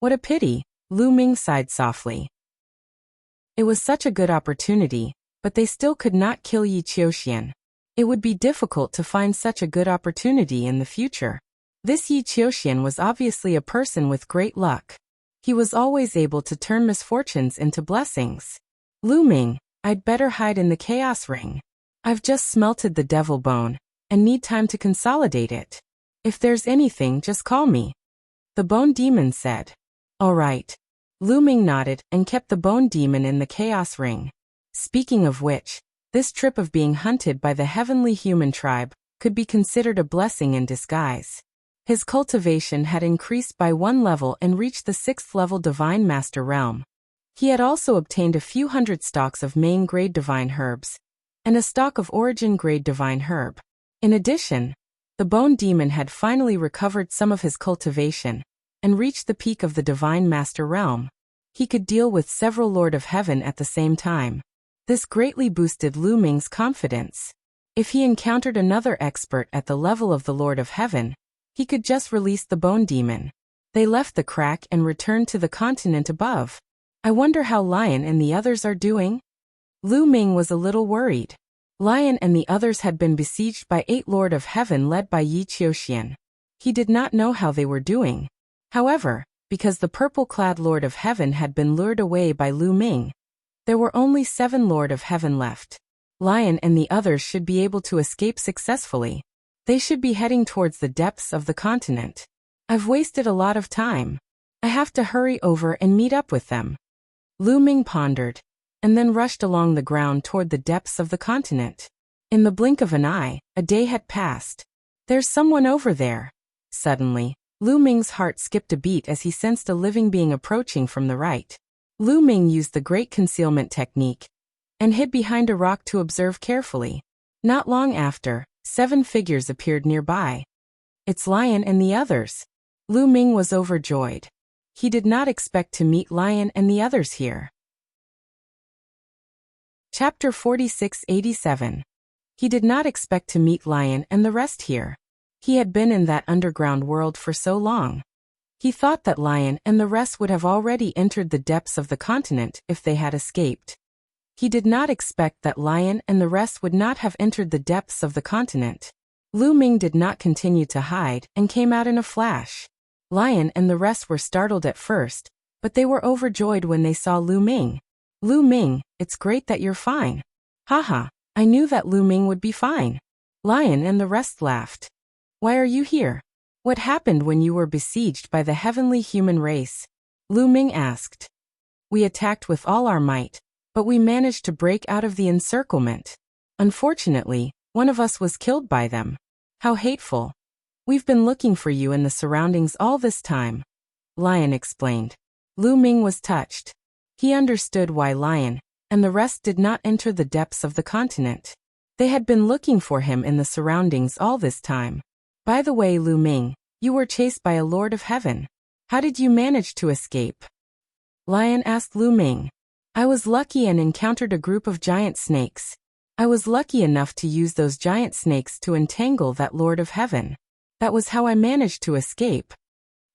What a pity, Lu Ming sighed softly. It was such a good opportunity, but they still could not kill Yi Qiuxian. It would be difficult to find such a good opportunity in the future. This Yi Qiuxian was obviously a person with great luck. He was always able to turn misfortunes into blessings. Lu Ming, I'd better hide in the chaos ring. I've just smelted the devil bone, and need time to consolidate it. If there's anything, just call me, the bone demon said. All right. Lu Ming nodded and kept the bone demon in the chaos ring. Speaking of which, this trip of being hunted by the heavenly human tribe could be considered a blessing in disguise. His cultivation had increased by 1 level and reached the 6th level Divine Master realm. He had also obtained a few hundred stalks of main-grade divine herbs, and a stalk of origin-grade divine herb. In addition, the bone demon had finally recovered some of his cultivation and reached the peak of the Divine Master realm. He could deal with several Lord of Heaven at the same time. This greatly boosted Lu Ming's confidence. If he encountered another expert at the level of the Lord of Heaven, he could just release the bone demon. They left the crack and returned to the continent above. I wonder how Lion and the others are doing? Lu Ming was a little worried. Lion and the others had been besieged by 8 Lord of Heaven led by Yi Qiuxian. He did not know how they were doing. However, because the purple-clad Lord of Heaven had been lured away by Lu Ming, there were only 7 Lord of Heaven left. Lion and the others should be able to escape successfully. They should be heading towards the depths of the continent. I've wasted a lot of time. I have to hurry over and meet up with them. Lu Ming pondered, and then rushed along the ground toward the depths of the continent. In the blink of an eye, a day had passed. There's someone over there. Suddenly, Lu Ming's heart skipped a beat as he sensed a living being approaching from the right. Lu Ming used the great concealment technique and hid behind a rock to observe carefully. Not long after, 7 figures appeared nearby. It's Lion and the others. Lu Ming was overjoyed. He did not expect to meet Lion and the others here. Chapter 4687. He did not expect to meet Lion and the rest here. He had been in that underground world for so long. He thought that Lion and the rest would have already entered the depths of the continent if they had escaped. He did not expect that Lion and the rest would not have entered the depths of the continent. Lu Ming did not continue to hide and came out in a flash. Lion and the rest were startled at first, but they were overjoyed when they saw Lu Ming. Lu Ming, it's great that you're fine. Haha, I knew that Lu Ming would be fine. Lion and the rest laughed. Why are you here? What happened when you were besieged by the heavenly human race? Lu Ming asked. We attacked with all our might, but we managed to break out of the encirclement. Unfortunately, one of us was killed by them. How hateful. We've been looking for you in the surroundings all this time. Lion explained. Lu Ming was touched. He understood why Lion and the rest did not enter the depths of the continent. They had been looking for him in the surroundings all this time. By the way, Lu Ming, you were chased by a Lord of Heaven. How did you manage to escape? Lion asked Lu Ming. I was lucky and encountered a group of giant snakes. I was lucky enough to use those giant snakes to entangle that Lord of Heaven. That was how I managed to escape.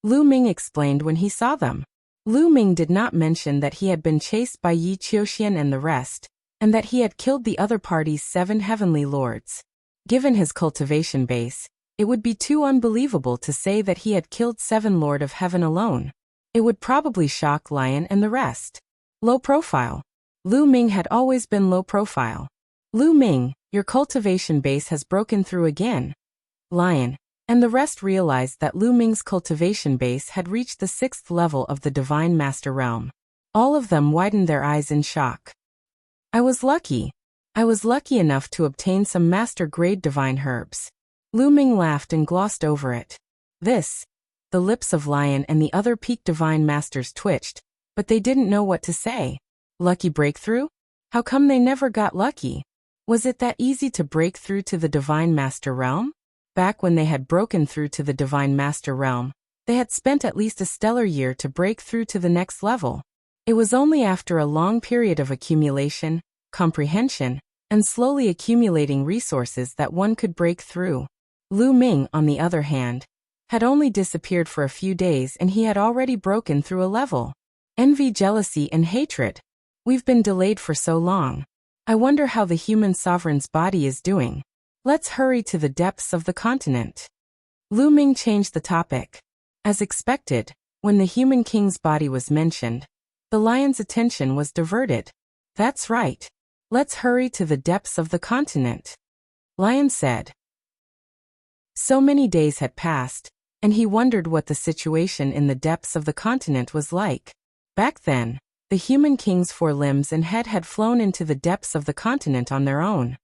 Lu Ming explained when he saw them. Lu Ming did not mention that he had been chased by Yi Qiuxian and the rest, and that he had killed the other party's 7 heavenly lords. Given his cultivation base, it would be too unbelievable to say that he had killed 7 Lord of Heaven alone. It would probably shock Lion and the rest. Low profile. Lu Ming had always been low profile. Lu Ming, your cultivation base has broken through again. Lion and the rest realized that Lu Ming's cultivation base had reached the 6th level of the Divine Master Realm. All of them widened their eyes in shock. I was lucky. I was lucky enough to obtain some master-grade divine herbs. Lu Ming laughed and glossed over it. The lips of Lion and the other peak divine masters twitched, but they didn't know what to say. Lucky breakthrough? How come they never got lucky? Was it that easy to break through to the Divine Master Realm? Back when they had broken through to the Divine Master Realm, they had spent at least a stellar year to break through to the next level. It was only after a long period of accumulation, comprehension, and slowly accumulating resources that one could break through. Lu Ming, on the other hand, had only disappeared for a few days and he had already broken through a level. Envy, jealousy, and hatred. We've been delayed for so long. I wonder how the human sovereign's body is doing. Let's hurry to the depths of the continent. Lu Ming changed the topic. As expected, when the human king's body was mentioned, the lion's attention was diverted. That's right. Let's hurry to the depths of the continent. Lion said. So many days had passed, and he wondered what the situation in the depths of the continent was like. Back then, the human king's 4 limbs and head had flown into the depths of the continent on their own.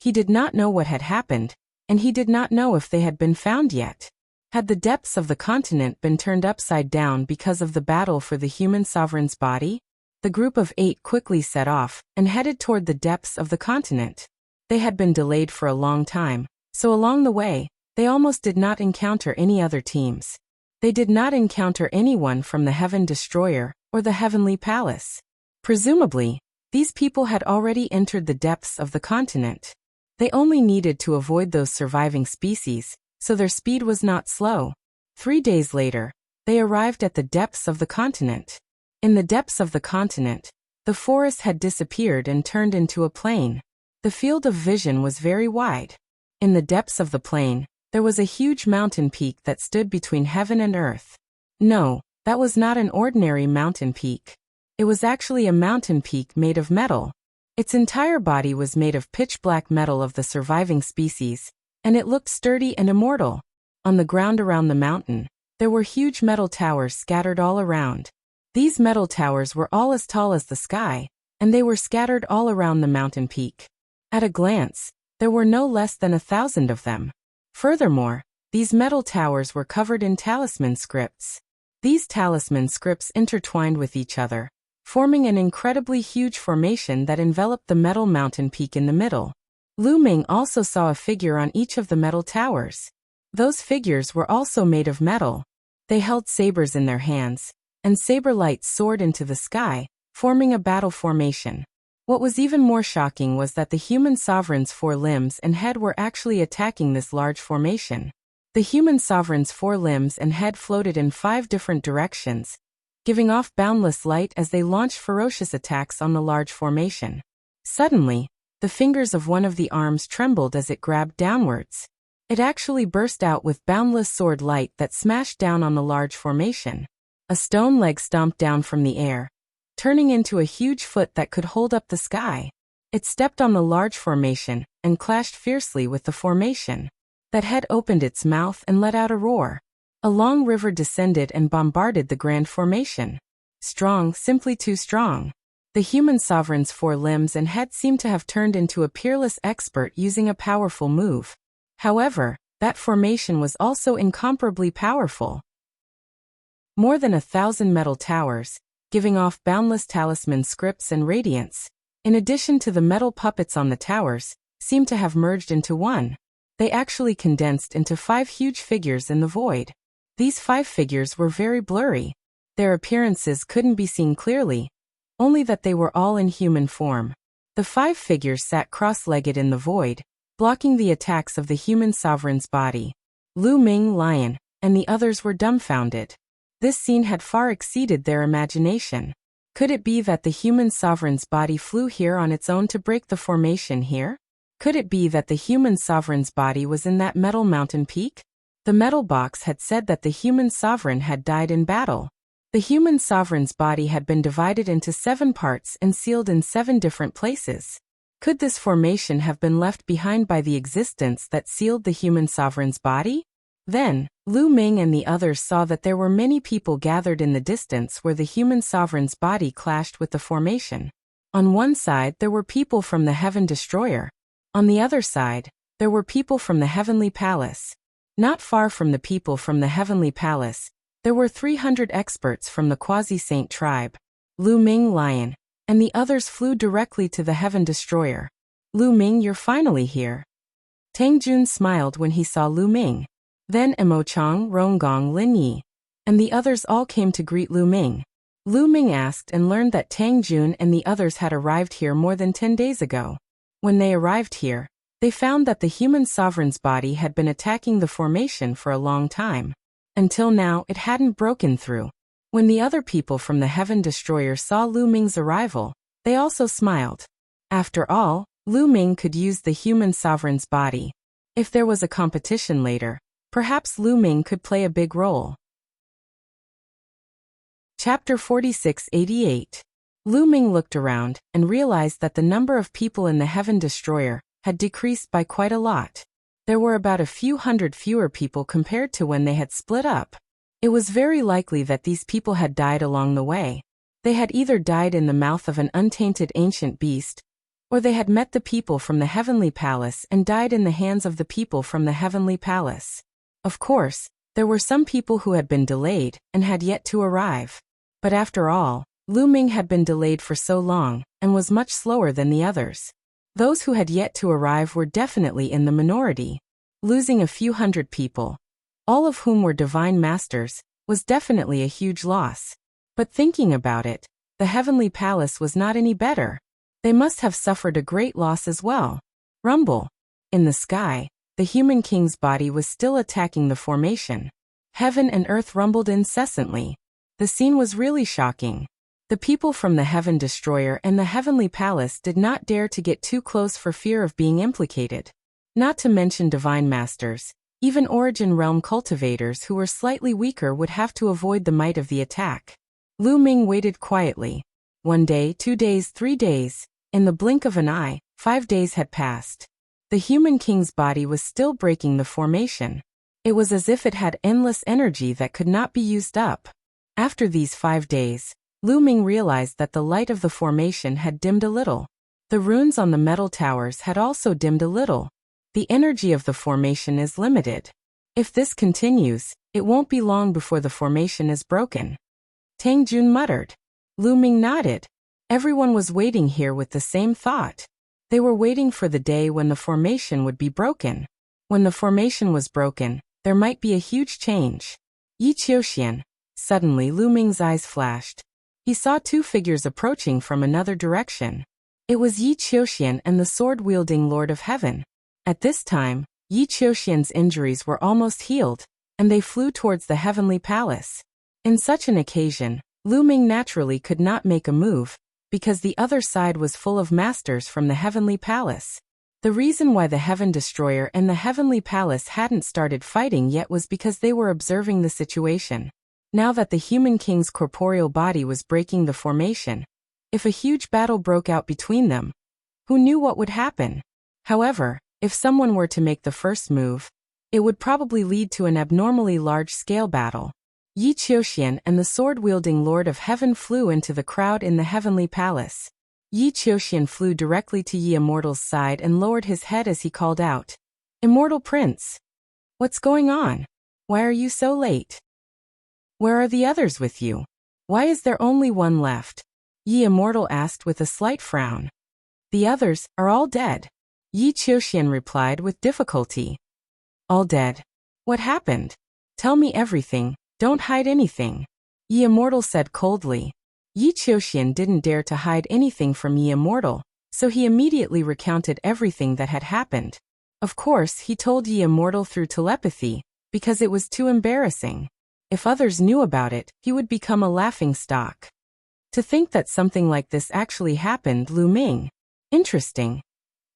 He did not know what had happened, and he did not know if they had been found yet. Had the depths of the continent been turned upside down because of the battle for the human sovereign's body? The group of 8 quickly set off and headed toward the depths of the continent. They had been delayed for a long time, so along the way, they almost did not encounter any other teams. They did not encounter anyone from the Heaven Destroyer or the Heavenly Palace. Presumably, these people had already entered the depths of the continent. They only needed to avoid those surviving species, so their speed was not slow. 3 days later, they arrived at the depths of the continent. In the depths of the continent, the forest had disappeared and turned into a plain. The field of vision was very wide. In the depths of the plain, there was a huge mountain peak that stood between heaven and earth. No, that was not an ordinary mountain peak. It was actually a mountain peak made of metal. Its entire body was made of pitch-black metal of the surviving species, and it looked sturdy and immortal. On the ground around the mountain, there were huge metal towers scattered all around. These metal towers were all as tall as the sky, and they were scattered all around the mountain peak. At a glance, there were no less than 1,000 of them. Furthermore, these metal towers were covered in talisman scripts. These talisman scripts intertwined with each other, forming an incredibly huge formation that enveloped the metal mountain peak in the middle. Lu Ming also saw a figure on each of the metal towers. Those figures were also made of metal. They held sabers in their hands, and saber lights soared into the sky, forming a battle formation. What was even more shocking was that the human sovereign's 4 limbs and head were actually attacking this large formation. The human sovereign's 4 limbs and head floated in 5 different directions, giving off boundless light as they launched ferocious attacks on the large formation. Suddenly, the fingers of one of the arms trembled as it grabbed downwards. It actually burst out with boundless sword light that smashed down on the large formation. A stone leg stomped down from the air, turning into a huge foot that could hold up the sky. It stepped on the large formation and clashed fiercely with the formation. That head opened its mouth and let out a roar. A long river descended and bombarded the grand formation. Strong, simply too strong. The human sovereign's 4 limbs and head seemed to have turned into a peerless expert using a powerful move. However, that formation was also incomparably powerful. More than 1,000 metal towers, giving off boundless talisman scripts and radiance, in addition to the metal puppets on the towers, seemed to have merged into one. They actually condensed into 5 huge figures in the void. These 5 figures were very blurry. Their appearances couldn't be seen clearly, only that they were all in human form. The 5 figures sat cross-legged in the void, blocking the attacks of the human sovereign's body. Lu Ming, lion, and the others were dumbfounded. This scene had far exceeded their imagination. Could it be that the human sovereign's body flew here on its own to break the formation here? Could it be that the human sovereign's body was in that metal mountain peak? The metal box had said that the human sovereign had died in battle. The human sovereign's body had been divided into 7 parts and sealed in 7 different places. Could this formation have been left behind by the existence that sealed the human sovereign's body? Then, Lu Ming and the others saw that there were many people gathered in the distance where the human sovereign's body clashed with the formation. On one side there were people from the Heaven Destroyer. On the other side, there were people from the Heavenly Palace. Not far from the people from the Heavenly Palace, there were 300 experts from the Quasi-Saint tribe. Lu Ming, lion, and the others flew directly to the Heaven Destroyer. Lu Ming, you're finally here. Tang Jun smiled when he saw Lu Ming. Then Emo Chang, Ronggong, Lin Yi, and the others all came to greet Lu Ming. Lu Ming asked and learned that Tang Jun and the others had arrived here more than 10 days ago. When they arrived here, they found that the human sovereign's body had been attacking the formation for a long time. Until now, it hadn't broken through. When the other people from the Heaven Destroyer saw Lu Ming's arrival, they also smiled. After all, Lu Ming could use the human sovereign's body. If there was a competition later, perhaps Lu Ming could play a big role. Chapter 4688. Lu Ming looked around and realized that the number of people in the Heaven Destroyer had decreased by quite a lot. There were about a few hundred fewer people compared to when they had split up. It was very likely that these people had died along the way. They had either died in the mouth of an untainted ancient beast, or they had met the people from the Heavenly Palace and died in the hands of the people from the Heavenly Palace. Of course, there were some people who had been delayed and had yet to arrive. But after all, Lu Ming had been delayed for so long and was much slower than the others. Those who had yet to arrive were definitely in the minority. Losing a few hundred people, all of whom were divine masters, was definitely a huge loss. But thinking about it, the Heavenly Palace was not any better. They must have suffered a great loss as well. Rumble. In the sky, the human king's body was still attacking the formation. Heaven and earth rumbled incessantly. The scene was really shocking. The people from the Heaven Destroyer and the Heavenly Palace did not dare to get too close for fear of being implicated. Not to mention divine masters, even Origin Realm cultivators who were slightly weaker would have to avoid the might of the attack. Lu Ming waited quietly. 1 day, 2 days, 3 days. In the blink of an eye, 5 days had passed. The human king's body was still breaking the formation. It was as if it had endless energy that could not be used up. After these 5 days, Lu Ming realized that the light of the formation had dimmed a little. The runes on the metal towers had also dimmed a little. The energy of the formation is limited. If this continues, it won't be long before the formation is broken. Tang Jun muttered. Lu Ming nodded. Everyone was waiting here with the same thought. They were waiting for the day when the formation would be broken. When the formation was broken, there might be a huge change. Yi Qiuxian. Suddenly Lu Ming's eyes flashed. He saw 2 figures approaching from another direction. It was Yi Qiuxian and the sword-wielding Lord of Heaven. At this time, Yi Qiuxian's injuries were almost healed, and they flew towards the heavenly palace. In such an occasion, Lu Ming naturally could not make a move, because the other side was full of masters from the heavenly palace. The reason why the Heaven Destroyer and the heavenly palace hadn't started fighting yet was because they were observing the situation. Now that the human king's corporeal body was breaking the formation, if a huge battle broke out between them, who knew what would happen? However, if someone were to make the first move, it would probably lead to an abnormally large-scale battle. Yi Qiuxian and the sword-wielding Lord of Heaven flew into the crowd in the heavenly palace. Yi Qiuxian flew directly to Yi Immortal's side and lowered his head as he called out, "Immortal Prince! What's going on? Why are you so late? Where are the others with you? Why is there only one left?" Yi Immortal asked with a slight frown. "The others are all dead," Yi Qiuxian replied with difficulty. "All dead? What happened? Tell me everything, don't hide anything," Yi Immortal said coldly. Yi Qiuxian didn't dare to hide anything from Yi Immortal, so he immediately recounted everything that had happened. Of course, he told Yi Immortal through telepathy, because it was too embarrassing. If others knew about it, he would become a laughingstock. To think that something like this actually happened, Lu Ming. Interesting.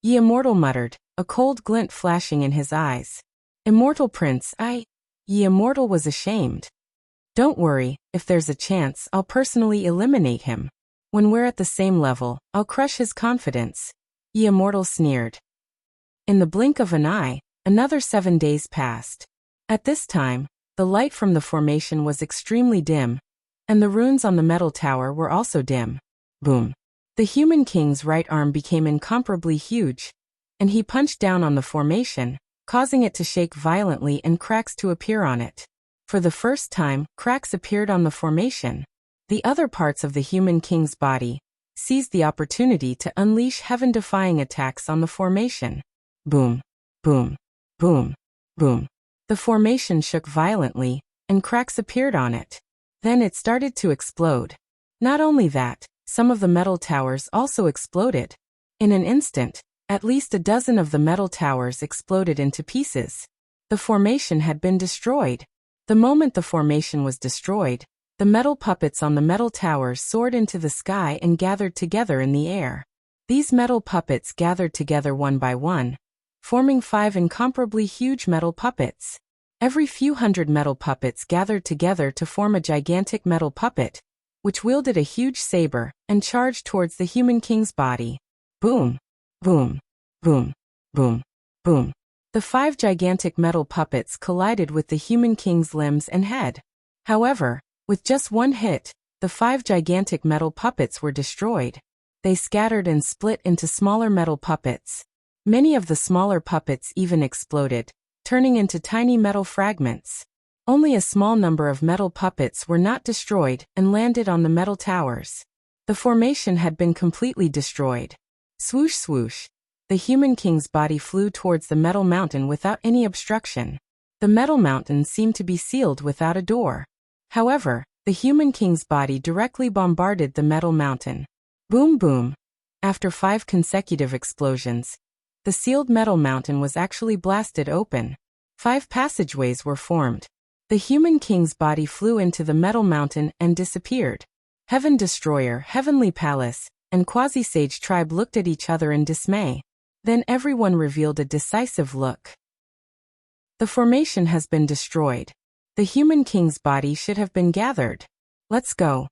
Yi Immortal muttered, a cold glint flashing in his eyes. "Immortal Prince, Yi Immortal was ashamed. "Don't worry, if there's a chance, I'll personally eliminate him. When we're at the same level, I'll crush his confidence," Yi Immortal sneered. In the blink of an eye, another 7 days passed. At this time, the light from the formation was extremely dim, and the runes on the metal tower were also dim. Boom. The human king's right arm became incomparably huge, and he punched down on the formation, causing it to shake violently and cracks to appear on it. For the first time, cracks appeared on the formation. The other parts of the human king's body seized the opportunity to unleash heaven-defying attacks on the formation. Boom, boom, boom, boom. The formation shook violently, and cracks appeared on it. Then it started to explode. Not only that, some of the metal towers also exploded. In an instant, at least a dozen of the metal towers exploded into pieces. The formation had been destroyed. The moment the formation was destroyed, the metal puppets on the metal towers soared into the sky and gathered together in the air. These metal puppets gathered together one by one, forming 5 incomparably huge metal puppets. Every few hundred metal puppets gathered together to form a gigantic metal puppet, which wielded a huge saber and charged towards the human king's body. Boom, boom, boom, boom, boom. The 5 gigantic metal puppets collided with the human king's limbs and head. However, with just one hit, the 5 gigantic metal puppets were destroyed. They scattered and split into smaller metal puppets. Many of the smaller puppets even exploded, turning into tiny metal fragments. Only a small number of metal puppets were not destroyed and landed on the metal towers. The formation had been completely destroyed. Swoosh swoosh. The human king's body flew towards the metal mountain without any obstruction. The metal mountain seemed to be sealed without a door. However, the human king's body directly bombarded the metal mountain. Boom boom. After 5 consecutive explosions, the sealed metal mountain was actually blasted open. 5 passageways were formed. The human king's body flew into the metal mountain and disappeared. Heaven Destroyer, Heavenly Palace, and Quasi-Sage Tribe looked at each other in dismay. Then everyone revealed a decisive look. The formation has been destroyed. The human king's body should have been gathered. Let's go.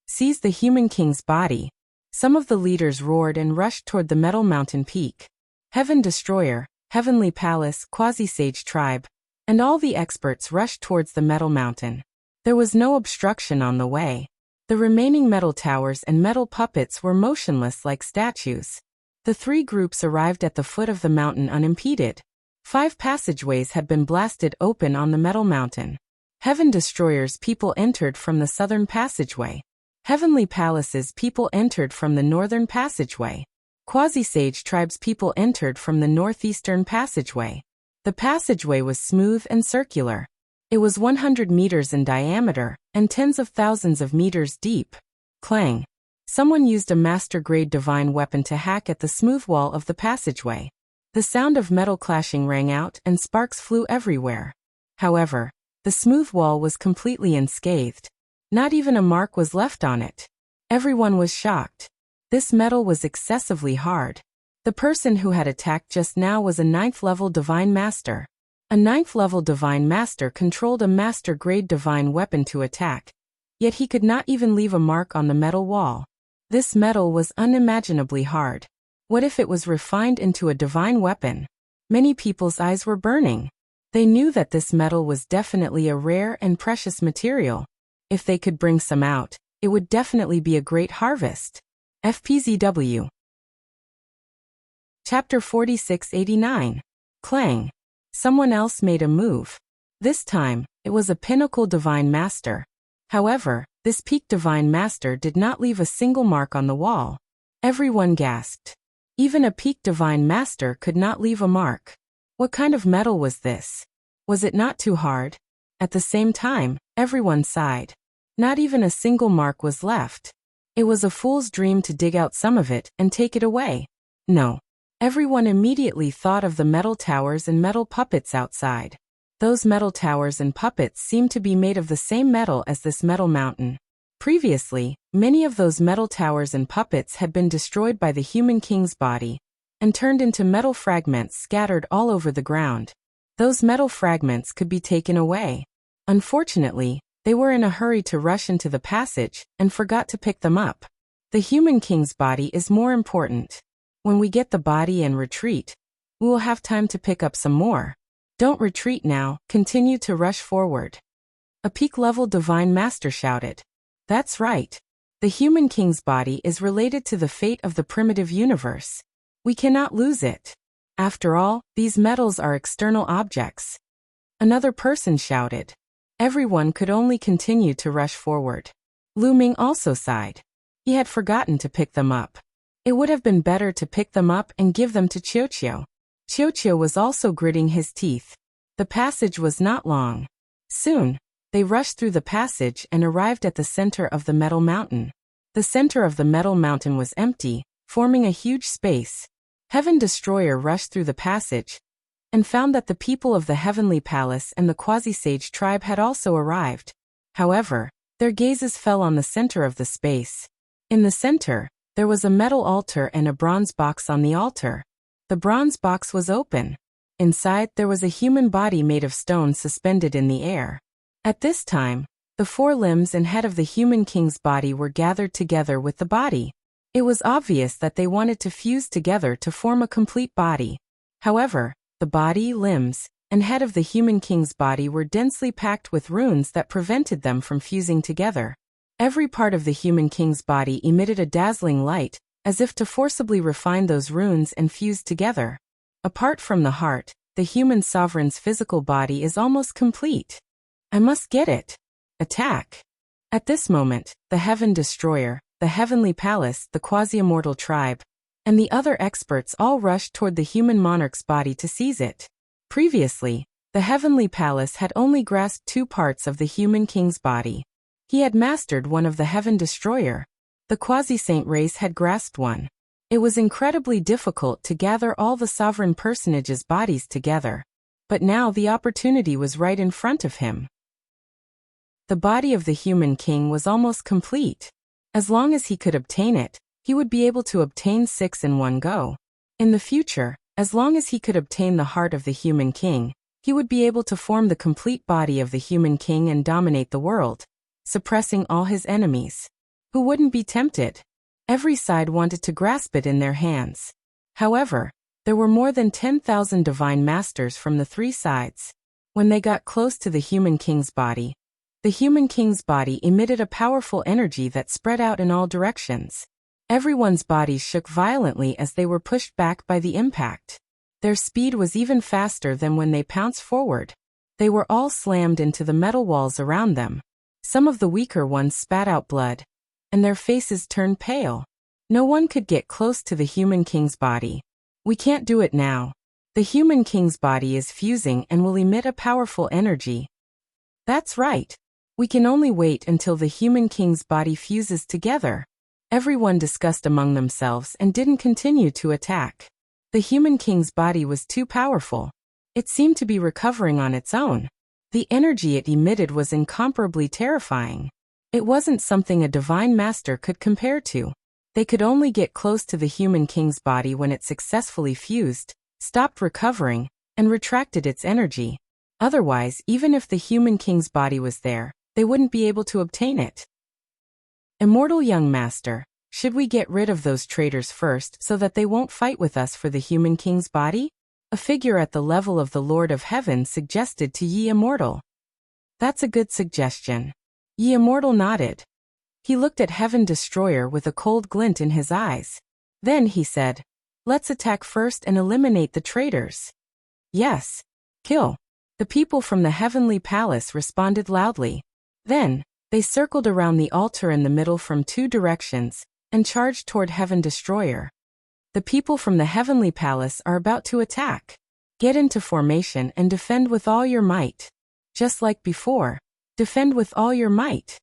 Seize the human king's body. Some of the leaders roared and rushed toward the metal mountain peak. Heaven Destroyer, Heavenly Palace, Quasi-Sage Tribe, and all the experts rushed towards the metal mountain. There was no obstruction on the way. The remaining metal towers and metal puppets were motionless like statues. The 3 groups arrived at the foot of the mountain unimpeded. 5 passageways had been blasted open on the metal mountain. Heaven Destroyer's people entered from the southern passageway. Heavenly Palace's people entered from the northern passageway. Quasi-Sage Tribe's people entered from the northeastern passageway. The passageway was smooth and circular. It was 100 meters in diameter and tens of thousands of meters deep. Clang. Someone used a master-grade divine weapon to hack at the smooth wall of the passageway. The sound of metal clashing rang out and sparks flew everywhere. However, the smooth wall was completely unscathed. Not even a mark was left on it. Everyone was shocked. This metal was excessively hard. The person who had attacked just now was a 9th-level divine master. A 9th-level divine master controlled a master-grade divine weapon to attack, yet he could not even leave a mark on the metal wall. This metal was unimaginably hard. What if it was refined into a divine weapon? Many people's eyes were burning. They knew that this metal was definitely a rare and precious material. If they could bring some out, it would definitely be a great harvest. FPZW. Chapter 4689. Clang. Someone else made a move. This time, it was a pinnacle divine master. However, this peak divine master did not leave a single mark on the wall. Everyone gasped. Even a peak divine master could not leave a mark. What kind of metal was this? Was it not too hard? At the same time, everyone sighed. Not even a single mark was left. It was a fool's dream to dig out some of it and take it away. No. Everyone immediately thought of the metal towers and metal puppets outside. Those metal towers and puppets seemed to be made of the same metal as this metal mountain. Previously, many of those metal towers and puppets had been destroyed by the human king's body and turned into metal fragments scattered all over the ground. Those metal fragments could be taken away. Unfortunately, they were in a hurry to rush into the passage and forgot to pick them up. The human king's body is more important. When we get the body and retreat, we will have time to pick up some more. Don't retreat now, continue to rush forward. A peak-level divine master shouted. That's right. The human king's body is related to the fate of the primitive universe. We cannot lose it. After all, these metals are external objects. Another person shouted. Everyone could only continue to rush forward. Lu Ming also sighed. He had forgotten to pick them up. It would have been better to pick them up and give them to Qiuqiu. Qiuqiu was also gritting his teeth. The passage was not long. Soon, they rushed through the passage and arrived at the center of the metal mountain. The center of the metal mountain was empty, forming a huge space. Heaven Destroyer rushed through the passage and found that the people of the Heavenly Palace and the Quasi-Sage tribe had also arrived. However, their gazes fell on the center of the space. In the center, there was a metal altar and a bronze box on the altar. The bronze box was open. Inside, there was a human body made of stone suspended in the air. At this time, the 4 limbs and head of the human king's body were gathered together with the body. It was obvious that they wanted to fuse together to form a complete body. However, the body, limbs, and head of the human king's body were densely packed with runes that prevented them from fusing together. Every part of the human king's body emitted a dazzling light, as if to forcibly refine those runes and fuse together. Apart from the heart, the human sovereign's physical body is almost complete. I must get it. Attack. At this moment, the Heaven Destroyer, the Heavenly Palace, the Quasi-Immortal Tribe, and the other experts all rushed toward the human monarch's body to seize it. Previously, the Heavenly Palace had only grasped 2 parts of the human king's body. He had mastered one of the Heaven Destroyer. The Quasi-Saint race had grasped one. It was incredibly difficult to gather all the sovereign personages' bodies together. But now the opportunity was right in front of him. The body of the human king was almost complete. As long as he could obtain it, he would be able to obtain 6 in one go. In the future, as long as he could obtain the heart of the human king, he would be able to form the complete body of the human king and dominate the world, suppressing all his enemies. Who wouldn't be tempted? Every side wanted to grasp it in their hands. However, there were more than 10,000 divine masters from the 3 sides. When they got close to the human king's body, the human king's body emitted a powerful energy that spread out in all directions. Everyone's bodies shook violently as they were pushed back by the impact. Their speed was even faster than when they pounced forward. They were all slammed into the metal walls around them. Some of the weaker ones spat out blood, and their faces turned pale. No one could get close to the human king's body. We can't do it now. The human king's body is fusing and will emit a powerful energy. That's right. We can only wait until the human king's body fuses together. Everyone discussed among themselves and didn't continue to attack. The human king's body was too powerful. It seemed to be recovering on its own. The energy it emitted was incomparably terrifying. It wasn't something a divine master could compare to. They could only get close to the human king's body when it successfully fused, stopped recovering, and retracted its energy. Otherwise, even if the human king's body was there, they wouldn't be able to obtain it. Immortal young master, should we get rid of those traitors first so that they won't fight with us for the human king's body? A figure at the level of the Lord of Heaven suggested to Ye Immortal. That's a good suggestion. Ye Immortal nodded. He looked at Heaven Destroyer with a cold glint in his eyes. Then he said, let's attack first and eliminate the traitors. Yes. Kill. The people from the Heavenly Palace responded loudly. Then, they circled around the altar in the middle from 2 directions, and charged toward Heaven Destroyer. The people from the Heavenly Palace are about to attack. Get into formation and defend with all your might. Just like before, defend with all your might.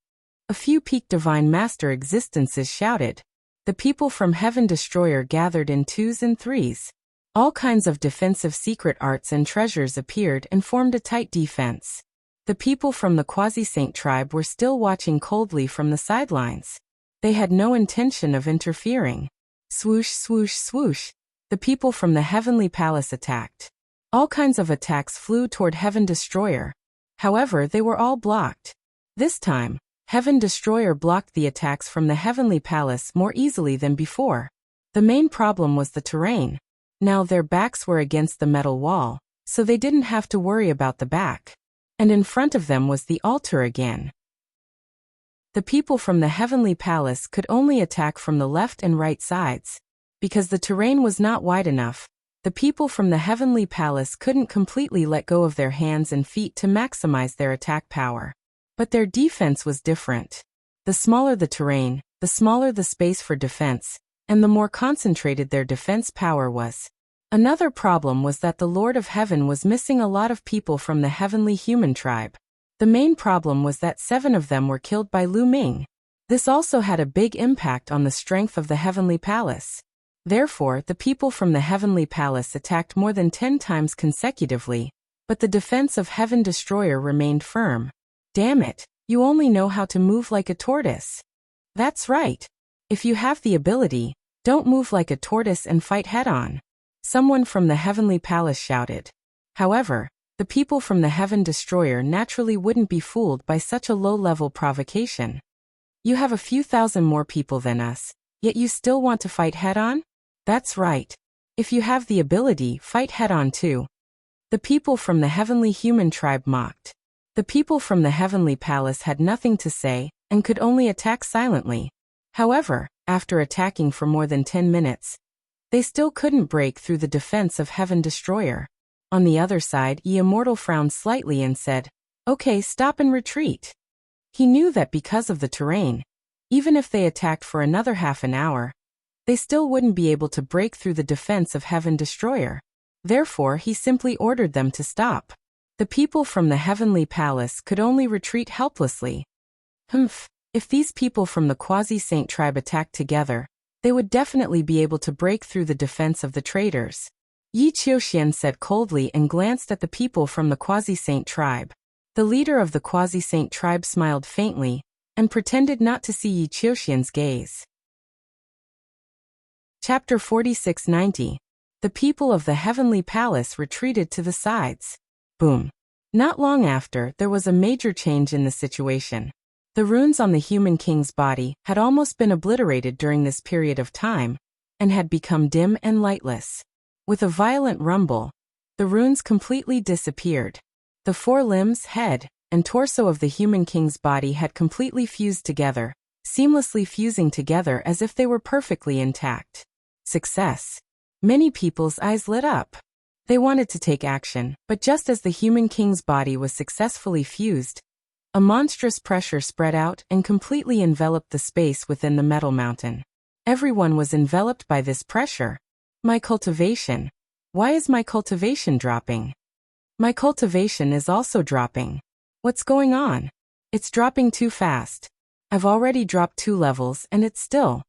A few peak divine master existences shouted. The people from Heaven Destroyer gathered in 2s and 3s. All kinds of defensive secret arts and treasures appeared and formed a tight defense. The people from the Quasi-Saint tribe were still watching coldly from the sidelines. They had no intention of interfering. Swoosh, swoosh, swoosh. The people from the Heavenly Palace attacked. All kinds of attacks flew toward Heaven Destroyer. However, they were all blocked. This time, Heaven Destroyer blocked the attacks from the Heavenly Palace more easily than before. The main problem was the terrain. Now their backs were against the metal wall, so they didn't have to worry about the back. And in front of them was the altar again. The people from the Heavenly Palace could only attack from the left and right sides. Because the terrain was not wide enough, the people from the Heavenly Palace couldn't completely let go of their hands and feet to maximize their attack power. But their defense was different. The smaller the terrain, the smaller the space for defense, and the more concentrated their defense power was. Another problem was that the Lord of Heaven was missing a lot of people from the Heavenly Human tribe. The main problem was that 7 of them were killed by Lu Ming. This also had a big impact on the strength of the Heavenly Palace. Therefore, the people from the Heavenly Palace attacked more than 10 times consecutively, but the defense of Heaven Destroyer remained firm. Damn it, you only know how to move like a tortoise. That's right. If you have the ability, don't move like a tortoise and fight head-on. Someone from the Heavenly Palace shouted. However, the people from the Heaven Destroyer naturally wouldn't be fooled by such a low-level provocation. You have a few thousand more people than us, yet you still want to fight head-on? That's right. If you have the ability, fight head-on too. The people from the Heavenly Human tribe mocked. The people from the Heavenly Palace had nothing to say, and could only attack silently. However, after attacking for more than 10 minutes, they still couldn't break through the defense of Heaven Destroyer. On the other side, Ye Immortal frowned slightly and said, okay, stop and retreat. He knew that because of the terrain, even if they attacked for another half an hour, they still wouldn't be able to break through the defense of Heaven Destroyer. Therefore, he simply ordered them to stop. The people from the Heavenly Palace could only retreat helplessly. If these people from the Quasi-Saint tribe attacked together, they would definitely be able to break through the defense of the traitors. Yi Qiuxian said coldly and glanced at the people from the Quasi-Saint tribe. The leader of the Quasi-Saint tribe smiled faintly, and pretended not to see Yi Qiuxian's gaze. Chapter 4690. The people of the Heavenly Palace retreated to the sides. Boom. Not long after, there was a major change in the situation. The runes on the human king's body had almost been obliterated during this period of time, and had become dim and lightless. With a violent rumble, the runes completely disappeared. The 4 limbs, head, and torso of the human king's body had completely fused together, seamlessly fusing together as if they were perfectly intact. Success. Many people's eyes lit up. They wanted to take action, but just as the human king's body was successfully fused, a monstrous pressure spread out and completely enveloped the space within the metal mountain. Everyone was enveloped by this pressure. My cultivation. Why is my cultivation dropping? My cultivation is also dropping. What's going on? It's dropping too fast. I've already dropped 2 levels and it's still.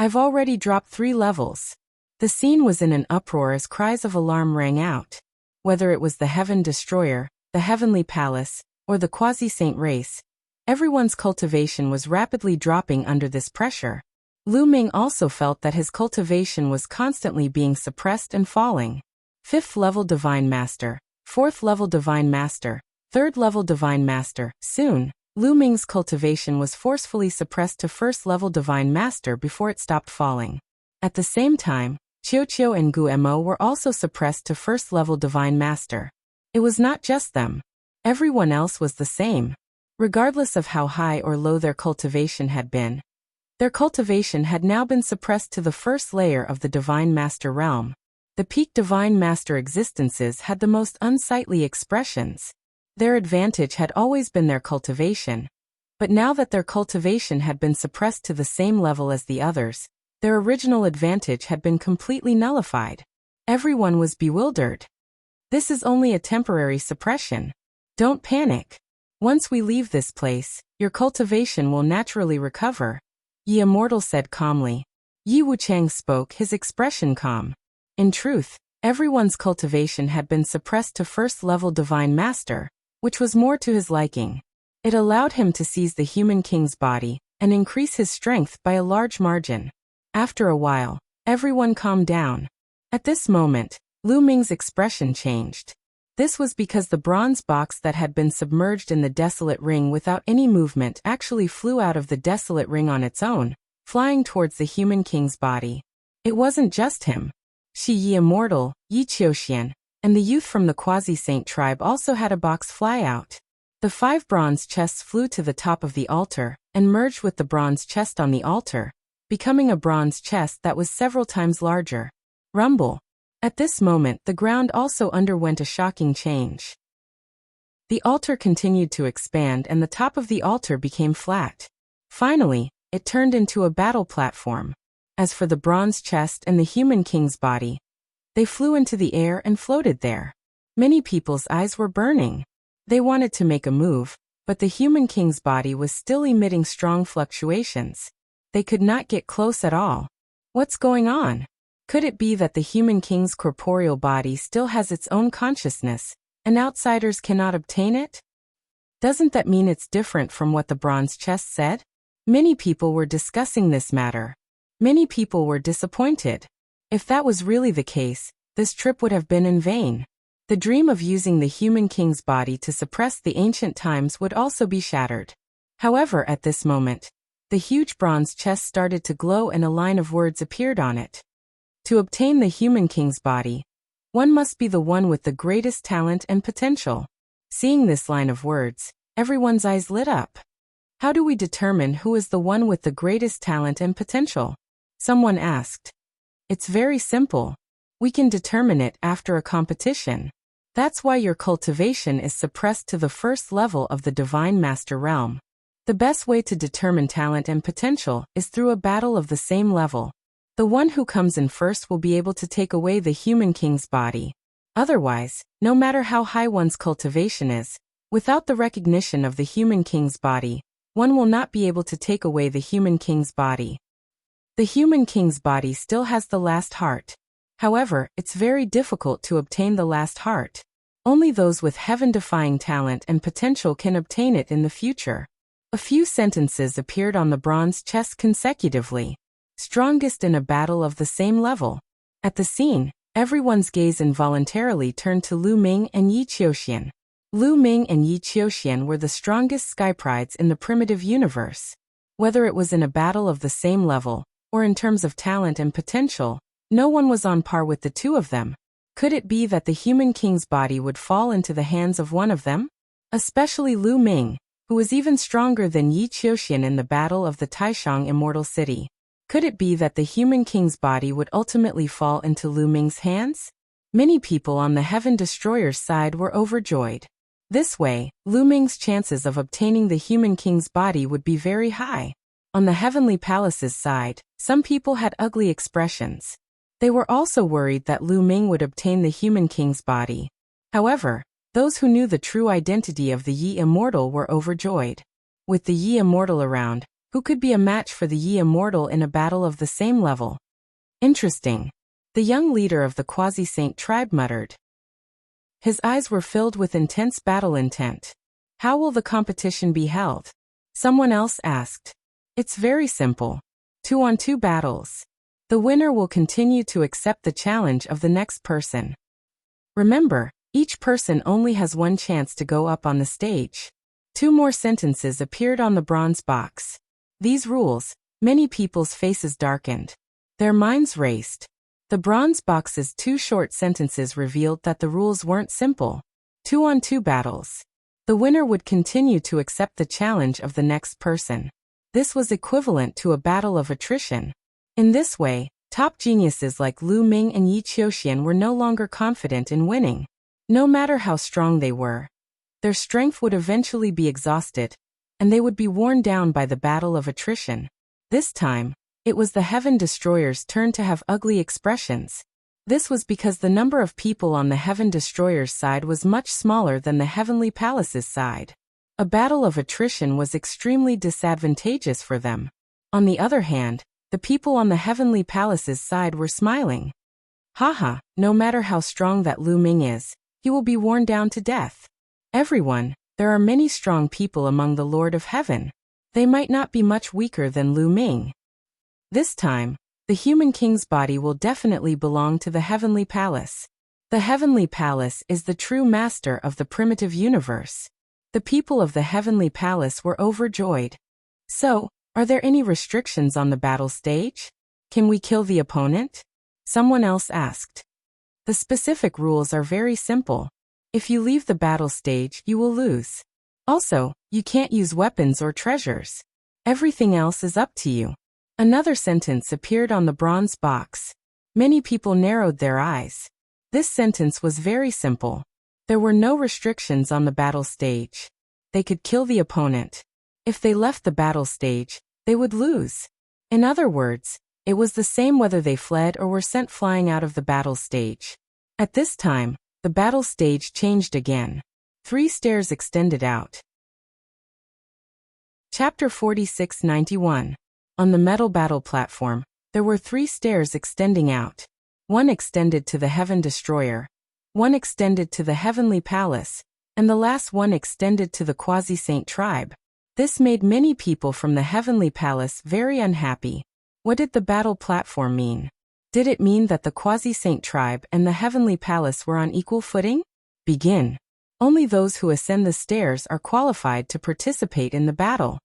I've already dropped 3 levels. The scene was in an uproar as cries of alarm rang out. Whether it was the Heaven Destroyer, the Heavenly Palace, or the quasi-saint race, everyone's cultivation was rapidly dropping under this pressure. Lu Ming also felt that his cultivation was constantly being suppressed and falling. 5th level Divine Master, 4th level Divine Master, 3rd level Divine Master. Soon, Lu Ming's cultivation was forcefully suppressed to 1st level Divine Master before it stopped falling. At the same time, Qiuqiu and Guemo were also suppressed to 1st level Divine Master. It was not just them. Everyone else was the same. Regardless of how high or low their cultivation had been, their cultivation had now been suppressed to the 1st layer of the Divine Master realm. The peak Divine Master existences had the most unsightly expressions. Their advantage had always been their cultivation. But now that their cultivation had been suppressed to the same level as the others, their original advantage had been completely nullified. Everyone was bewildered. This is only a temporary suppression. Don't panic. Once we leave this place, your cultivation will naturally recover, Yi Immortal said calmly. Yi Wuchang spoke, his expression calm. In truth, everyone's cultivation had been suppressed to 1st level Divine Master, which was more to his liking. It allowed him to seize the human king's body and increase his strength by a large margin. After a while, everyone calmed down. At this moment, Lu Ming's expression changed. This was because the bronze box that had been submerged in the desolate ring without any movement actually flew out of the desolate ring on its own, flying towards the human king's body. It wasn't just him. Shi Yi Immortal, Yi Qiuxian, and the youth from the quasi-saint tribe also had a box fly out. The 5 bronze chests flew to the top of the altar and merged with the bronze chest on the altar, becoming a bronze chest that was several times larger. Rumble. At this moment, the ground also underwent a shocking change. The altar continued to expand and the top of the altar became flat. Finally, it turned into a battle platform. As for the bronze chest and the human king's body, they flew into the air and floated there. Many people's eyes were burning. They wanted to make a move, but the human king's body was still emitting strong fluctuations. They could not get close at all. What's going on? Could it be that the human king's corporeal body still has its own consciousness, and outsiders cannot obtain it? Doesn't that mean it's different from what the bronze chest said? Many people were discussing this matter. Many people were disappointed. If that was really the case, this trip would have been in vain. The dream of using the human king's body to suppress the ancient times would also be shattered. However, at this moment, the huge bronze chest started to glow and a line of words appeared on it. To obtain the human king's body, one must be the one with the greatest talent and potential. Seeing this line of words, everyone's eyes lit up. How do we determine who is the one with the greatest talent and potential? Someone asked. It's very simple. We can determine it after a competition. That's why your cultivation is suppressed to the 1st level of the Divine Master realm. The best way to determine talent and potential is through a battle of the same level. The one who comes in first will be able to take away the human king's body. Otherwise, no matter how high one's cultivation is, without the recognition of the human king's body, one will not be able to take away the human king's body. The human king's body still has the last heart. However, it's very difficult to obtain the last heart. Only those with heaven-defying talent and potential can obtain it in the future. A few sentences appeared on the bronze chest consecutively. Strongest in a battle of the same level. At the scene, everyone's gaze involuntarily turned to Lu Ming and Yi Qiuxian. Lu Ming and Yi Qiuxian were the strongest skyprides in the primitive universe. Whether it was in a battle of the same level, or in terms of talent and potential, no one was on par with the two of them. Could it be that the human king's body would fall into the hands of one of them? Especially Lu Ming, who was even stronger than Yi Qiuxian in the battle of the Taishang Immortal City. Could it be that the human king's body would ultimately fall into Lu Ming's hands? Many people on the Heaven Destroyer's side were overjoyed. This way, Lu Ming's chances of obtaining the human king's body would be very high. On the Heavenly Palace's side, some people had ugly expressions. They were also worried that Lu Ming would obtain the human king's body. However, those who knew the true identity of the Yi Immortal were overjoyed. With the Yi Immortal around, Who could be a match for the Yi immortal in a battle of the same level? Interesting. The young leader of the quasi-saint tribe muttered. His eyes were filled with intense battle intent. How will the competition be held? Someone else asked. It's very simple. 2-on-2 battles. The winner will continue to accept the challenge of the next person. Remember, each person only has one chance to go up on the stage. 2 more sentences appeared on the bronze box. These rules, many people's faces darkened. Their minds raced. The bronze box's 2 short sentences revealed that the rules weren't simple. 2-on-2 battles. The winner would continue to accept the challenge of the next person. This was equivalent to a battle of attrition. In this way, top geniuses like Lu Ming and Yi Qiuxian were no longer confident in winning. No matter how strong they were, their strength would eventually be exhausted, and they would be worn down by the battle of attrition. This time, it was the Heaven Destroyer's turn to have ugly expressions. This was because the number of people on the Heaven Destroyer's side was much smaller than the Heavenly Palace's side. A battle of attrition was extremely disadvantageous for them. On the other hand, the people on the Heavenly Palace's side were smiling. Haha, no matter how strong that Lu Ming is, he will be worn down to death. Everyone, there are many strong people among the Lord of Heaven. They might not be much weaker than Lu Ming. This time, the human king's body will definitely belong to the Heavenly Palace. The Heavenly Palace is the true master of the primitive universe. The people of the Heavenly Palace were overjoyed. So, are there any restrictions on the battle stage? Can we kill the opponent? Someone else asked. The specific rules are very simple. If you leave the battle stage, you will lose. Also, you can't use weapons or treasures. Everything else is up to you. Another sentence appeared on the bronze box. Many people narrowed their eyes. This sentence was very simple. There were no restrictions on the battle stage. They could kill the opponent. If they left the battle stage, they would lose. In other words, it was the same whether they fled or were sent flying out of the battle stage. At this time, the battle stage changed again. 3 stairs extended out. Chapter 4691. On the metal battle platform, there were 3 stairs extending out. One extended to the Heaven Destroyer, one extended to the Heavenly Palace, and the last one extended to the quasi-saint tribe. This made many people from the Heavenly Palace very unhappy. What did the battle platform mean? Did it mean that the quasi-saint tribe and the Heavenly Palace were on equal footing? Begin. Only those who ascend the stairs are qualified to participate in the battle.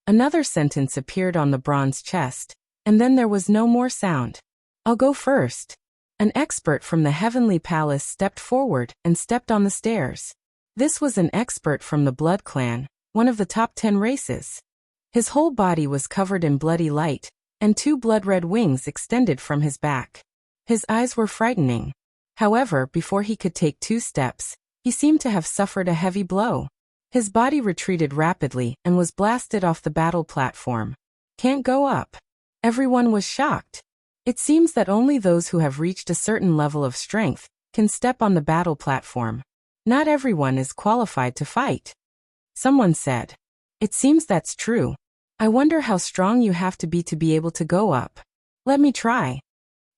Another sentence appeared on the bronze chest, and then there was no more sound. I'll go first. An expert from the Heavenly Palace stepped forward and stepped on the stairs. This was an expert from the Blood Clan, one of the top 10 races. His whole body was covered in bloody light, and 2 blood-red wings extended from his back. His eyes were frightening. However, before he could take 2 steps, he seemed to have suffered a heavy blow. His body retreated rapidly and was blasted off the battle platform. Can't go up. Everyone was shocked. It seems that only those who have reached a certain level of strength can step on the battle platform. Not everyone is qualified to fight. Someone said. It seems that's true. I wonder how strong you have to be able to go up. Let me try.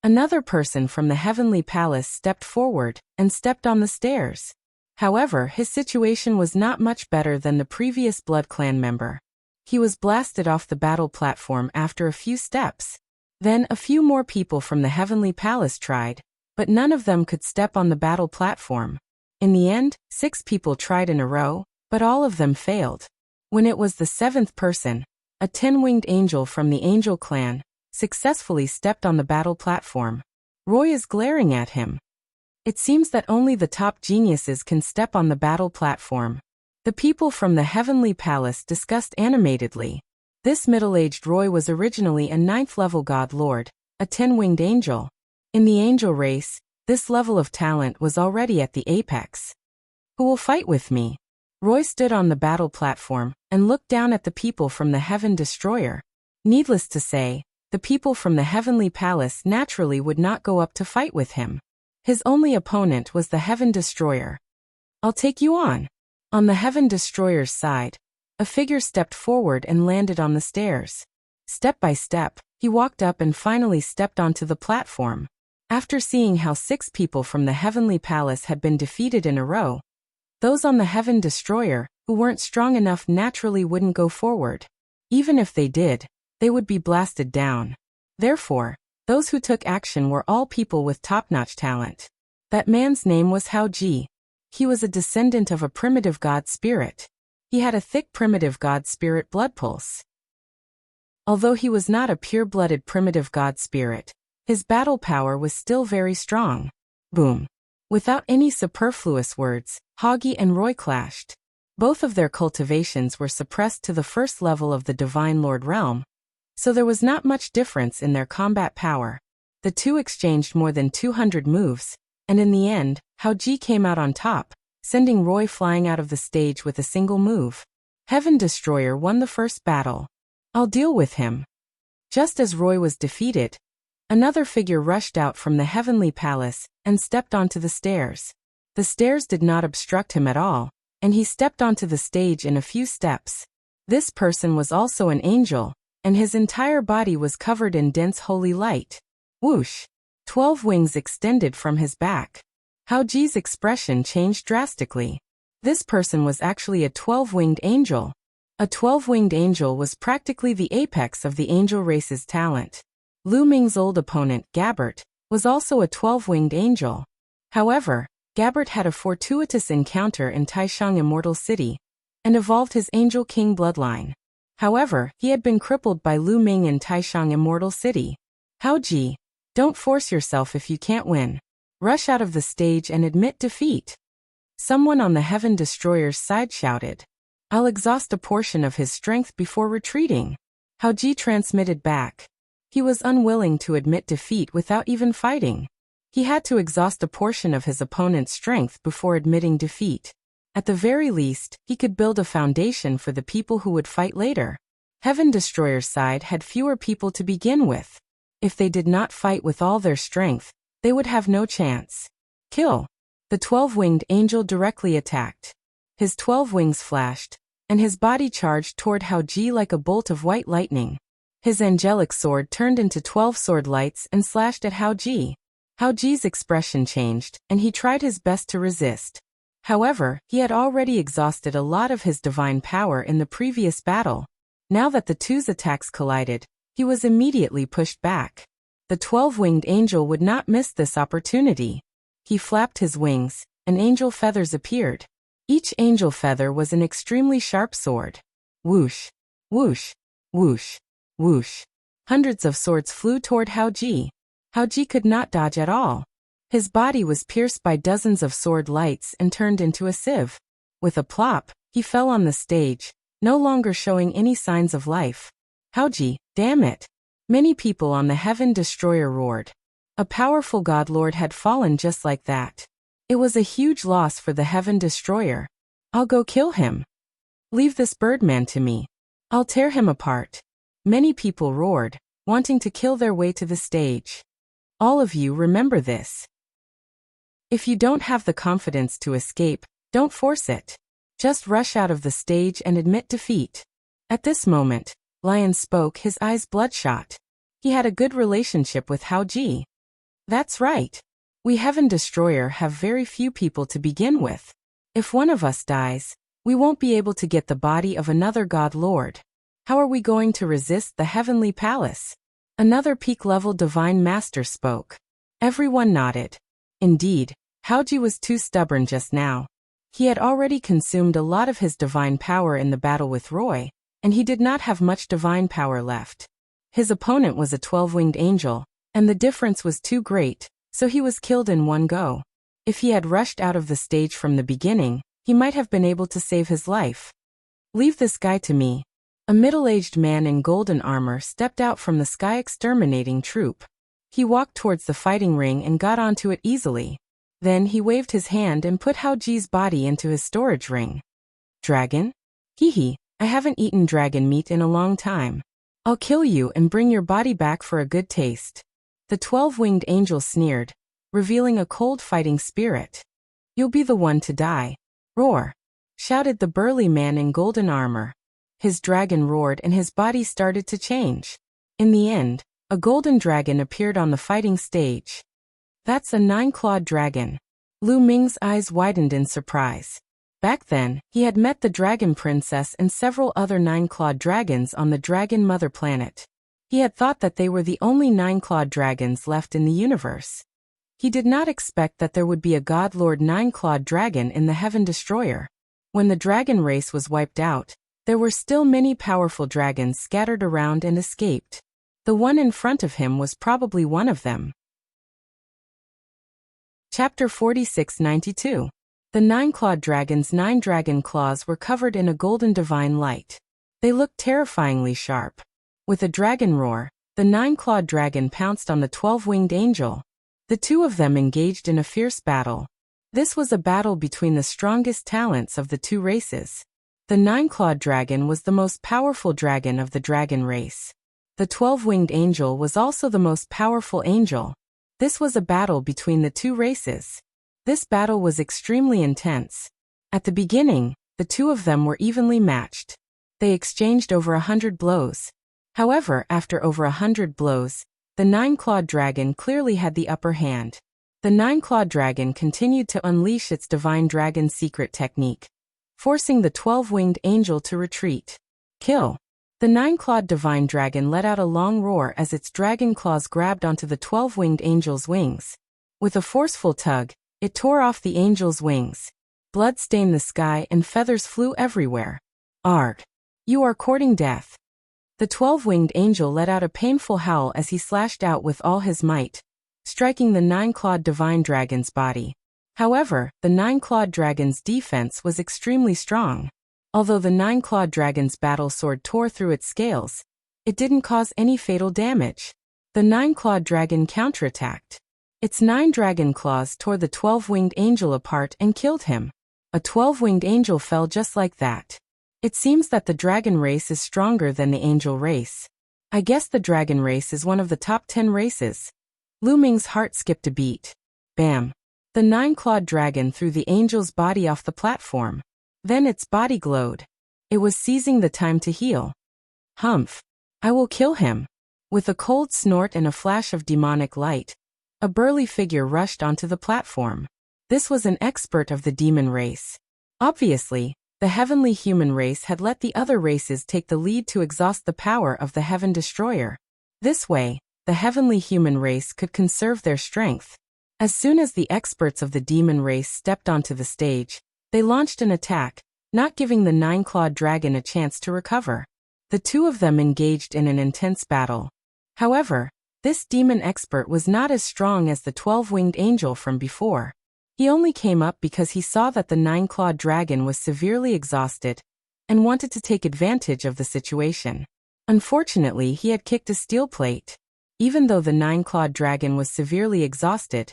Another person from the Heavenly Palace stepped forward and stepped on the stairs. However, his situation was not much better than the previous Blood Clan member. He was blasted off the battle platform after a few steps. Then a few more people from the Heavenly Palace tried, but none of them could step on the battle platform. In the end, 6 people tried in a row, but all of them failed. When it was the 7th person, a 10-winged angel from the Angel Clan successfully stepped on the battle platform. Roy is glaring at him. It seems that only the top geniuses can step on the battle platform. The people from the Heavenly Palace discussed animatedly. This middle-aged Roy was originally a 9th-level God Lord, a 10-winged angel. In the angel race, this level of talent was already at the apex. Who will fight with me? Roy stood on the battle platform and looked down at the people from the Heaven Destroyer. Needless to say, the people from the Heavenly Palace naturally would not go up to fight with him. His only opponent was the Heaven Destroyer. I'll take you on. On the Heaven Destroyer's side, A figure stepped forward and landed on the stairs. Step by step, he walked up and finally stepped onto the platform. After seeing how 6 people from the Heavenly Palace had been defeated in a row, those on the Heaven Destroyer, who weren't strong enough, naturally wouldn't go forward. Even if they did, they would be blasted down. Therefore, those who took action were all people with top-notch talent. That man's name was Hao Ji. He was a descendant of a primitive god spirit. He had a thick primitive god spirit blood pulse. Although he was not a pure-blooded primitive god spirit, his battle power was still very strong. Boom. Without any superfluous words, Hagi and Roy clashed. Both of their cultivations were suppressed to the first level of the Divine Lord realm, so there was not much difference in their combat power. The two exchanged more than 200 moves, and in the end, Hao Ji came out on top, sending Roy flying out of the stage with a single move. Heaven Destroyer won the first battle. I'll deal with him. Just as Roy was defeated, another figure rushed out from the Heavenly Palace and stepped onto the stairs. The stairs did not obstruct him at all, and he stepped onto the stage in a few steps. This person was also an angel, and his entire body was covered in dense holy light. Whoosh! 12 wings extended from his back. Hao Ji's expression changed drastically. This person was actually a 12-winged angel. A 12-winged angel was practically the apex of the angel race's talent. Lu Ming's old opponent, Gabbert, was also a 12-winged angel. However, Gabbert had a fortuitous encounter in Taishang Immortal City, and evolved his Angel King bloodline. However, he had been crippled by Lu Ming in Taishang Immortal City. Hao Ji, don't force yourself if you can't win. Rush out of the stage and admit defeat. Someone on the Heaven Destroyer's side shouted. I'll exhaust a portion of his strength before retreating. Hao Ji transmitted back. He was unwilling to admit defeat without even fighting. He had to exhaust a portion of his opponent's strength before admitting defeat. At the very least, he could build a foundation for the people who would fight later. Heaven Destroyer's side had fewer people to begin with. If they did not fight with all their strength, they would have no chance. Kill. The 12-winged angel directly attacked. His 12 wings flashed, and his body charged toward Hao Ji like a bolt of white lightning. His angelic sword turned into 12 sword lights and slashed at Hao Ji. Hao Ji's expression changed, and he tried his best to resist. However, he had already exhausted a lot of his divine power in the previous battle. Now that the two's attacks collided, he was immediately pushed back. The 12-winged angel would not miss this opportunity. He flapped his wings, and angel feathers appeared. Each angel feather was an extremely sharp sword. Whoosh, whoosh, whoosh, whoosh. Hundreds of swords flew toward Hao Ji. Hao Ji could not dodge at all. His body was pierced by dozens of sword lights and turned into a sieve. With a plop, he fell on the stage, no longer showing any signs of life. Hao Ji, damn it! Many people on the Heaven Destroyer roared. A powerful god lord had fallen just like that. It was a huge loss for the Heaven Destroyer. I'll go kill him. Leave this birdman to me. I'll tear him apart. Many people roared, wanting to kill their way to the stage. All of you remember this. If you don't have the confidence to escape, don't force it. Just rush out of the stage and admit defeat. At this moment, Lion spoke, his eyes bloodshot. He had a good relationship with Hao Ji. That's right. We Heaven Destroyer have very few people to begin with. If one of us dies, we won't be able to get the body of another god lord. How are we going to resist the Heavenly Palace? Another peak-level divine master spoke. Everyone nodded. Indeed, Hao Ji was too stubborn just now. He had already consumed a lot of his divine power in the battle with Roy, and he did not have much divine power left. His opponent was a 12-winged angel, and the difference was too great, so he was killed in one go. If he had rushed out of the stage from the beginning, he might have been able to save his life. Leave this guy to me. A middle-aged man in golden armor stepped out from the sky exterminating troop. He walked towards the fighting ring and got onto it easily. Then he waved his hand and put Hao Ji's body into his storage ring. Dragon? Hee, I haven't eaten dragon meat in a long time. I'll kill you and bring your body back for a good taste. The 12-winged angel sneered, revealing a cold fighting spirit. You'll be the one to die. Roar! Shouted the burly man in golden armor. His dragon roared and his body started to change. In the end, a golden dragon appeared on the fighting stage. That's a 9-clawed dragon. Lu Ming's eyes widened in surprise. Back then, he had met the Dragon Princess and several other 9-clawed dragons on the Dragon Mother planet. He had thought that they were the only 9-clawed dragons left in the universe. He did not expect that there would be a God Lord 9-clawed dragon in the Heaven Destroyer. When the dragon race was wiped out, there were still many powerful dragons scattered around and escaped. The one in front of him was probably one of them. Chapter 4692. The 9-clawed dragon's 9 dragon claws were covered in a golden divine light. They looked terrifyingly sharp. With a dragon roar, the 9-clawed dragon pounced on the 12-winged angel. The two of them engaged in a fierce battle. This was a battle between the strongest talents of the two races. The 9-clawed dragon was the most powerful dragon of the dragon race. The 12-winged angel was also the most powerful angel. This was a battle between the two races. This battle was extremely intense. At the beginning, the two of them were evenly matched. They exchanged over 100 blows. However, after over 100 blows, the 9-clawed dragon clearly had the upper hand. The 9-clawed dragon continued to unleash its divine dragon secret technique, forcing the 12-winged angel to retreat. Kill. The 9-clawed divine dragon let out a long roar as its dragon claws grabbed onto the 12-winged angel's wings. With a forceful tug, it tore off the angel's wings. Blood stained the sky and feathers flew everywhere. Arg! You are courting death. The 12-winged angel let out a painful howl as he slashed out with all his might, striking the 9-clawed divine dragon's body. However, the 9-clawed dragon's defense was extremely strong. Although the 9-clawed dragon's battle sword tore through its scales, it didn't cause any fatal damage. The 9-clawed dragon counterattacked. Its 9 dragon claws tore the 12-winged angel apart and killed him. A 12-winged angel fell just like that. It seems that the dragon race is stronger than the angel race. I guess the dragon race is one of the top 10 races. Lu Ming's heart skipped a beat. Bam! The 9-clawed dragon threw the angel's body off the platform. Then its body glowed. It was seizing the time to heal. Humph! I will kill him. With a cold snort and a flash of demonic light, a burly figure rushed onto the platform. This was an expert of the demon race. Obviously, the heavenly human race had let the other races take the lead to exhaust the power of the Heaven Destroyer. This way, the heavenly human race could conserve their strength. As soon as the experts of the demon race stepped onto the stage, they launched an attack, not giving the 9-clawed dragon a chance to recover. The two of them engaged in an intense battle. However, this demon expert was not as strong as the 12-winged angel from before. He only came up because he saw that the 9-clawed dragon was severely exhausted and wanted to take advantage of the situation. Unfortunately, he had kicked a steel plate. Even though the 9-clawed dragon was severely exhausted,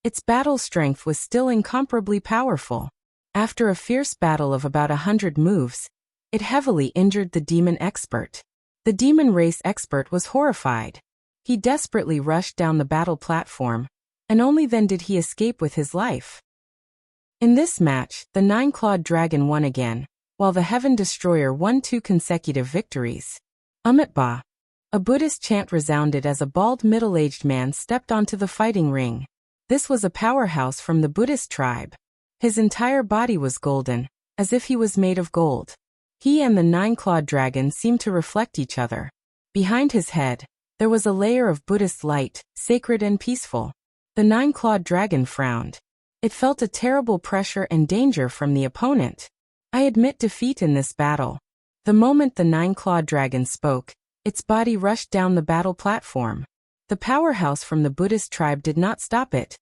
its battle strength was still incomparably powerful. After a fierce battle of about 100 moves, it heavily injured the demon expert. The demon race expert was horrified. He desperately rushed down the battle platform, and only then did he escape with his life. In this match, the 9-clawed dragon won again, while the Heaven Destroyer won 2 consecutive victories. Ba! A Buddhist chant resounded as a bald middle-aged man stepped onto the fighting ring. This was a powerhouse from the Buddhist tribe. His entire body was golden, as if he was made of gold. He and the 9-clawed dragon seemed to reflect each other. Behind his head, there was a layer of Buddhist light, sacred and peaceful. The 9-clawed dragon frowned. It felt a terrible pressure and danger from the opponent. I admit defeat in this battle. The moment the 9-clawed dragon spoke, its body rushed down the battle platform. The powerhouse from the Buddhist tribe did not stop it,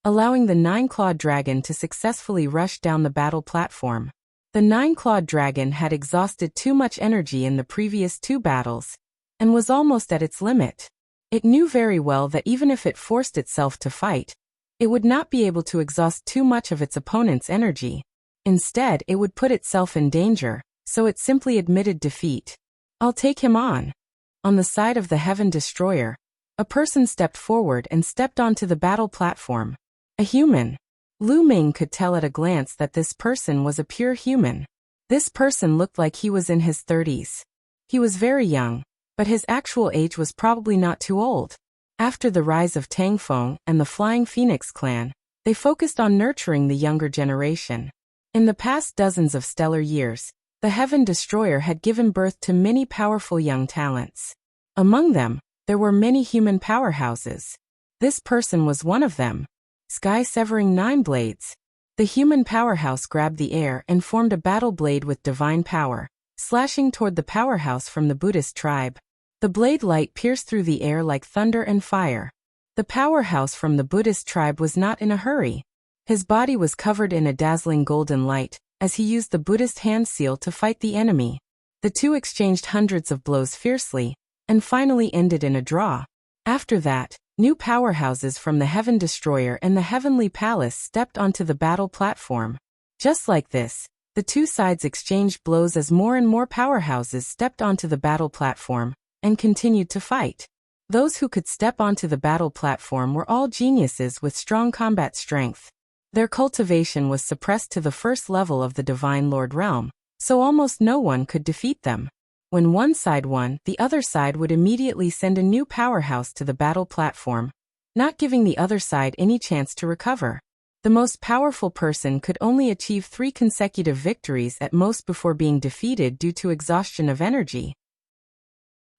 allowing the 9-clawed dragon to successfully rush down the battle platform. The 9-clawed dragon had exhausted too much energy in the previous 2 battles, and was almost at its limit. It knew very well that even if it forced itself to fight, it would not be able to exhaust too much of its opponent's energy. Instead, it would put itself in danger, so it simply admitted defeat. I'll take him on. On the side of the Heaven Destroyer, a person stepped forward and stepped onto the battle platform. A human. Lu Ming could tell at a glance that this person was a pure human. This person looked like he was in his 30s. He was very young, but his actual age was probably not too old. After the rise of Tangfeng and the Flying Phoenix clan, they focused on nurturing the younger generation. In the past dozens of stellar years, the Heaven Destroyer had given birth to many powerful young talents. Among them, there were many human powerhouses. This person was one of them. Sky-severing 9 blades. The human powerhouse grabbed the air and formed a battle blade with divine power, slashing toward the powerhouse from the Buddhist tribe. The blade light pierced through the air like thunder and fire. The powerhouse from the Buddhist tribe was not in a hurry. His body was covered in a dazzling golden light, as he used the Buddhist hand seal to fight the enemy. The two exchanged hundreds of blows fiercely, and finally ended in a draw. After that, new powerhouses from the Heaven Destroyer and the Heavenly Palace stepped onto the battle platform. Just like this, the two sides exchanged blows as more and more powerhouses stepped onto the battle platform and continued to fight. Those who could step onto the battle platform were all geniuses with strong combat strength. Their cultivation was suppressed to the first level of the Divine Lord realm, so almost no one could defeat them. When one side won, the other side would immediately send a new powerhouse to the battle platform, not giving the other side any chance to recover. The most powerful person could only achieve 3 consecutive victories at most before being defeated due to exhaustion of energy.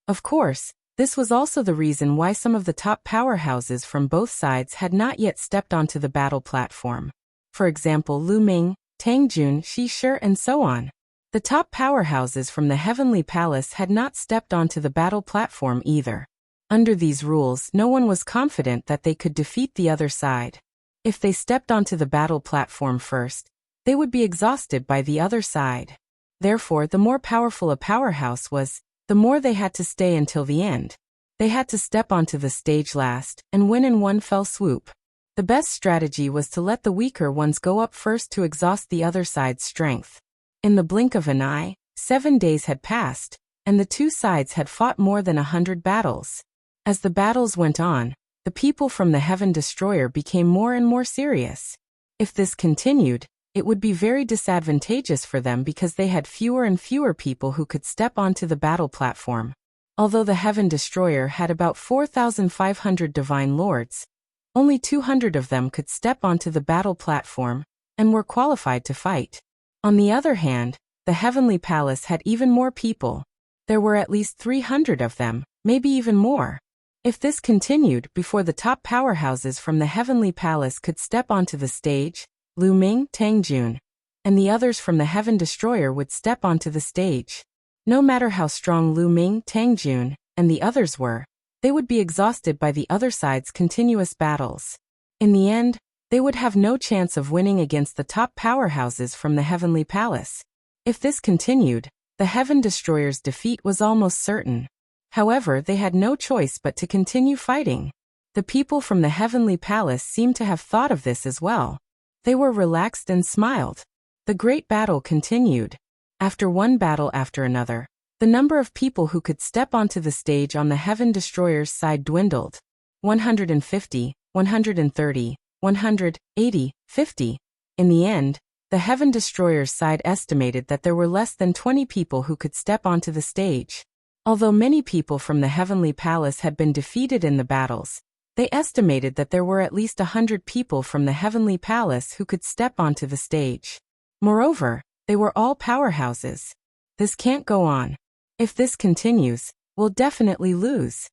Of course, this was also the reason why some of the top powerhouses from both sides had not yet stepped onto the battle platform. For example, Lu Ming, Tang Jun, Shi Shi, and so on. The top powerhouses from the Heavenly Palace had not stepped onto the battle platform either. Under these rules, no one was confident that they could defeat the other side. If they stepped onto the battle platform first, they would be exhausted by the other side. Therefore, the more powerful a powerhouse was, the more they had to stay until the end. They had to step onto the stage last and win in one fell swoop. The best strategy was to let the weaker ones go up first to exhaust the other side's strength. In the blink of an eye, 7 days had passed, and the two sides had fought more than 100 battles. As the battles went on, the people from the Heaven Destroyer became more and more serious. If this continued, it would be very disadvantageous for them because they had fewer and fewer people who could step onto the battle platform. Although the Heaven Destroyer had about 4,500 Divine Lords, only 200 of them could step onto the battle platform and were qualified to fight. On the other hand, the Heavenly Palace had even more people. There were at least 300 of them, maybe even more. If this continued before the top powerhouses from the Heavenly Palace could step onto the stage, Lu Ming, Tang Jun, and the others from the Heaven Destroyer would step onto the stage. No matter how strong Lu Ming, Tang Jun, and the others were, they would be exhausted by the other side's continuous battles. In the end, they would have no chance of winning against the top powerhouses from the Heavenly Palace. If this continued, the Heaven Destroyer's defeat was almost certain. However, they had no choice but to continue fighting. The people from the Heavenly Palace seemed to have thought of this as well. They were relaxed and smiled. The great battle continued. After one battle after another, the number of people who could step onto the stage on the Heaven Destroyer's side dwindled. 150, 130, 180, 50. In the end, the Heaven Destroyer's side estimated that there were less than 20 people who could step onto the stage. Although many people from the Heavenly Palace had been defeated in the battles, they estimated that there were at least 100 people from the Heavenly Palace who could step onto the stage. Moreover, they were all powerhouses. This can't go on. If this continues, we'll definitely lose.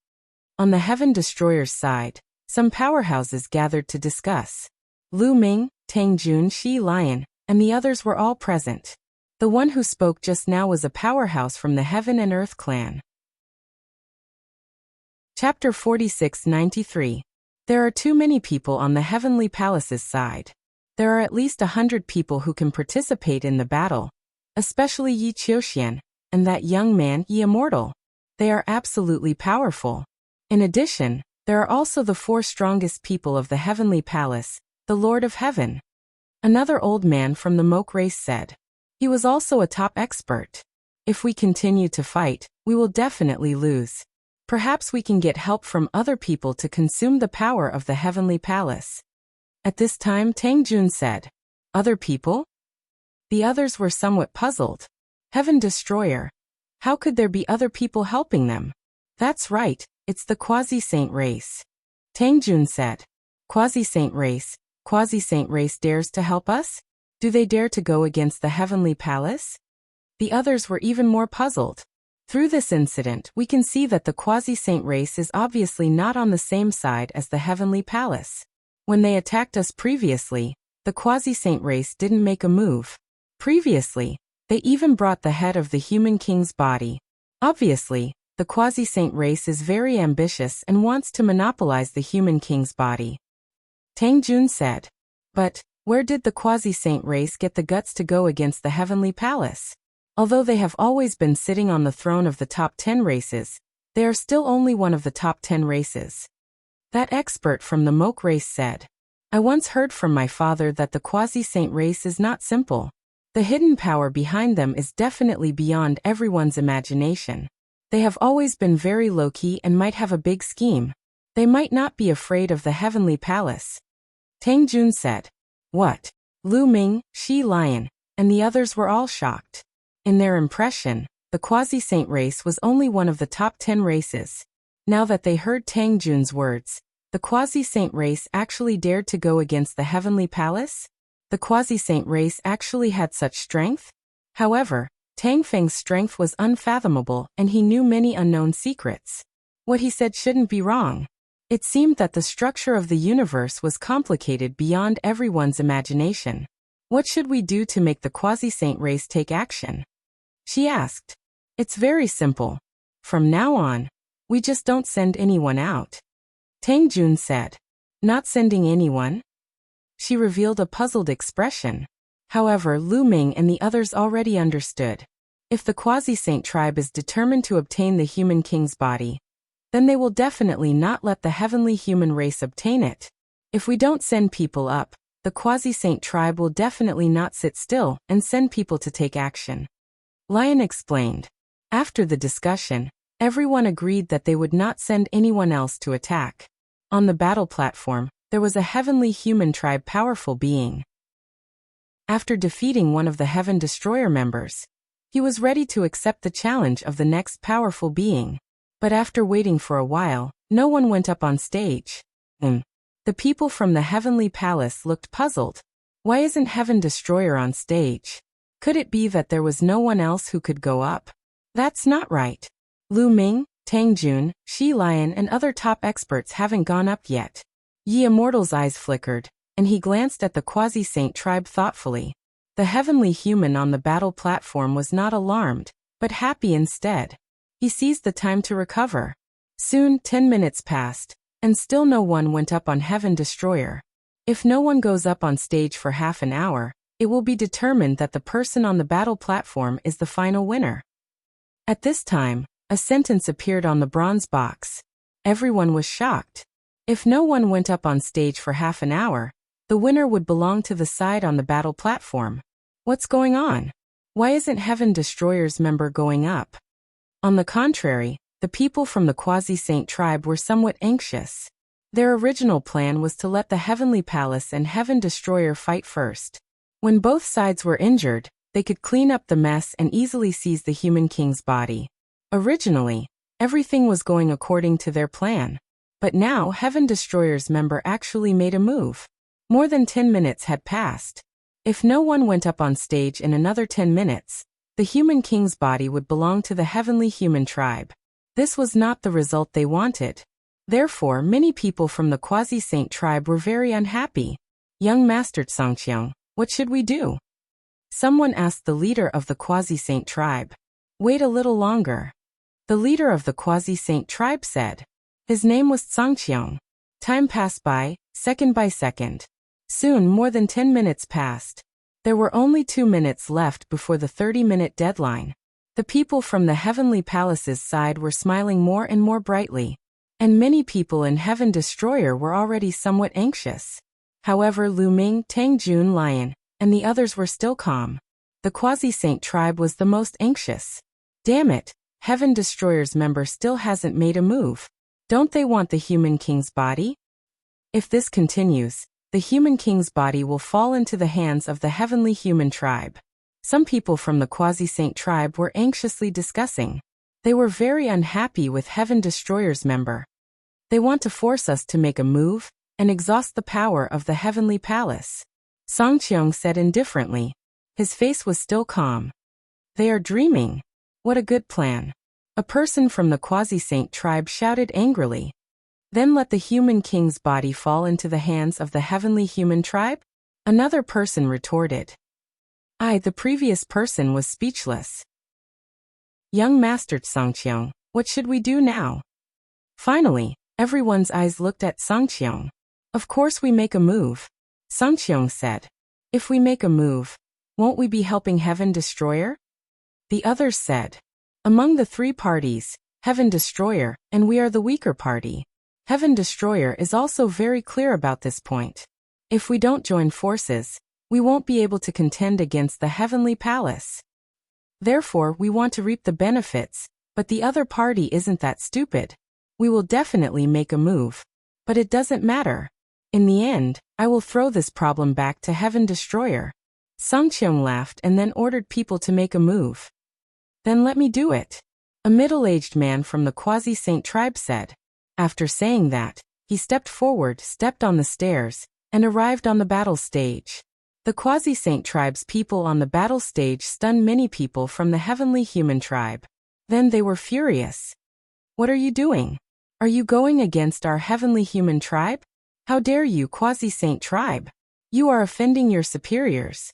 On the Heaven Destroyer's side, some powerhouses gathered to discuss. Lu Ming, Tang Jun, Shi Lion, and the others were all present. The one who spoke just now was a powerhouse from the Heaven and Earth clan. Chapter 46-93. There are too many people on the Heavenly Palace's side. There are at least 100 people who can participate in the battle, especially Yi Qiuxian, and that young man, Yi Immortal. They are absolutely powerful. In addition, there are also the 4 strongest people of the Heavenly Palace, the Lord of Heaven. Another old man from the Moke race said. He was also a top expert. If we continue to fight, we will definitely lose. Perhaps we can get help from other people to consume the power of the Heavenly Palace. At this time, Tang Jun said. Other people? The others were somewhat puzzled. Heaven Destroyer. How could there be other people helping them? That's right, it's the Quasi-Saint race. Tang Jun said. Quasi-Saint race dares to help us? Do they dare to go against the Heavenly Palace? The others were even more puzzled. Through this incident, we can see that the Quasi-Saint race is obviously not on the same side as the Heavenly Palace. When they attacked us previously, the Quasi-Saint race didn't make a move. Previously, they even brought the head of the human king's body. Obviously, the Quasi-Saint race is very ambitious and wants to monopolize the human king's body. Tang Jun said. But, where did the Quasi-Saint race get the guts to go against the Heavenly Palace? Although they have always been sitting on the throne of the top 10 races, they are still only one of the top 10 races. That expert from the Moke race said. I once heard from my father that the Quasi-Saint race is not simple. The hidden power behind them is definitely beyond everyone's imagination. They have always been very low-key and might have a big scheme. They might not be afraid of the Heavenly Palace. Tang Jun said. What? Lu Ming, Shi Lion, and the others were all shocked. In their impression, the Quasi-Saint race was only one of the top 10 races. Now that they heard Tang Jun's words, the Quasi-Saint race actually dared to go against the Heavenly Palace? The Quasi-Saint race actually had such strength? However, Tang Feng's strength was unfathomable and he knew many unknown secrets. What he said shouldn't be wrong. It seemed that the structure of the universe was complicated beyond everyone's imagination. What should we do to make the Quasi-Saint race take action? She asked. It's very simple. From now on, we just don't send anyone out. Tang Jun said. Not sending anyone? She revealed a puzzled expression. However, Lu Ming and the others already understood. If the Quasi-Saint tribe is determined to obtain the human king's body, then they will definitely not let the heavenly human race obtain it. If we don't send people up, the Quasi-Saint tribe will definitely not sit still and send people to take action. Lion explained. After the discussion, everyone agreed that they would not send anyone else to attack. On the battle platform, there was a heavenly human tribe powerful being. After defeating one of the Heaven Destroyer members, he was ready to accept the challenge of the next powerful being. But after waiting for a while, no one went up on stage. The people from the Heavenly Palace looked puzzled. Why isn't Heaven Destroyer on stage? Could it be that there was no one else who could go up? That's not right. Lu Ming, Tang Jun, Shi Lion and other top experts haven't gone up yet. Yi Immortal's eyes flickered, and he glanced at the Quasi-Saint tribe thoughtfully. The heavenly human on the battle platform was not alarmed, but happy instead. He seized the time to recover. Soon, 10 minutes passed, and still no one went up on Heaven Destroyer. If no one goes up on stage for half an hour, it will be determined that the person on the battle platform is the final winner. At this time, a sentence appeared on the bronze box. Everyone was shocked. If no one went up on stage for half an hour, the winner would belong to the side on the battle platform. What's going on? Why isn't Heaven Destroyer's member going up? On the contrary, the people from the Quasi-Saint tribe were somewhat anxious. Their original plan was to let the Heavenly Palace and Heaven Destroyer fight first. When both sides were injured, they could clean up the mess and easily seize the human king's body. Originally, everything was going according to their plan. But now Heaven Destroyer's member actually made a move. More than 10 minutes had passed. If no one went up on stage in another 10 minutes, the human king's body would belong to the heavenly human tribe. This was not the result they wanted. Therefore, many people from the Quasi-Saint tribe were very unhappy. Young Master Songqiang, what should we do? Someone asked the leader of the Quasi-Saint tribe. Wait a little longer. The leader of the Quasi-Saint tribe said. His name was Songqiang. Time passed by, second by second. Soon more than 10 minutes passed. There were only 2 minutes left before the 30-minute deadline. The people from the Heavenly Palace's side were smiling more and more brightly, and many people in Heaven Destroyer were already somewhat anxious. However, Lu Ming, Tang Jun, Lion, and the others were still calm. The Quasi-Saint tribe was the most anxious. Damn it, Heaven Destroyer's member still hasn't made a move. Don't they want the human king's body? If this continues, the human king's body will fall into the hands of the heavenly human tribe. Some people from the Quasi-Saint tribe were anxiously discussing. They were very unhappy with Heaven Destroyer's member. They want to force us to make a move and exhaust the power of the heavenly palace. Song Qiong said indifferently. His face was still calm. They are dreaming. What a good plan. A person from the Quasi-Saint tribe shouted angrily. Then let the human king's body fall into the hands of the heavenly human tribe? Another person retorted. The previous person was speechless. Young Master Songqiong, what should we do now? Finally, everyone's eyes looked at Songqiong. Of course we make a move. Songqiong said. If we make a move, won't we be helping Heaven Destroyer? The others said. Among the three parties, Heaven Destroyer, and we are the weaker party. Heaven Destroyer is also very clear about this point. If we don't join forces, we won't be able to contend against the heavenly palace. Therefore, we want to reap the benefits, but the other party isn't that stupid. We will definitely make a move. But it doesn't matter. In the end, I will throw this problem back to Heaven Destroyer. Songqiong laughed and then ordered people to make a move. Then let me do it. A middle-aged man from the Quasi-Saint tribe said. After saying that, he stepped forward, stepped on the stairs, and arrived on the battle stage. The Quasi-Saint tribe's people on the battle stage stunned many people from the heavenly human tribe. Then they were furious. What are you doing? Are you going against our heavenly human tribe? How dare you, Quasi-Saint tribe? You are offending your superiors.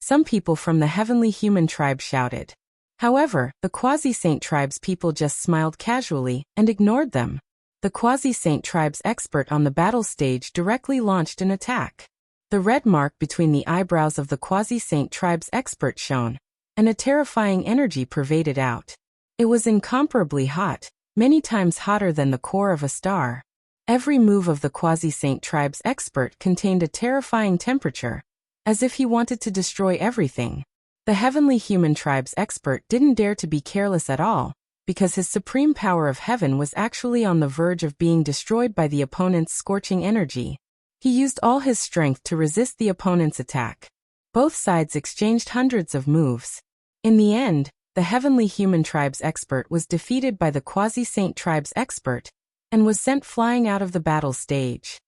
Some people from the heavenly human tribe shouted. However, the Quasi-Saint tribe's people just smiled casually and ignored them. The Quasi-Saint tribe's expert on the battle stage directly launched an attack. The red mark between the eyebrows of the Quasi-Saint tribe's expert shone, and a terrifying energy pervaded out. It was incomparably hot, many times hotter than the core of a star. Every move of the Quasi-Saint tribe's expert contained a terrifying temperature, as if he wanted to destroy everything. The heavenly human tribe's expert didn't dare to be careless at all, because his supreme power of heaven was actually on the verge of being destroyed by the opponent's scorching energy. He used all his strength to resist the opponent's attack. Both sides exchanged hundreds of moves. In the end, the heavenly human tribe's expert was defeated by the Quasi-Saint tribe's expert, and was sent flying out of the battle stage.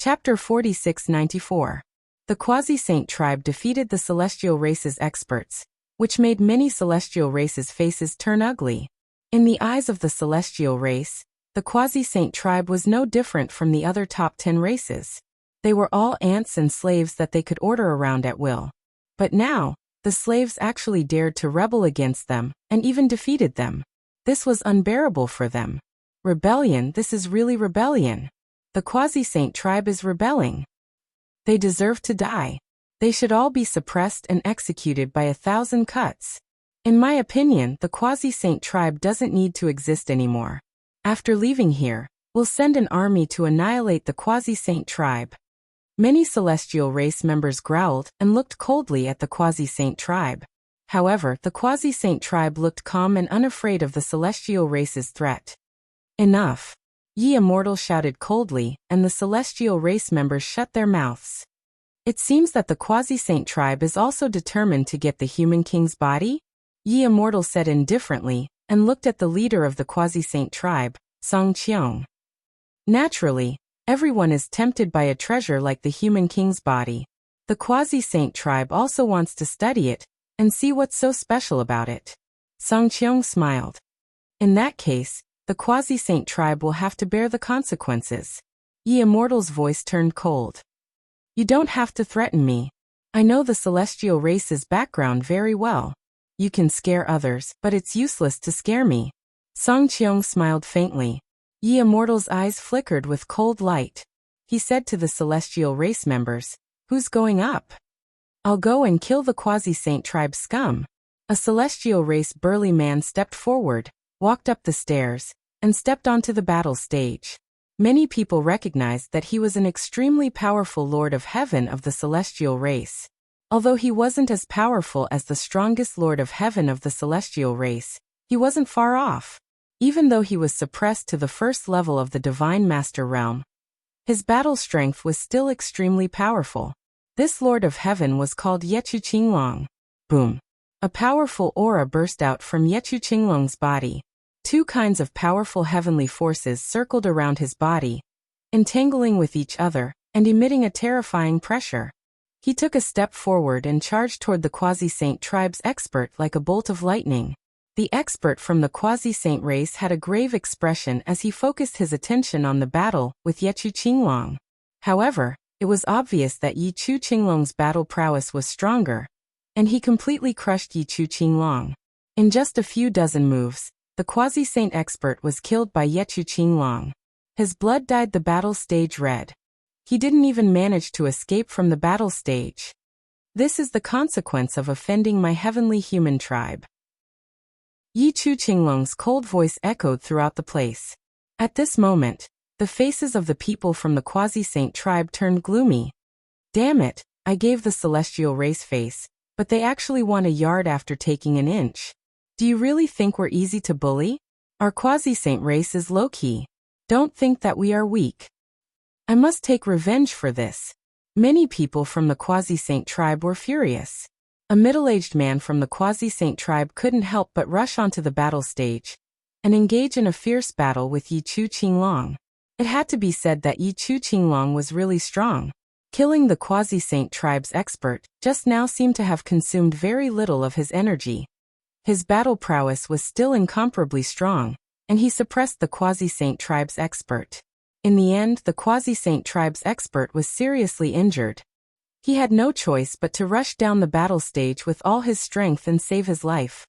Chapter 4694. The Quasi-Saint tribe defeated the celestial race's experts, which made many celestial races' faces turn ugly. In the eyes of the celestial race, the Quasi-Saint tribe was no different from the other top 10 races. They were all ants and slaves that they could order around at will. But now, the slaves actually dared to rebel against them, and even defeated them. This was unbearable for them. Rebellion, this is really rebellion. The Quasi-Saint tribe is rebelling. They deserve to die. They should all be suppressed and executed by 1,000 cuts. In my opinion, the Quasi-Saint tribe doesn't need to exist anymore. After leaving here, we'll send an army to annihilate the Quasi-Saint tribe. Many celestial race members growled and looked coldly at the Quasi-Saint tribe. However, the Quasi-Saint tribe looked calm and unafraid of the celestial race's threat. Enough! Ye immortal shouted coldly, and the celestial race members shut their mouths. It seems that the Quasi-Saint tribe is also determined to get the human king's body? Ye immortal said indifferently, and looked at the leader of the Quasi-Saint tribe, Song Qiong. Naturally, everyone is tempted by a treasure like the human king's body. The Quasi-Saint tribe also wants to study it, and see what's so special about it. Song Qiong smiled. In that case, the Quasi-Saint tribe will have to bear the consequences. Ye immortal's voice turned cold. You don't have to threaten me. I know the celestial race's background very well. You can scare others, but it's useless to scare me. Song Qiong smiled faintly. Ye immortal's eyes flickered with cold light. He said to the celestial race members, "Who's going up?" "I'll go and kill the Quasi-Saint tribe scum." A celestial race burly man stepped forward, walked up the stairs, and stepped onto the battle stage. Many people recognized that he was an extremely powerful Lord of Heaven of the celestial race. Although he wasn't as powerful as the strongest Lord of Heaven of the celestial race, he wasn't far off. Even though he was suppressed to the first level of the Divine Master realm, his battle strength was still extremely powerful. This Lord of Heaven was called Yechu Qinglong. Boom. A powerful aura burst out from Yechu Qinglong's body. Two kinds of powerful heavenly forces circled around his body, entangling with each other, and emitting a terrifying pressure. He took a step forward and charged toward the Quasi-Saint tribe's expert like a bolt of lightning. The expert from the Quasi-Saint race had a grave expression as he focused his attention on the battle with Yechu Qinglong. However, it was obvious that Yechu Qinglong's battle prowess was stronger, and he completely crushed Yechu Qinglong. In just a few dozen moves, the Quasi-Saint expert was killed by Yechu Qinglong. His blood dyed the battle stage red. He didn't even manage to escape from the battle stage. This is the consequence of offending my heavenly human tribe. Yechu Qinglong's cold voice echoed throughout the place. At this moment, the faces of the people from the Quasi-Saint tribe turned gloomy. Damn it, I gave the celestial race face, but they actually won a yard after taking an inch. Do you really think we're easy to bully? Our Quasi-Saint race is low-key. Don't think that we are weak. I must take revenge for this. Many people from the Quasi-Saint tribe were furious. A middle-aged man from the Quasi-Saint tribe couldn't help but rush onto the battle stage and engage in a fierce battle with Yechu Qinglong. It had to be said that Yechu Qinglong was really strong. Killing the Quasi-Saint tribe's expert just now seemed to have consumed very little of his energy. His battle prowess was still incomparably strong, and he suppressed the Quasi-Saint tribe's expert. In the end, the Quasi-Saint tribe's expert was seriously injured. He had no choice but to rush down the battle stage with all his strength and save his life.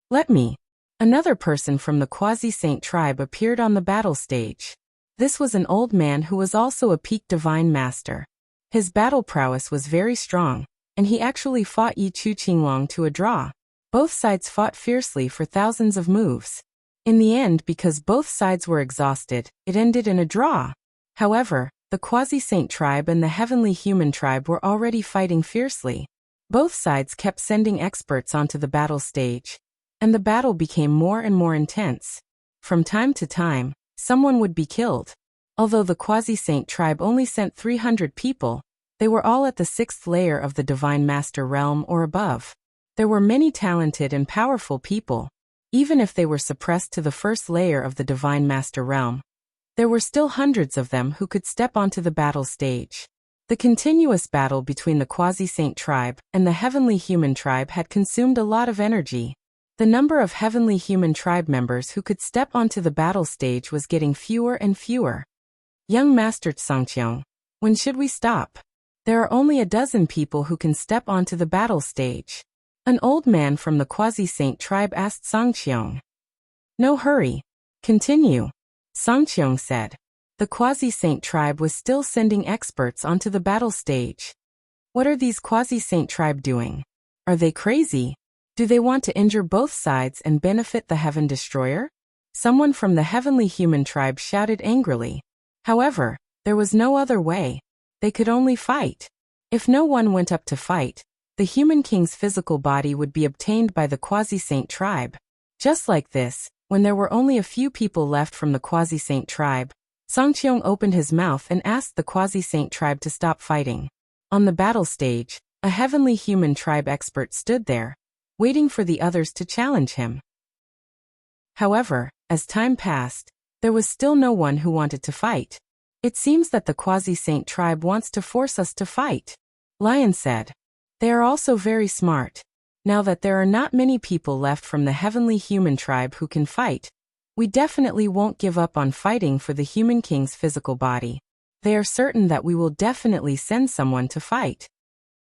Let me. Another person from the Quasi-Saint tribe appeared on the battle stage. This was an old man who was also a peak divine master. His battle prowess was very strong, and he actually fought Yechu Qinglong to a draw. Both sides fought fiercely for thousands of moves. In the end, because both sides were exhausted, it ended in a draw. However, the Quasi-Saint tribe and the heavenly human tribe were already fighting fiercely. Both sides kept sending experts onto the battle stage, and the battle became more and more intense. From time to time, someone would be killed. Although the Quasi-Saint tribe only sent 300 people, they were all at the 6th layer of the Divine Master realm or above. There were many talented and powerful people. Even if they were suppressed to the 1st layer of the Divine Master realm, there were still hundreds of them who could step onto the battle stage. The continuous battle between the Quasi-Saint tribe and the heavenly human tribe had consumed a lot of energy. The number of heavenly human tribe members who could step onto the battle stage was getting fewer and fewer. Young Master Sangqiong, when should we stop? There are only a dozen people who can step onto the battle stage. An old man from the Quasi-Saint tribe asked Sangqiong. No hurry. Continue. Sangqiong said. The Quasi-Saint tribe was still sending experts onto the battle stage. What are these Quasi-Saint tribe doing? Are they crazy? Do they want to injure both sides and benefit the Heaven Destroyer? Someone from the heavenly human tribe shouted angrily. However, there was no other way. They could only fight. If no one went up to fight, the human king's physical body would be obtained by the Quasi-Saint tribe. Just like this, when there were only a few people left from the Quasi-Saint tribe, Sangqiong opened his mouth and asked the Quasi-Saint tribe to stop fighting. On the battle stage, a heavenly human tribe expert stood there, waiting for the others to challenge him. However, as time passed, there was still no one who wanted to fight. It seems that the Quasi-Saint tribe wants to force us to fight. Lion said. They are also very smart. Now that there are not many people left from the heavenly human tribe who can fight, we definitely won't give up on fighting for the human king's physical body. They are certain that we will definitely send someone to fight.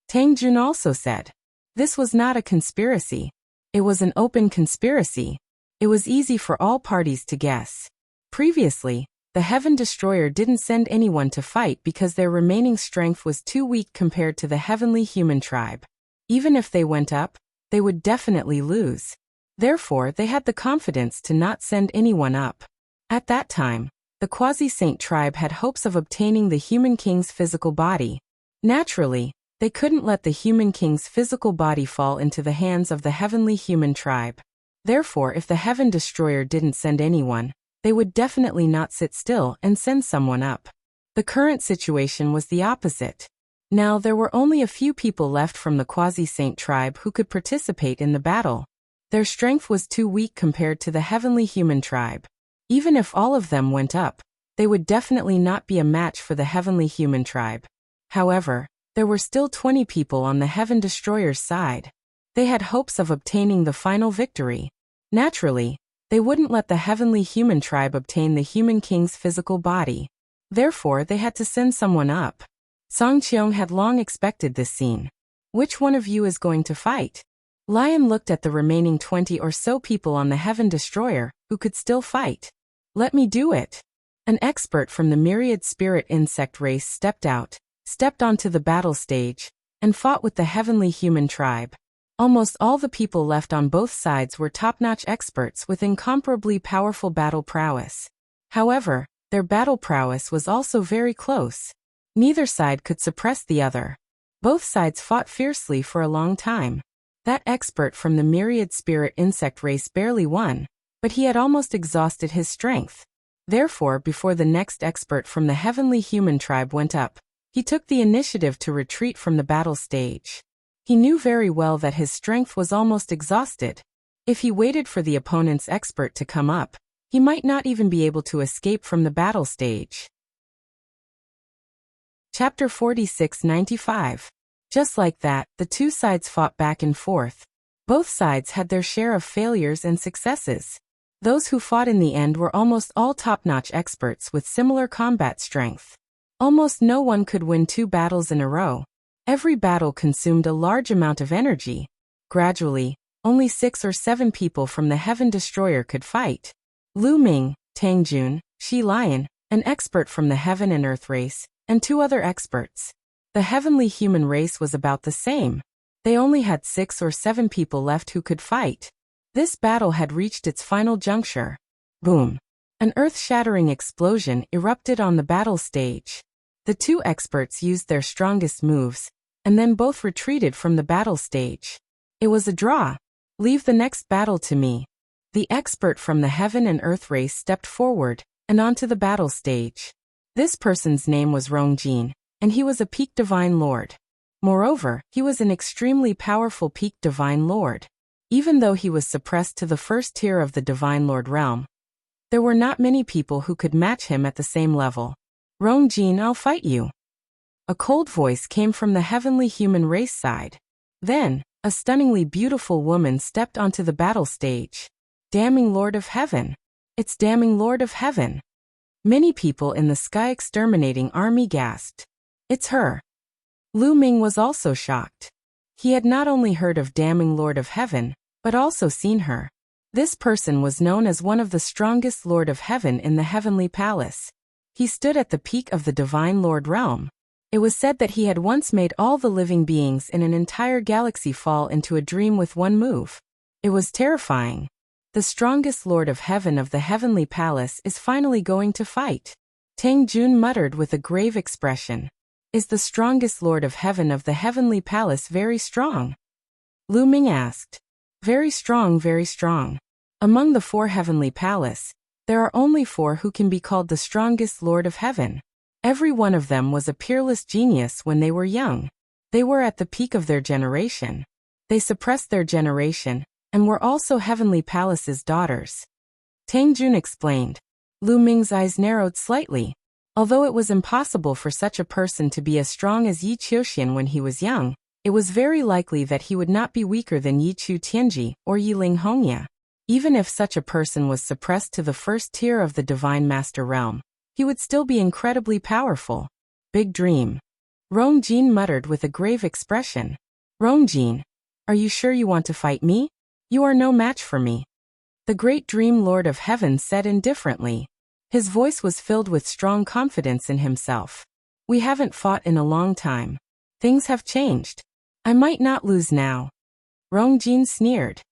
Tang Jun also said. This was not a conspiracy. It was an open conspiracy. It was easy for all parties to guess. Previously, the Heaven Destroyer didn't send anyone to fight because their remaining strength was too weak compared to the heavenly human tribe. Even if they went up, they would definitely lose. Therefore, they had the confidence to not send anyone up. At that time, the Quasi-Saint tribe had hopes of obtaining the human king's physical body. Naturally, they couldn't let the human king's physical body fall into the hands of the heavenly human tribe. Therefore, if the Heaven Destroyer didn't send anyone, they would definitely not sit still and send someone up. The current situation was the opposite. Now there were only a few people left from the quasi-saint tribe who could participate in the battle. Their strength was too weak compared to the heavenly human tribe. Even if all of them went up, they would definitely not be a match for the heavenly human tribe. However, there were still 20 people on the Heaven Destroyer's side. They had hopes of obtaining the final victory. Naturally, they wouldn't let the heavenly human tribe obtain the human king's physical body. Therefore, they had to send someone up. Song Cheong had long expected this scene. Which one of you is going to fight? Lion looked at the remaining 20 or so people on the Heaven Destroyer, who could still fight. Let me do it. An expert from the myriad spirit insect race stepped onto the battle stage, and fought with the heavenly human tribe. Almost all the people left on both sides were top-notch experts with incomparably powerful battle prowess. However, their battle prowess was also very close. Neither side could suppress the other. Both sides fought fiercely for a long time. That expert from the myriad spirit insect race barely won, but he had almost exhausted his strength. Therefore, before the next expert from the heavenly human tribe went up, he took the initiative to retreat from the battle stage. He knew very well that his strength was almost exhausted. If he waited for the opponent's expert to come up, he might not even be able to escape from the battle stage. Chapter 46-95. Just like that, the two sides fought back and forth. Both sides had their share of failures and successes. Those who fought in the end were almost all top-notch experts with similar combat strength. Almost no one could win 2 battles in a row. Every battle consumed a large amount of energy. Gradually, only 6 or 7 people from the Heaven Destroyer could fight. Lu Ming, Tang Jun, Shi Lion, an expert from the Heaven and Earth race, and 2 other experts. The heavenly human race was about the same. They only had 6 or 7 people left who could fight. This battle had reached its final juncture. Boom! An earth-shattering explosion erupted on the battle stage. The 2 experts used their strongest moves, and then both retreated from the battle stage. It was a draw. Leave the next battle to me. The expert from the Heaven and Earth race stepped forward, and onto the battle stage. This person's name was Rongjin, and he was a peak divine lord. Moreover, he was an extremely powerful peak divine lord. Even though he was suppressed to the first tier of the divine lord realm, there were not many people who could match him at the same level. Rongjin, I'll fight you. A cold voice came from the heavenly human race side. Then, a stunningly beautiful woman stepped onto the battle stage. Damning Lord of Heaven. It's Damning Lord of Heaven. Many people in the Sky Exterminating Army gasped. It's her. Lu Ming was also shocked. He had not only heard of Damning Lord of Heaven, but also seen her. This person was known as one of the strongest Lord of Heaven in the Heavenly Palace. He stood at the peak of the Divine Lord realm. It was said that he had once made all the living beings in an entire galaxy fall into a dream with one move. It was terrifying. The strongest Lord of Heaven of the Heavenly Palace is finally going to fight. Tang Jun muttered with a grave expression. Is the strongest Lord of Heaven of the Heavenly Palace very strong? Lu Ming asked. Very strong, very strong. Among the 4 Heavenly Palace, there are only 4 who can be called the strongest Lord of Heaven. Every one of them was a peerless genius when they were young. They were at the peak of their generation. They suppressed their generation, and were also Heavenly Palace's daughters. Tang Jun explained. Lu Ming's eyes narrowed slightly. Although it was impossible for such a person to be as strong as Yi Qiuxian when he was young, it was very likely that he would not be weaker than Yi Chu Tianji or Yi Ling Hongya. Even if such a person was suppressed to the first tier of the Divine Master realm, he would still be incredibly powerful. Big dream. Rongjin muttered with a grave expression. Rongjin, are you sure you want to fight me? You are no match for me. The great Dream Lord of Heaven said indifferently. His voice was filled with strong confidence in himself. We haven't fought in a long time. Things have changed. I might not lose now. Rongjin sneered.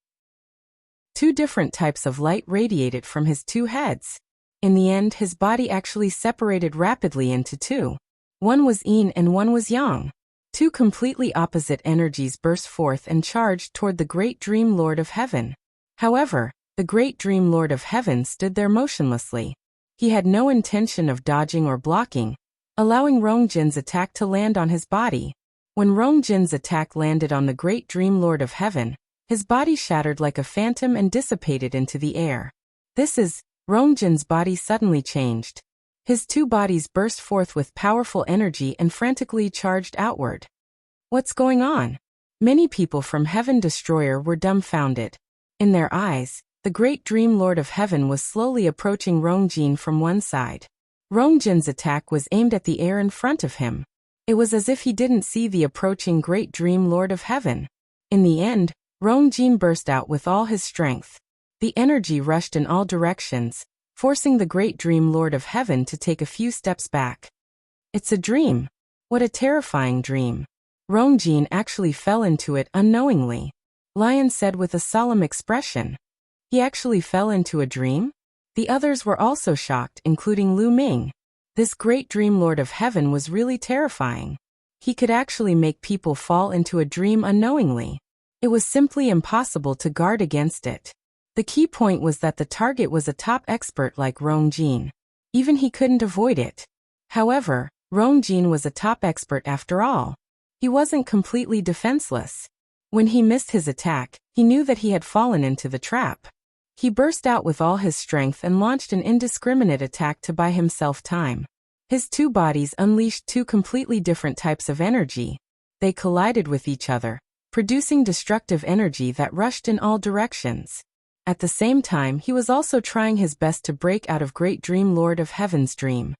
2 different types of light radiated from his 2 heads. In the end, his body actually separated rapidly into 2. One was yin and one was yang. 2 completely opposite energies burst forth and charged toward the great Dream Lord of Heaven. However, the great Dream Lord of Heaven stood there motionlessly. He had no intention of dodging or blocking. allowing Rongjin's attack to land on his body. When Rongjin's attack landed on the great Dream Lord of Heaven, his body shattered like a phantom and dissipated into the air. Rongjin's body suddenly changed. His two bodies burst forth with powerful energy and frantically charged outward. What's going on? Many people from Heaven Destroyer were dumbfounded. In their eyes, the great Dream Lord of Heaven was slowly approaching Rongjin from one side. Rongjin's attack was aimed at the air in front of him. It was as if he didn't see the approaching great Dream Lord of Heaven. In the end, Rongjin burst out with all his strength. The energy rushed in all directions, forcing the great Dream Lord of Heaven to take a few steps back. It's a dream. What a terrifying dream. Rongjin actually fell into it unknowingly. Lion said with a solemn expression. He actually fell into a dream? The others were also shocked, including Lu Ming. This great Dream Lord of Heaven was really terrifying. He could actually make people fall into a dream unknowingly. It was simply impossible to guard against it. The key point was that the target was a top expert like Rongjin. Even he couldn't avoid it. However, Rongjin was a top expert after all. He wasn't completely defenseless. When he missed his attack, he knew that he had fallen into the trap. He burst out with all his strength and launched an indiscriminate attack to buy himself time. His two bodies unleashed two completely different types of energy. They collided with each other, producing destructive energy that rushed in all directions. At the same time, he was also trying his best to break out of Great Dream Lord of Heaven's dream.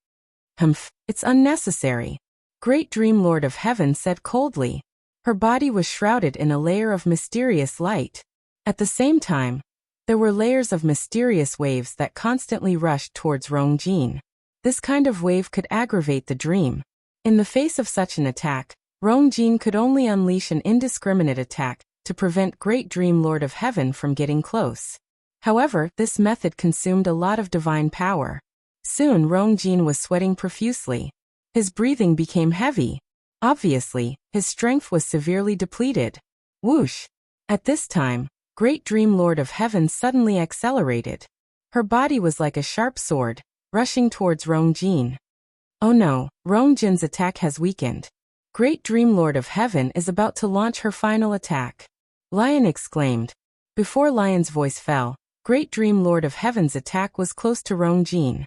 It's unnecessary. Great Dream Lord of Heaven said coldly. Her body was shrouded in a layer of mysterious light. At the same time, there were layers of mysterious waves that constantly rushed towards Rongjin. This kind of wave could aggravate the dream. In the face of such an attack, Rongjin could only unleash an indiscriminate attack to prevent Great Dream Lord of Heaven from getting close. However, this method consumed a lot of divine power. Soon Rongjin was sweating profusely. His breathing became heavy. Obviously, his strength was severely depleted. Whoosh! At this time, Great Dream Lord of Heaven suddenly accelerated. Her body was like a sharp sword, rushing towards Rongjin. Oh no, Rongjin's attack has weakened. Great Dream Lord of Heaven is about to launch her final attack. Lion exclaimed. Before Lion's voice fell, Great Dream Lord of Heaven's attack was close to Rongjin.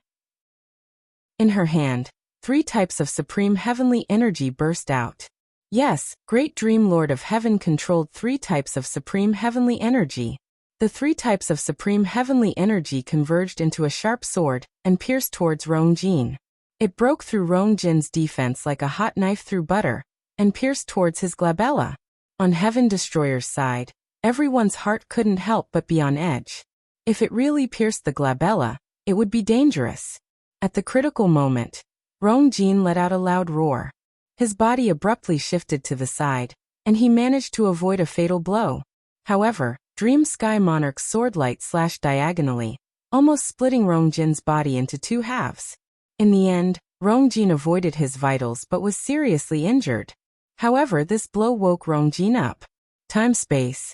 In her hand, 3 types of supreme heavenly energy burst out. Yes, Great Dream Lord of Heaven controlled 3 types of supreme heavenly energy. The 3 types of supreme heavenly energy converged into a sharp sword and pierced towards Rongjin. It broke through Rongjin's defense like a hot knife through butter and pierced towards his glabella. On Heaven Destroyer's side, everyone's heart couldn't help but be on edge. If it really pierced the glabella, it would be dangerous. At the critical moment, Rongjin let out a loud roar. His body abruptly shifted to the side, and he managed to avoid a fatal blow. However, Dream Sky Monarch's swordlight slashed diagonally, almost splitting Rongjin's body into 2 halves. In the end, Rongjin avoided his vitals but was seriously injured. However, this blow woke Rongjin up. Time-space.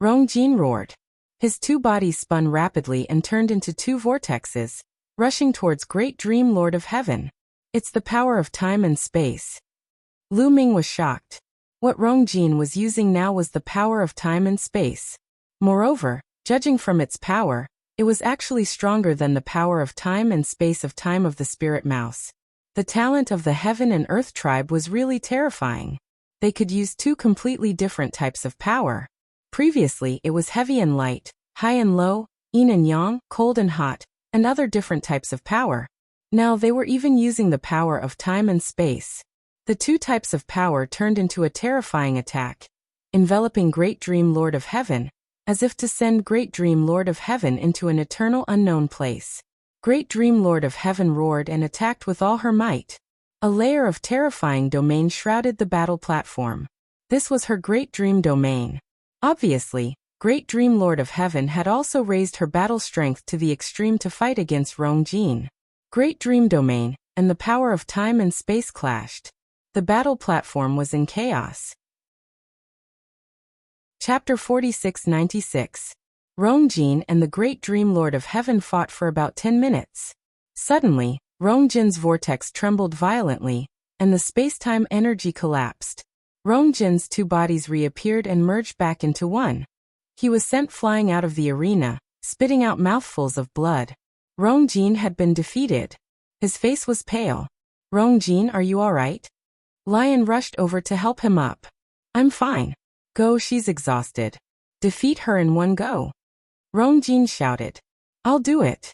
Rongjin roared. His 2 bodies spun rapidly and turned into 2 vortexes, rushing towards Great Dream Lord of Heaven. It's the power of time and space. Lu Ming was shocked. What Rongjin was using now was the power of time and space. Moreover, judging from its power, it was actually stronger than the power of time and space of Time of the Spirit Mouse. The talent of the Heaven and Earth tribe was really terrifying. They could use 2 completely different types of power. Previously, it was heavy and light, high and low, yin and yang, cold and hot, and other different types of power. Now they were even using the power of time and space. The 2 types of power turned into a terrifying attack, enveloping Great Dream Lord of Heaven, as if to send Great Dream Lord of Heaven into an eternal unknown place. Great Dream Lord of Heaven roared and attacked with all her might. A layer of terrifying domain shrouded the battle platform. This was her Great Dream domain. Obviously, Great Dream Lord of Heaven had also raised her battle strength to the extreme to fight against Rongjin. Great Dream domain and the power of time and space clashed. The battle platform was in chaos. Chapter 4696. Rongjin and the Great Dream Lord of Heaven fought for about 10 minutes. Suddenly, Rongjin's vortex trembled violently, and the space-time energy collapsed. Rongjin's two bodies reappeared and merged back into one. He was sent flying out of the arena, spitting out mouthfuls of blood. Rongjin had been defeated. His face was pale. Rongjin, are you all right? Lion rushed over to help him up. I'm fine. Go, she's exhausted. Defeat her in one go. Rongjin shouted. I'll do it.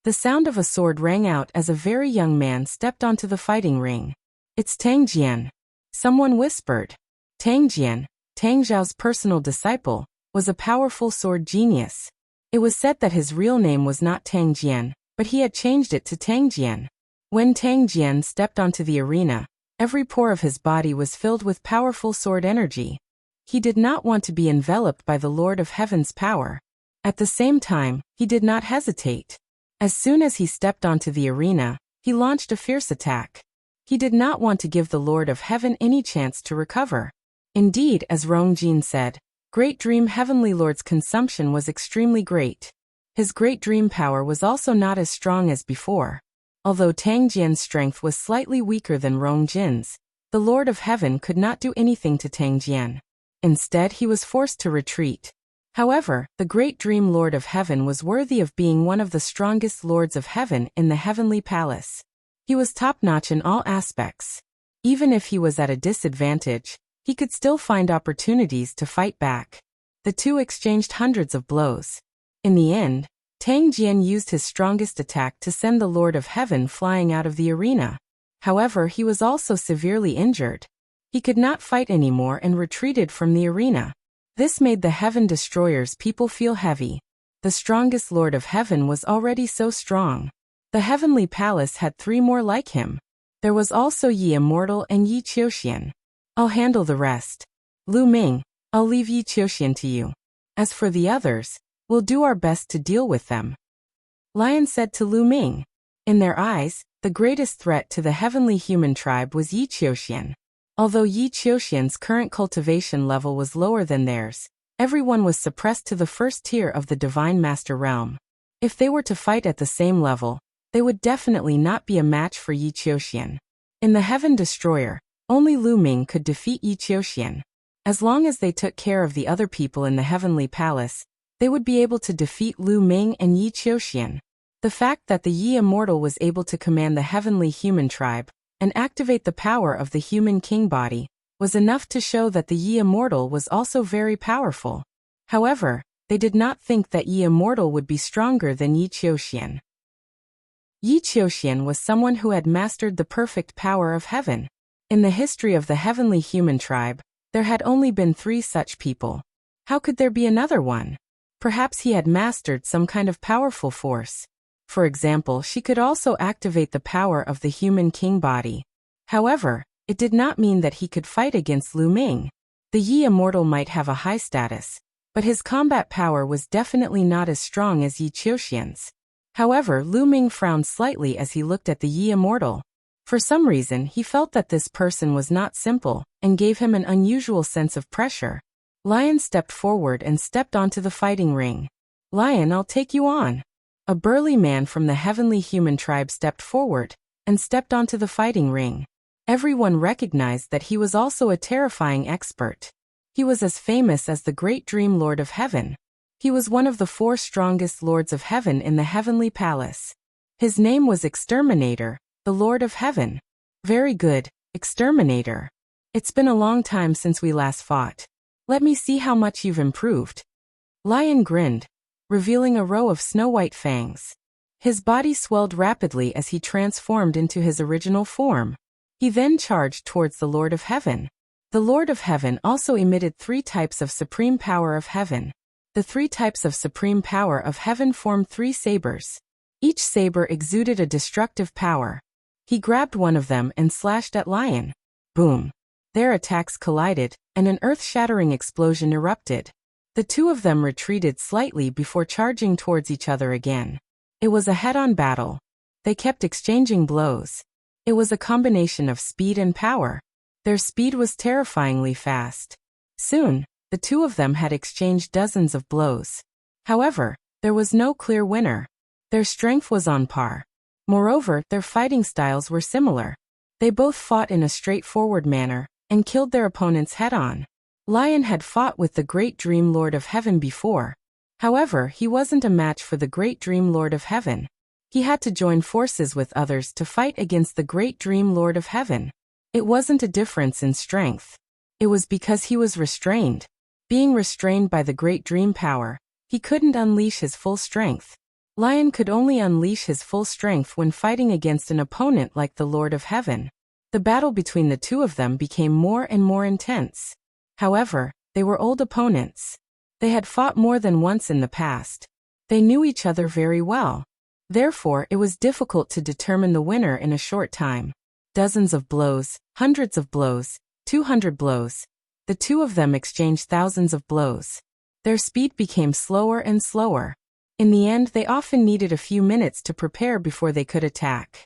The sound of a sword rang out as a very young man stepped onto the fighting ring. It's Tang Jian. Someone whispered. Tang Jian, Tang Zhao's personal disciple, was a powerful sword genius. It was said that his real name was not Tang Jian, but he had changed it to Tang Jian. When Tang Jian stepped onto the arena, every pore of his body was filled with powerful sword energy. He did not want to be enveloped by the Lord of Heaven's power. At the same time, he did not hesitate. As soon as he stepped onto the arena, he launched a fierce attack. He did not want to give the Lord of Heaven any chance to recover. Indeed, as Rongjin said, Great Dream Heavenly Lord's consumption was extremely great. His Great Dream power was also not as strong as before. Although Tang Jian's strength was slightly weaker than Rongjin's, the Lord of Heaven could not do anything to Tang Jian. Instead, he was forced to retreat. However, the Great Dream Lord of Heaven was worthy of being one of the strongest Lords of Heaven in the Heavenly Palace. He was top-notch in all aspects. Even if he was at a disadvantage, he could still find opportunities to fight back. The two exchanged hundreds of blows. In the end, Tang Jian used his strongest attack to send the Lord of Heaven flying out of the arena. However, he was also severely injured. He could not fight anymore and retreated from the arena. This made the Heaven Destroyer's people feel heavy. The strongest Lord of Heaven was already so strong. The Heavenly Palace had 3 more like him. There was also Yi Immortal and Yi Qiuxian. I'll handle the rest. Lu Ming, I'll leave Yi Qiuxian to you. As for the others, we'll do our best to deal with them. Lion said to Lu Ming. In their eyes, the greatest threat to the heavenly human tribe was Yi Qiuxian. Although Yi Qiuxian's current cultivation level was lower than theirs, everyone was suppressed to the first tier of the Divine Master Realm. If they were to fight at the same level, they would definitely not be a match for Yi Qiuxian. In the Heaven Destroyer, only Lu Ming could defeat Yi Qiuxian. As long as they took care of the other people in the Heavenly Palace, they would be able to defeat Lu Ming and Yi Qiuxian. The fact that the Yi Immortal was able to command the heavenly human tribe and activate the power of the human king body was enough to show that the Yi Immortal was also very powerful. However, they did not think that Yi Immortal would be stronger than Yi Qiuxian. Yi Qiuxian was someone who had mastered the perfect power of heaven. In the history of the heavenly human tribe, there had only been 3 such people. How could there be another one? Perhaps he had mastered some kind of powerful force. For example, she could also activate the power of the human king body. However, it did not mean that he could fight against Lu Ming. The Yi Immortal might have a high status, but his combat power was definitely not as strong as Yi Qiuxian's. However, Lu Ming frowned slightly as he looked at the Yi Immortal. For some reason, he felt that this person was not simple, and gave him an unusual sense of pressure. Lion stepped forward and stepped onto the fighting ring. Lion, I'll take you on. A burly man from the heavenly human tribe stepped forward and stepped onto the fighting ring. Everyone recognized that he was also a terrifying expert. He was as famous as the Great Dream Lord of Heaven. He was one of the 4 strongest Lords of Heaven in the Heavenly Palace. His name was Exterminator, the Lord of Heaven. Very good, Exterminator. It's been a long time since we last fought. Let me see how much you've improved. Lion grinned, revealing a row of snow-white fangs. His body swelled rapidly as he transformed into his original form. He then charged towards the Lord of Heaven. The Lord of Heaven also emitted 3 types of supreme power of heaven. The 3 types of supreme power of heaven formed 3 sabers. Each saber exuded a destructive power. He grabbed one of them and slashed at Lion. Boom! Their attacks collided, and an earth-shattering explosion erupted. The 2 of them retreated slightly before charging towards each other again. It was a head-on battle. They kept exchanging blows. It was a combination of speed and power. Their speed was terrifyingly fast. Soon, the 2 of them had exchanged dozens of blows. However, there was no clear winner. Their strength was on par. Moreover, their fighting styles were similar. They both fought in a straightforward manner, and killed their opponents head-on. Lion had fought with the Great Dream Lord of Heaven before. However, he wasn't a match for the Great Dream Lord of Heaven. He had to join forces with others to fight against the Great Dream Lord of Heaven. It wasn't a difference in strength. It was because he was restrained. Being restrained by the Great Dream Power, he couldn't unleash his full strength. Lion could only unleash his full strength when fighting against an opponent like the Lord of Heaven. The battle between the two of them became more and more intense. However, they were old opponents. They had fought more than once in the past. They knew each other very well. Therefore, it was difficult to determine the winner in a short time. Dozens of blows, hundreds of blows, 200 blows. The two of them exchanged thousands of blows. Their speed became slower and slower. In the end, they often needed a few minutes to prepare before they could attack.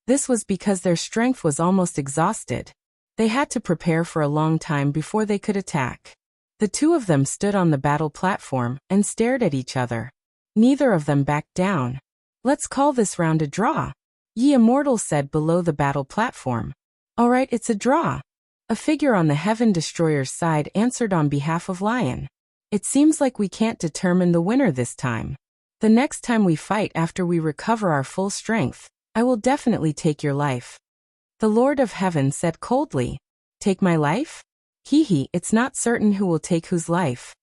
This was because their strength was almost exhausted. They had to prepare for a long time before they could attack. The two of them stood on the battle platform and stared at each other. Neither of them backed down. "Let's call this round a draw," Ye Immortal said below the battle platform. "Alright, it's a draw." A figure on the Heaven Destroyer's side answered on behalf of Lion. "It seems like we can't determine the winner this time. The next time we fight after we recover our full strength, I will definitely take your life." The Lord of Heaven said coldly. "Take my life? Hee, it's not certain who will take whose life."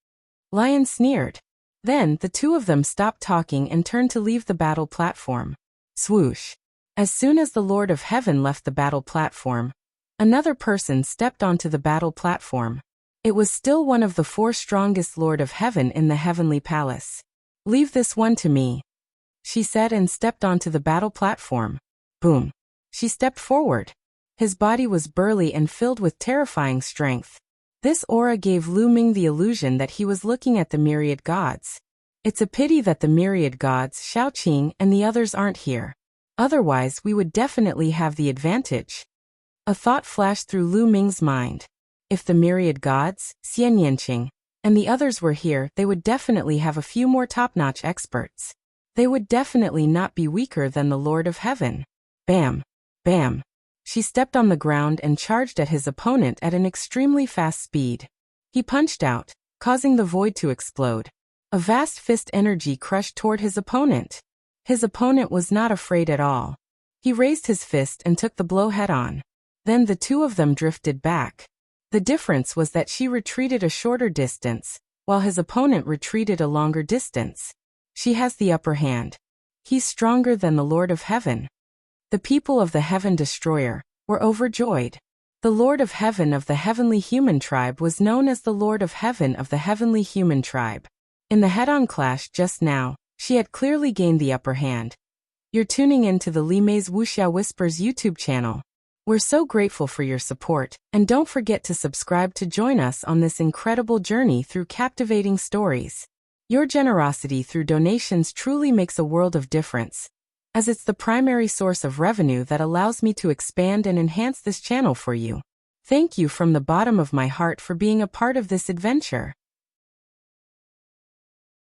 Lion sneered. Then, the two of them stopped talking and turned to leave the battle platform. Swoosh. As soon as the Lord of Heaven left the battle platform, another person stepped onto the battle platform. It was still one of the 4 strongest Lord of Heaven in the Heavenly Palace. "Leave this one to me," she said and stepped onto the battle platform. Boom. She stepped forward. His body was burly and filled with terrifying strength. This aura gave Lu Ming the illusion that he was looking at the myriad gods. It's a pity that the myriad gods, Shaoqing, and the others aren't here. Otherwise, we would definitely have the advantage. A thought flashed through Lu Ming's mind. If the myriad gods, Xian Yanqing, and the others were here, they would definitely have a few more top-notch experts. They would definitely not be weaker than the Lord of Heaven. Bam! Bam! She stepped on the ground and charged at his opponent at an extremely fast speed. He punched out, causing the void to explode. A vast fist energy crushed toward his opponent. His opponent was not afraid at all. He raised his fist and took the blow head-on. Then the two of them drifted back. The difference was that she retreated a shorter distance, while his opponent retreated a longer distance. She has the upper hand. He's stronger than the Lord of Heaven. The people of the Heaven Destroyer were overjoyed. The Lord of Heaven of the Heavenly Human Tribe was known as the Lord of Heaven of the Heavenly Human Tribe. In the head-on clash just now, she had clearly gained the upper hand. You're tuning in to the Li Mei's Wuxia Whispers YouTube channel. We're so grateful for your support, and don't forget to subscribe to join us on this incredible journey through captivating stories. Your generosity through donations truly makes a world of difference, as it's the primary source of revenue that allows me to expand and enhance this channel for you. Thank you from the bottom of my heart for being a part of this adventure.